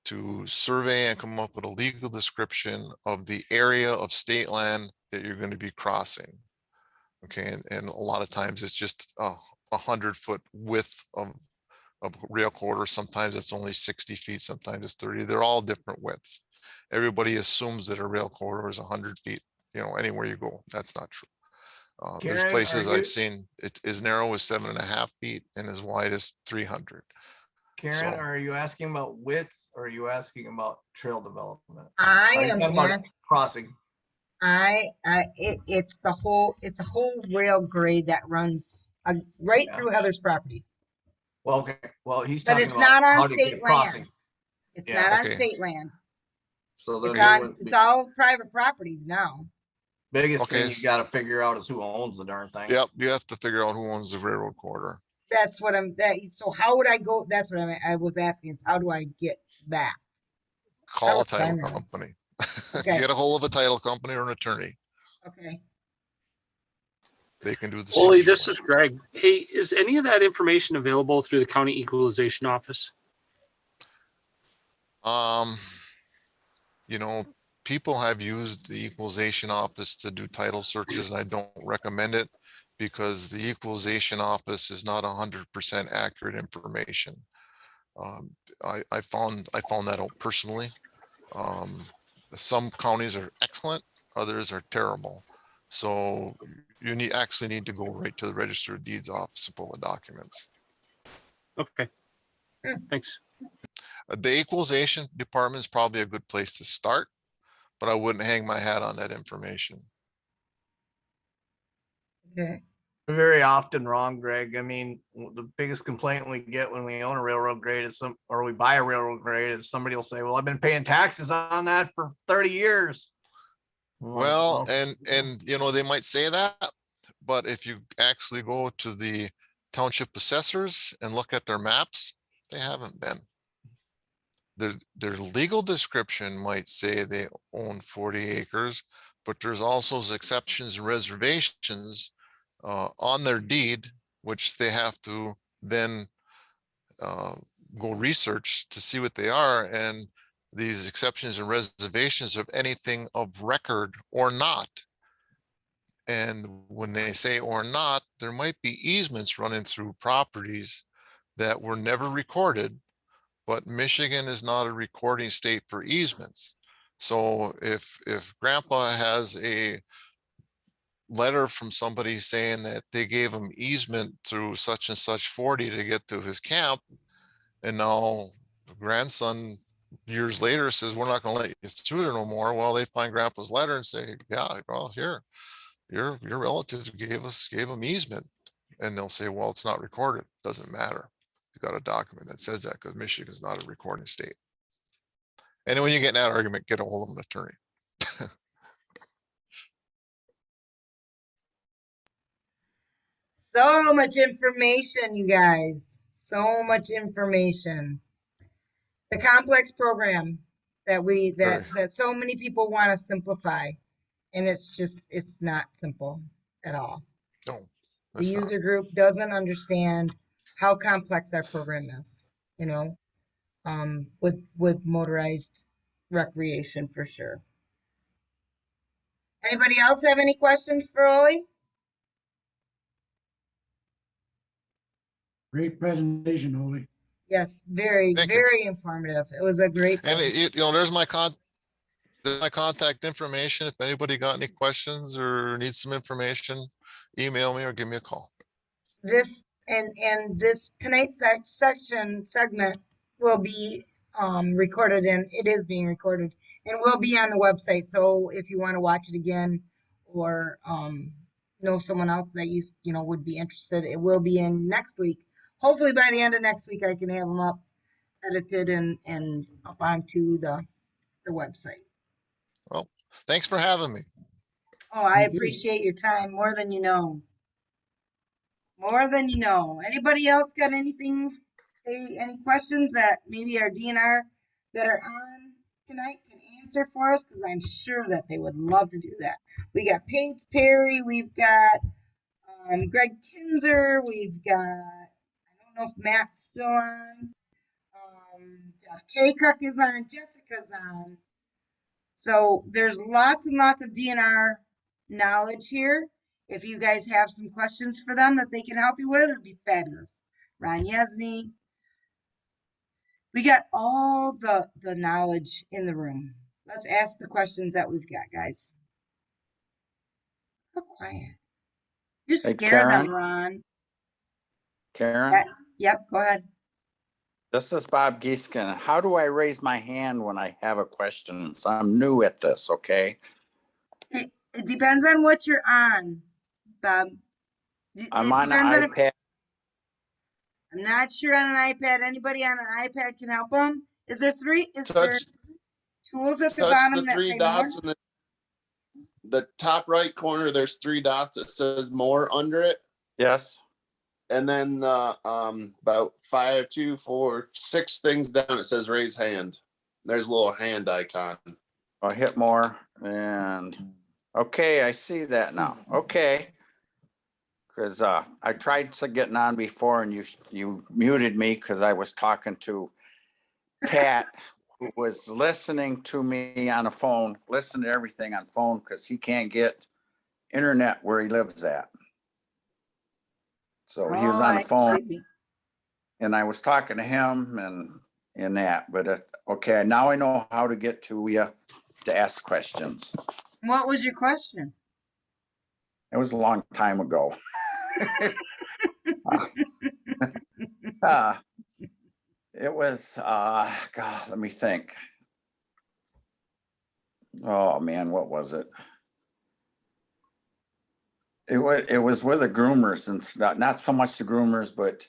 to survey and come up with a legal description of the area of state land that you're going to be crossing. Okay, and a lot of times it's just a 100-foot width of rail corridor. Sometimes it's only 60 feet, sometimes it's 30. They're all different widths. Everybody assumes that a rail corridor is 100 feet, you know, anywhere you go. That's not true. There's Karen, places I've seen it as narrow as 7.5 feet and as wide as 300. Karen, So- are you asking about width or are you asking about trail development? I Are you am talking about asking. crossing? It's a whole rail grade that runs right Yeah. through Heather's property, Well, okay. Well, he's but talking it's about not on how to get state a crossing. land. It's Yeah, not on okay. state land. So then It's he on. wouldn't It's be- all private properties now. biggest Okay, thing you got to figure out is who owns the darn thing. Yep, you have to figure out who owns the railroad corridor. That's what I'm. So how would I go? That's what I was asking. Is how do I get that? Call a would title find that. company. Okay. Get a hold of a title company or an attorney. Okay. They can do the Oli, search this for is Greg. Hey, is any of that information available through the county equalization office? you. You know, people have used the equalization office to do title searches, and I don't recommend it because the equalization office is not 100% accurate information. I found that out personally. Some counties are excellent, others are terrible. So you actually need to go right to the Register of Deeds office and pull the documents. Okay. Thanks. The equalization department is probably a good place to start, but I wouldn't hang my hat on that information. Okay. Very often wrong, Greg. I mean, the biggest complaint we get when we own a railroad grade is or we buy a railroad grade is somebody will say, well, I've been paying taxes on that for 30 years. Well, and you know, they might say that, but if you actually go to the township assessors and look at their maps, They haven't been. Their legal description might say they own 40 acres, but there's also exceptions and reservations on their deed, which they have to then go research to see what they are. And these exceptions and reservations of anything of record or not. And when they say or not, there might be easements running through properties that were never recorded, but Michigan is not a recording state for easements. So if grandpa has a letter from somebody saying that they gave him easement through such and such 40 to get to his camp, and now the grandson years later says, we're not going to let you through there no more. Well, they find grandpa's letter and say, yeah, well, here, your relative gave him easement. And they'll say, well, it's not recorded. Doesn't matter. You got a document that says that, because Michigan is not a recording state. And when you get in that argument, get a hold of an attorney. So much information, you guys. So much information. The complex program that that so many people want to simplify, and it's not simple at all. No, the user group doesn't understand how complex our program is, with motorized recreation for sure. Anybody else have any questions for Oli? Great presentation, Oli. Yes, very, Thank you. very informative. It was a great And presentation. there's my contact information. If anybody got any questions or needs some information, email me or give me a call. This and this tonight's segment will be recorded, and it is being recorded and will be on the website. So if you want to watch it again or know someone else that you would be interested, it will be in next week. Hopefully by the end of next week I can have them up, edited and up onto the website. Well, thanks for having me. Oh, I appreciate your time more than you know. More than you know. Anybody else got anything, any questions that maybe our DNR that are on tonight can answer for us? Because I'm sure that they would love to do that. We got Paige Perry, we've got Greg Kinzer, we've got, I don't know if Matt's still on. Jeff Jaycock is on, Jessica's on. So there's lots and lots of DNR knowledge here. If you guys have some questions for them that they can help you with, it'd be fabulous. Ron Yesney. We got all the knowledge in the room. Let's ask the questions that we've got, guys. Go quiet. You're Hey, scared Karen? them, Ron. Karen, Yep, go ahead. this is Bob Giesken. How do I raise my hand when I have a question? So I'm new at this, okay? It depends on what you're on, Bob. I'm on an iPad. I'm not sure on an iPad. Anybody on an iPad can help them? Is there there tools at the Touch bottom the that three say more? dots in the top right corner. There's 3 dots that says more under it. Yes. And then about 5, 2, 4, 6 things down, it says raise hand. There's a little hand icon. I'll hit more and okay, I see that now. Okay. Because I tried getting on before and you muted me because I was talking to Pat, who was listening to me on a phone, listening to everything on phone because he can't get internet where he lives at. So he was on the phone and I was talking to him and that, but okay, now I know how to get to you to ask questions. What was your question? It was a long time ago. It was, God, let me think. Oh man, what was it? It was with the groomers and stuff, not so much the groomers, but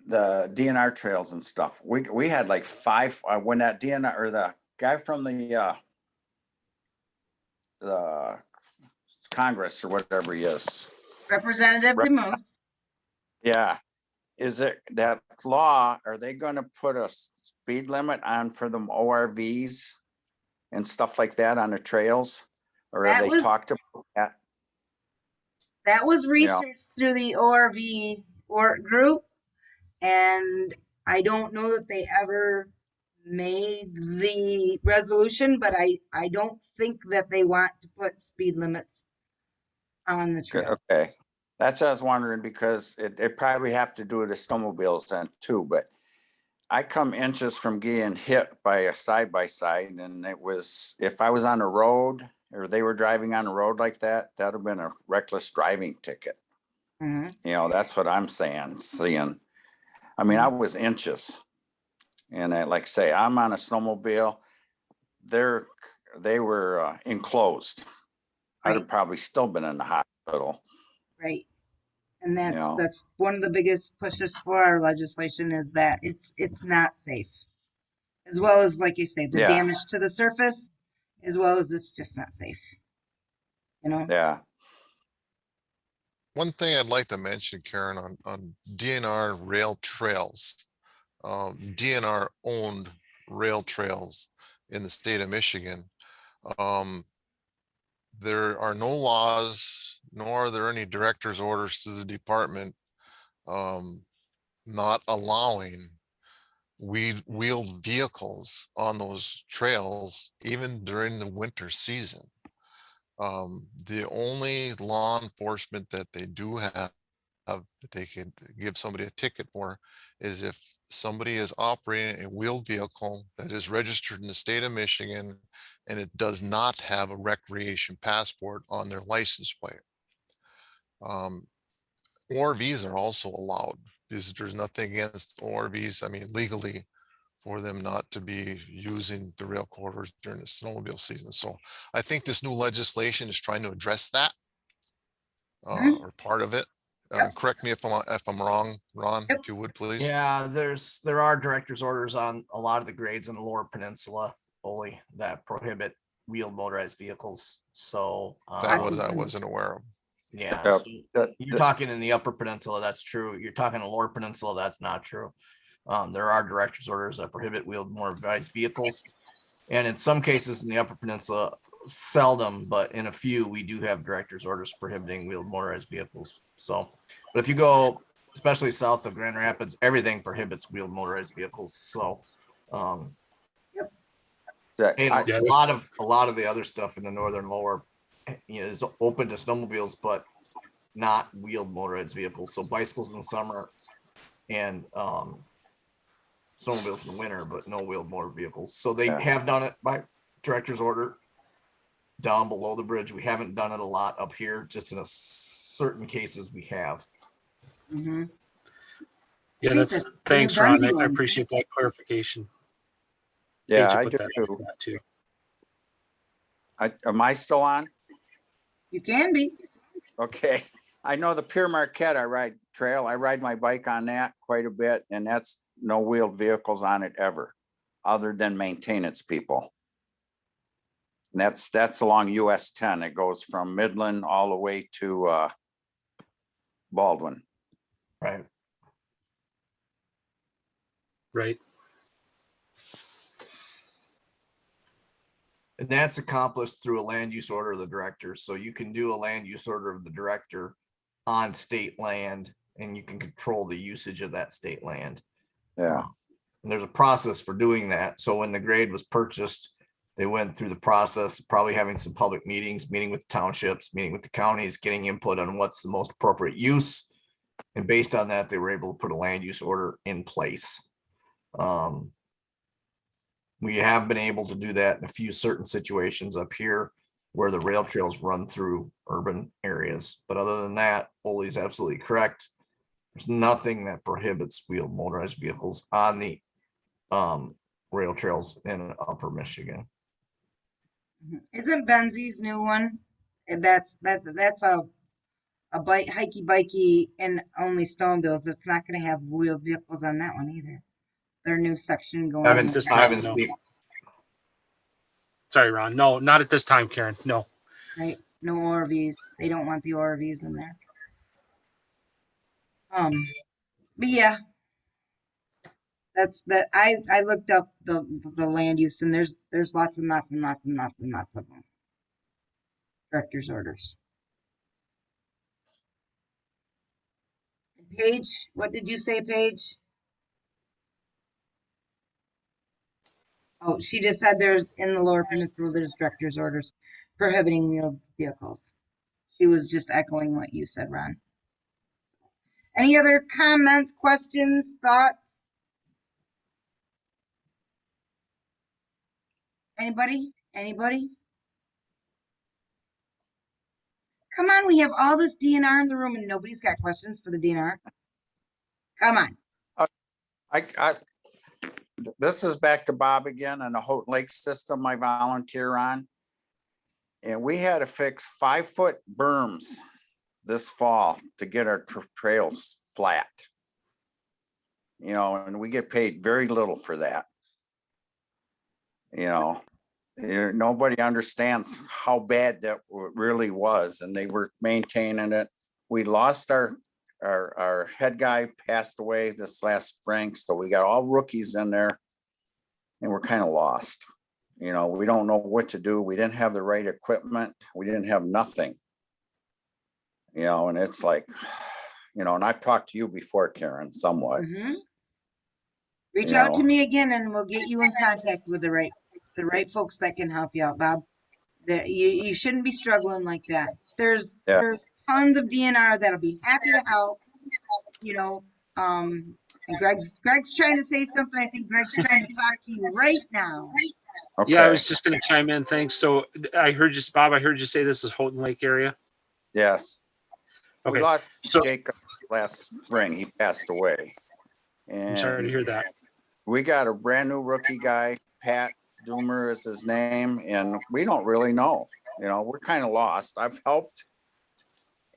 the DNR trails and stuff. We had like 5 when that DNR or the guy from the Congress or whatever he is. Representative DeMoose. Yeah. is it that law, are they gonna put a speed limit on for them ORVs and stuff like that on the trails? Or have That they was, talked about that? that was Yeah. researched through the ORV work group. And I don't know that they ever made the resolution, but I don't think that they want to put speed limits on the trail. Okay, that's what I was wondering, because they probably have to do the snowmobiles then too, but I come inches from getting hit by a side by side, and it was, if I was on a road or they were driving on a road like that, that'd have been a reckless driving ticket. Mhm. You know, that's what I'm seeing. I mean, I was inches. And I, like say, I'm on a snowmobile, they were enclosed. I'd have Right. probably still been in the hospital. Right. And You know. that's one of the biggest pushes for our legislation, is that it's not safe. As well as, like you say, the Yeah. damage to the surface, as well as it's just not safe. You know? Yeah. One thing I'd like to mention, Karen, on DNR rail trails, DNR owned rail trails in the state of Michigan. There are no laws, nor are there any director's orders to the department not allowing wheeled vehicles on those trails, even during the winter season. The only law enforcement that they do have that they can give somebody a ticket for is if somebody is operating a wheeled vehicle that is registered in the state of Michigan and it does not have a recreation passport on their license plate. ORVs are also allowed, because there's nothing against ORVs, I mean, legally, for them not to be using the rail corridors during the snowmobile season. So I think this new legislation is trying to address that, or part of it. Correct me if I'm wrong, Ron, if you would, please. Yeah, there are director's orders on a lot of the grades in the lower peninsula only that prohibit wheeled motorized vehicles. So I wasn't aware of. Yeah, Yep. so you're talking in the upper peninsula, that's true. You're talking the lower peninsula, that's not true. There are director's orders that prohibit wheeled motorized vehicles. And in some cases in the upper peninsula, seldom, but in a few, we do have director's orders prohibiting wheeled motorized vehicles. So, but if you go, especially south of Grand Rapids, everything prohibits wheeled motorized vehicles. So, and a lot of the other stuff in the northern lower, is open to snowmobiles, but not wheeled motorized vehicles. So bicycles in the summer and snowmobiles in the winter, but no wheeled motor vehicles. So they have done it by director's order down below the bridge. We haven't done it a lot up here, just in certain cases we have. Mm-hmm. Yeah, thanks, Ron. I appreciate that clarification. Yeah, I do too. Am I still on? You can be. Okay. I know the Pure Marquette I ride my bike on that quite a bit, and that's no wheeled vehicles on it ever, other than maintenance people. And that's along US 10. It goes from Midland all the way to Baldwin. Right. Right. And that's accomplished through a land use order of the director. So you can do a land use order of the director on state land, and you can control the usage of that state land. Yeah. And there's a process for doing that. So when the grade was purchased, they went through the process, probably having some public meetings, meeting with townships, meeting with the counties, getting input on what's the most appropriate use. And based on that, they were able to put a land use order in place. We have been able to do that in a few certain situations up here where the rail trails run through urban areas. But other than that, Ole's absolutely correct. There's nothing that prohibits wheeled motorized vehicles on the rail trails in upper Michigan. Isn't Benzie's new one? And that's a hikey and only snowmobiles. It's not going to have wheeled vehicles on that one either. Their new section going. Sorry, Ron. No, not at this time, Karen. No. Right. No ORVs. They don't want the ORVs in there. But yeah, that's that. I looked up the land use, and there's lots and lots and lots and lots and lots of them. Director's orders. Paige, what did you say, Paige? Oh, she just said there's in the Lower Peninsula there's director's orders prohibiting wheeled vehicles. She was just echoing what you said, Ron. Any other comments, questions, thoughts? Anybody? Anybody? Come on, we have all this DNR in the room and nobody's got questions for the DNR. Come on. I, this is back to Bob again on the Houghton Lake system I volunteer on. And we had to fix 5-foot berms this fall to get our trails flat. You know, and we get paid very little for that. You know, nobody understands how bad that really was, and they were maintaining it. We lost our head guy passed away this last spring, so we got all rookies in there, and we're kind of lost. You know, we don't know what to do. We didn't have the right equipment. We didn't have nothing. You know, and it's like, you know, and I've talked to you before, Karen, somewhat. Mm-hmm. Reach out to me again, and we'll get you in contact with the right folks that can help you out, Bob. That you shouldn't be struggling like that. There's tons of DNR that'll be happy to help. You know, and Greg's trying to say something. I think Greg's trying to talk to you right now. Okay. Yeah, I was just going to chime in. Thanks. So I heard you, Bob. I heard you say this is Houghton Lake area. Yes. Okay. We lost Jacob last spring. He passed away. And I'm sorry to hear that. We got a brand new rookie guy, Pat Groomer is his name, and we don't really know. You know, we're kind of lost. I've helped,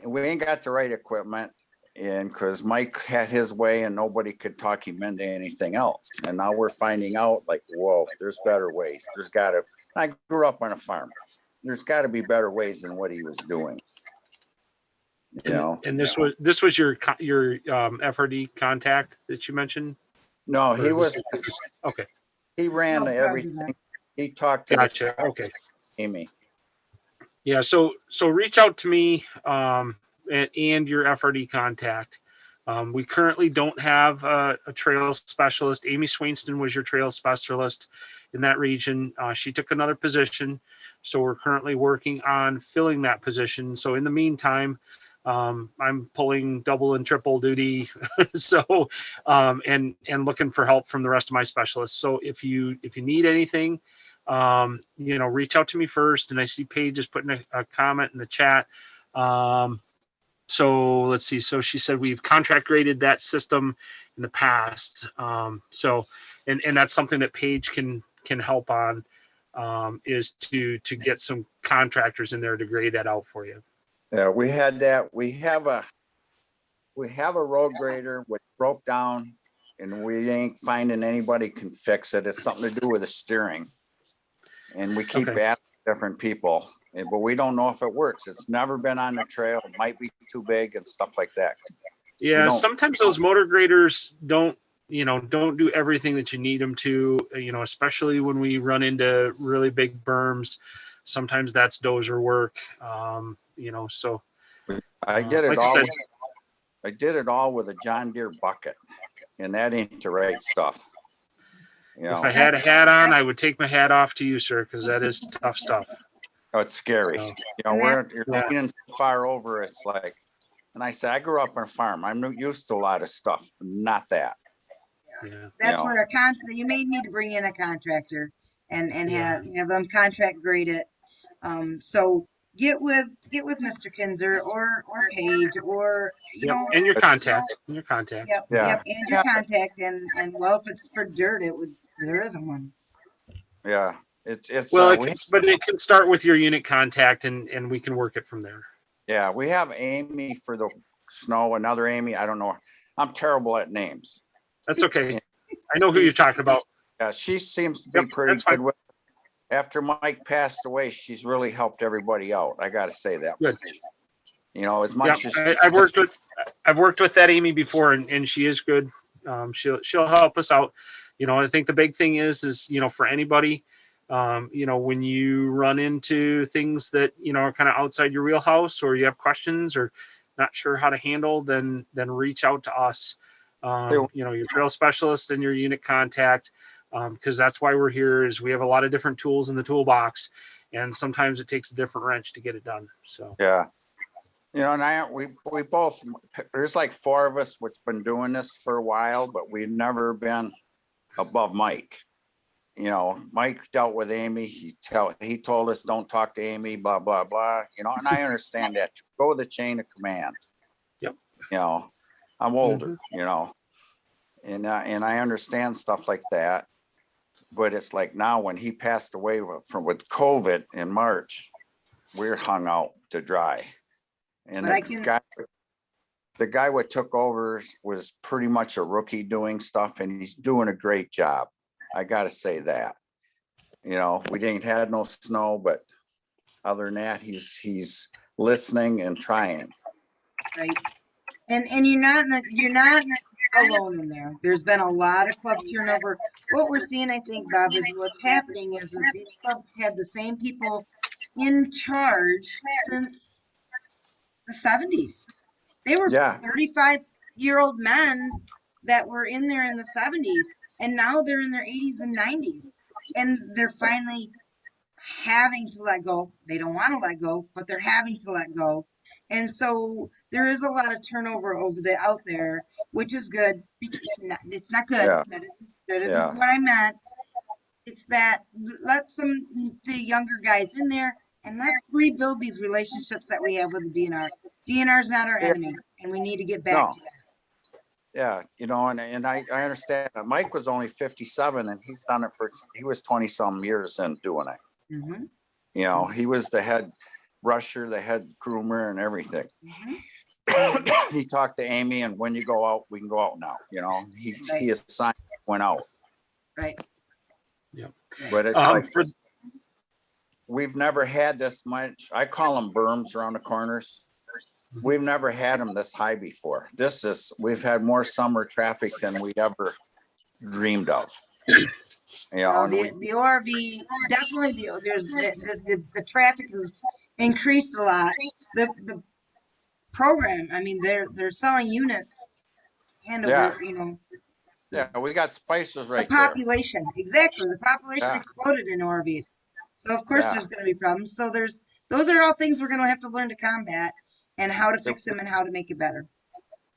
and we ain't got the right equipment, and because Mike had his way and nobody could talk him into anything else. And now we're finding out, like, whoa, there's better ways. There's got to. I grew up on a farm. There's got to be better ways than what he was doing. You know. And this was your FRD contact that you mentioned. No, he was okay. He ran everything. He talked to gotcha. Okay. Amy. Yeah. So reach out to me and your FRD contact. We currently don't have a trail specialist. Amy Swainston was your trail specialist in that region. She took another position, so we're currently working on filling that position. So in the meantime, I'm pulling double and triple duty. So, and looking for help from the rest of my specialists. So if you need anything, you know, reach out to me first. And I see Paige is putting a comment in the chat. So let's see. So she said we've contract graded that system in the past. So, and that's something that Paige can help on, is to get some contractors in there to grade that out for you. Yeah, we had that. We have a road grader which broke down, and we ain't finding anybody can fix it. It's something to do with the steering, and we keep asking different people, but we don't know if it works. It's never been on the trail. It might be too big and stuff like that. Yeah, sometimes those motor graders don't do everything that you need them to. You know, especially when we run into really big berms. Sometimes that's dozer work. You know, so I did it all. I did it all with a John Deere bucket, and that ain't the right stuff. You know, if I had a hat on, I would take my hat off to you, sir, because that is tough stuff. Oh, it's scary. You know, you're leaning so far over. It's like, and I say, I grew up on a farm. I'm used to a lot of stuff, not that. Yeah. That's where you may need to bring in a contractor and have them contract grade it. So get with Mr. Kinzer or Paige or you know, and your contact. Yep, and your contact, and well, if it's for dirt, there isn't one. Yeah, it's well, but it can start with your unit contact, and we can work it from there. Yeah, we have Amy for the snow. Another Amy, I don't know. I'm terrible at names. That's okay. I know who you're talking about. Yeah, she seems to be pretty good with. After Mike passed away, she's really helped everybody out. I got to say that. Good. You know, as much as I worked with I've worked with that Amy before, and she is good. She'll help us out. I think the big thing is for anybody, when you run into things that are kind of outside your wheelhouse, or you have questions or not sure how to handle, then reach out to us. Your trail specialist and your unit contact, because that's why we're here. Is we have a lot of different tools in the toolbox, and sometimes it takes a different wrench to get it done. So Yeah. And we both, there's like 4 of us what's been doing this for a while, but we've never been above Mike. Mike dealt with Amy. He told us don't talk to Amy, blah, blah, blah, and I understand that. Go the chain of command. Yep. I'm older, and I understand stuff like that. But it's like now when he passed away with COVID in March, we're hung out to dry. And the guy what took over was pretty much a rookie doing stuff, and he's doing a great job. I got to say that. We didn't have no snow, but other than that, he's listening and trying. Right. And you're not alone in there. There's been a lot of club turnover. What we're seeing, I think, Bob, is what's happening is that these clubs had the same people in charge since the 70s. They were 35-year-old men that were in there in the 70s, and now they're in their 80s and 90s, and they're finally having to let go. They don't want to let go, but they're having to let go. And so there is a lot of turnover out there, which is good. It's not good. Yeah. That isn't what I meant. It's that let the younger guys in there, and let's rebuild these relationships that we have with the DNR. DNR is not our enemy, and we need to get back to that. Yeah, and I understand. Mike was only 57, and he's done it he was 20 some years in doing it. Mm-hmm. He was the head rusher, the head groomer, and everything. Mm-hmm. He talked to Amy, and when you go out, we can go out now. He assigned, went out. Right. Yeah. But it's we've never had this much. I call them berms around the corners. We've never had them this high before. We've had more summer traffic than we ever dreamed of. The ORV definitely the traffic has increased a lot. The program, I mean, they're selling units hand over, Yeah, we got spices right the population. Exactly. The population Yeah. exploded in ORVs. So of course there's going to be problems. So those are all things we're going to have to learn to combat and how to fix them and how to make it better.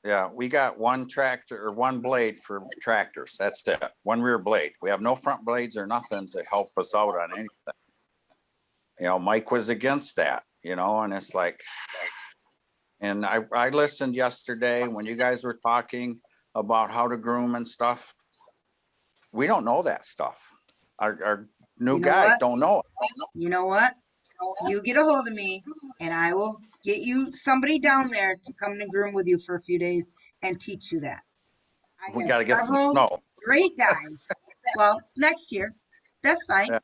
Yeah, we got one tractor or one blade for tractors. That's it. One rear blade. We have no front blades or nothing to help us out on anything. Mike was against that, and it's like, and I listened yesterday when you guys were talking about how to groom and stuff. We don't know that stuff. Our new guys don't know it. You know what? You get a hold of me and I will get you somebody down there to come and groom with you for a few days and teach you that. We got to get some great guys. Well, next year, that's fine. Yeah.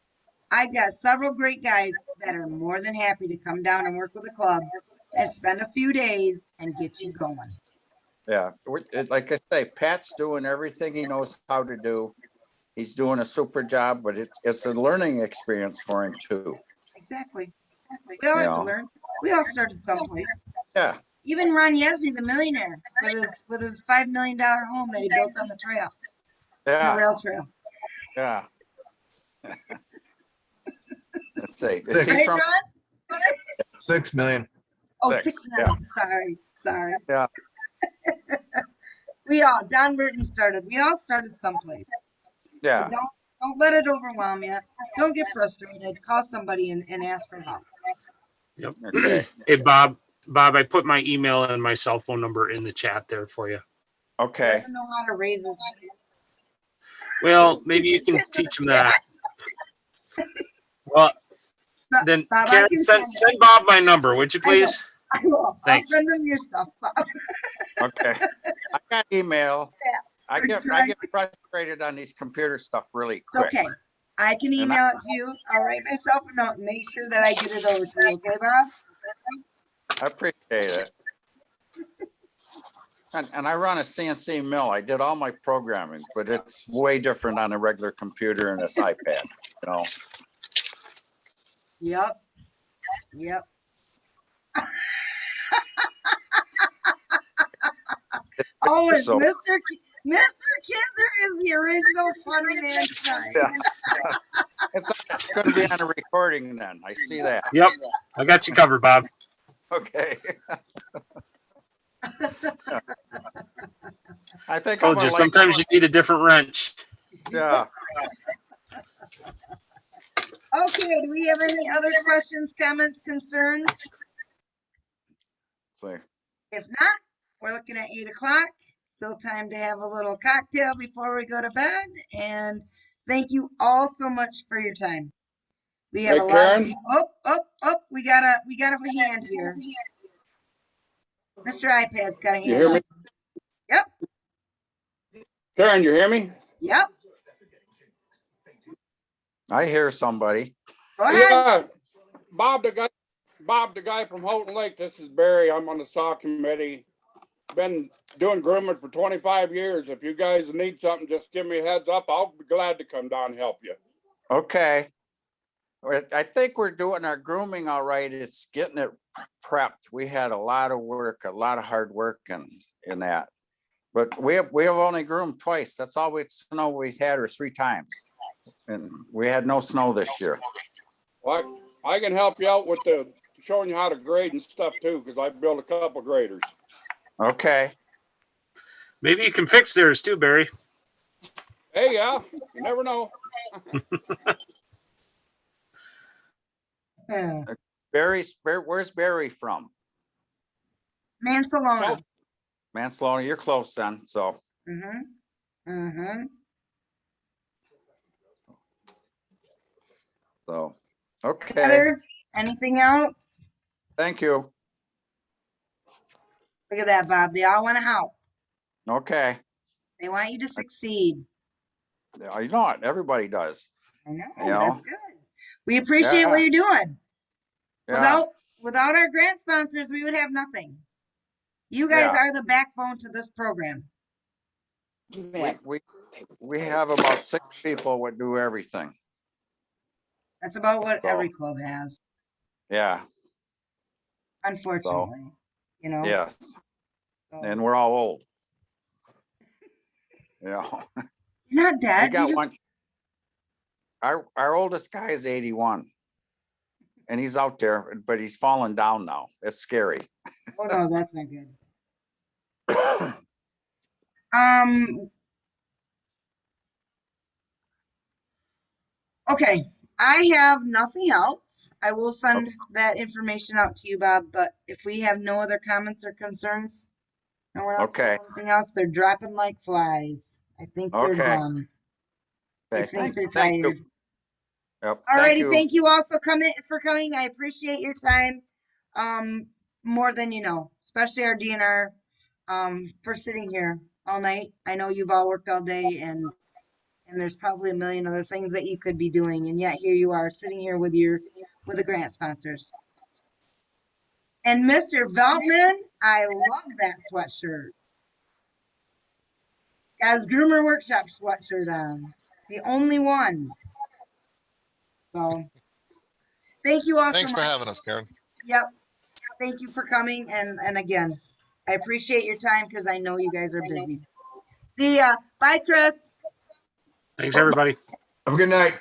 I got several great guys that are more than happy to come down and work with the club and spend a few days and get you going. Yeah, like I say, Pat's doing everything he knows how to do. He's doing a super job, but it's a learning experience for him too. Exactly. We all have to learn. We all started someplace. Yeah. Even Ron Yesney, the millionaire, with his $5 million home that he built on the trail. Yeah. The rail trail. Yeah. Let's see. Six. Right, Ron? 6 million. Oh, 6 million. Yeah. Sorry. Yeah. Don Burton started. We all started someplace. Yeah. So don't let it overwhelm you. Don't get frustrated. Call somebody and ask for help. Yep. Okay. Hey, Bob, I put my email and my cell phone number in the chat there for you. Okay. He doesn't know how to raise his hand. Well, maybe you can teach him that. Well, then Bob, Karen, send Bob my number, would you please? I will. Thanks. I'll send him your stuff, Bob. Okay. I got email. I get frustrated on these computer stuff really quick. It's okay. I can email it to you. I'll write myself a note and make sure that I get it over to you. Okay, Bob? I appreciate it. And I run a CNC mill. I did all my programming, but it's way different on a regular computer and this iPad, you know. Yep. Yep. Oh, it's So, Mr. Kinzer is the original funny man tonight. yeah. It's gonna be on a recording then. I see that. Yep, I got you covered, Bob. Okay. I think I'm Told gonna you, like, sometimes you need a different wrench. yeah. Okay, do we have any other questions, comments, concerns? See. If not, we're looking at 8 o'clock. Still time to have a little cocktail before we go to bed. And thank you all so much for your time. We have Hey, a lot Karen? of we got a hand here. Mr. iPad's got a You hand. hear me? Yep. Karen, you hear me? Yep. I hear somebody. Go ahead. Yeah, Bob, the guy from Houghton Lake. This is Barry. I'm on the SAW committee. Been doing grooming for 25 years. If you guys need something, just give me a heads up. I'll be glad to come down and help you. Okay. I think we're doing our grooming all right. It's getting it prepped. We had a lot of work, a lot of hard work and in that. But we have only groomed twice. That's all snow we've had, or 3 times. And we had no snow this year. Well, I can help you out with showing you how to grade and stuff too, because I built a couple graders. Okay. Maybe you can fix theirs too, Barry. Hey, yeah, you never know. Where's Barry from? Mansalona. Manslaughter, you're close then, so. So, okay. Heather, anything else? Thank you. Look at that, Bob. They all want to help. Okay. They want you to succeed. You know what? Everybody does. I know. You know? That's good. We appreciate what you're doing. Yeah. Without our grant sponsors, we would have nothing. You guys are the backbone to this program. We have about 6 people that do everything. That's about what every club has, Yeah. unfortunately. You know. Yes. So. And we're all old. Yeah. You're not dead. We got one. Our oldest guy is 81. And he's out there, but he's falling down now. It's scary. Oh no, that's not good. Okay, I have nothing else. I will send that information out to you, Bob, but if we have no other comments or concerns, no one else has anything else, they're dropping like flies. I think they're done. I think they're tired. Yep. Alrighty, thank you all for coming. I appreciate your time. More than you know, especially our DNR, for sitting here all night. I know you've all worked all day and there's probably a million other things that you could be doing, and yet here you are sitting here with the grant sponsors. And Mr. Veltman, I love that sweatshirt. Got his Groomer Workshop sweatshirt on. The only one. So thank you all Thanks so for much. having us, Karen. Yep. Thank you for coming. And again, I appreciate your time because I know you guys are busy. See ya. Bye, Chris. Thanks, everybody. Have a good night.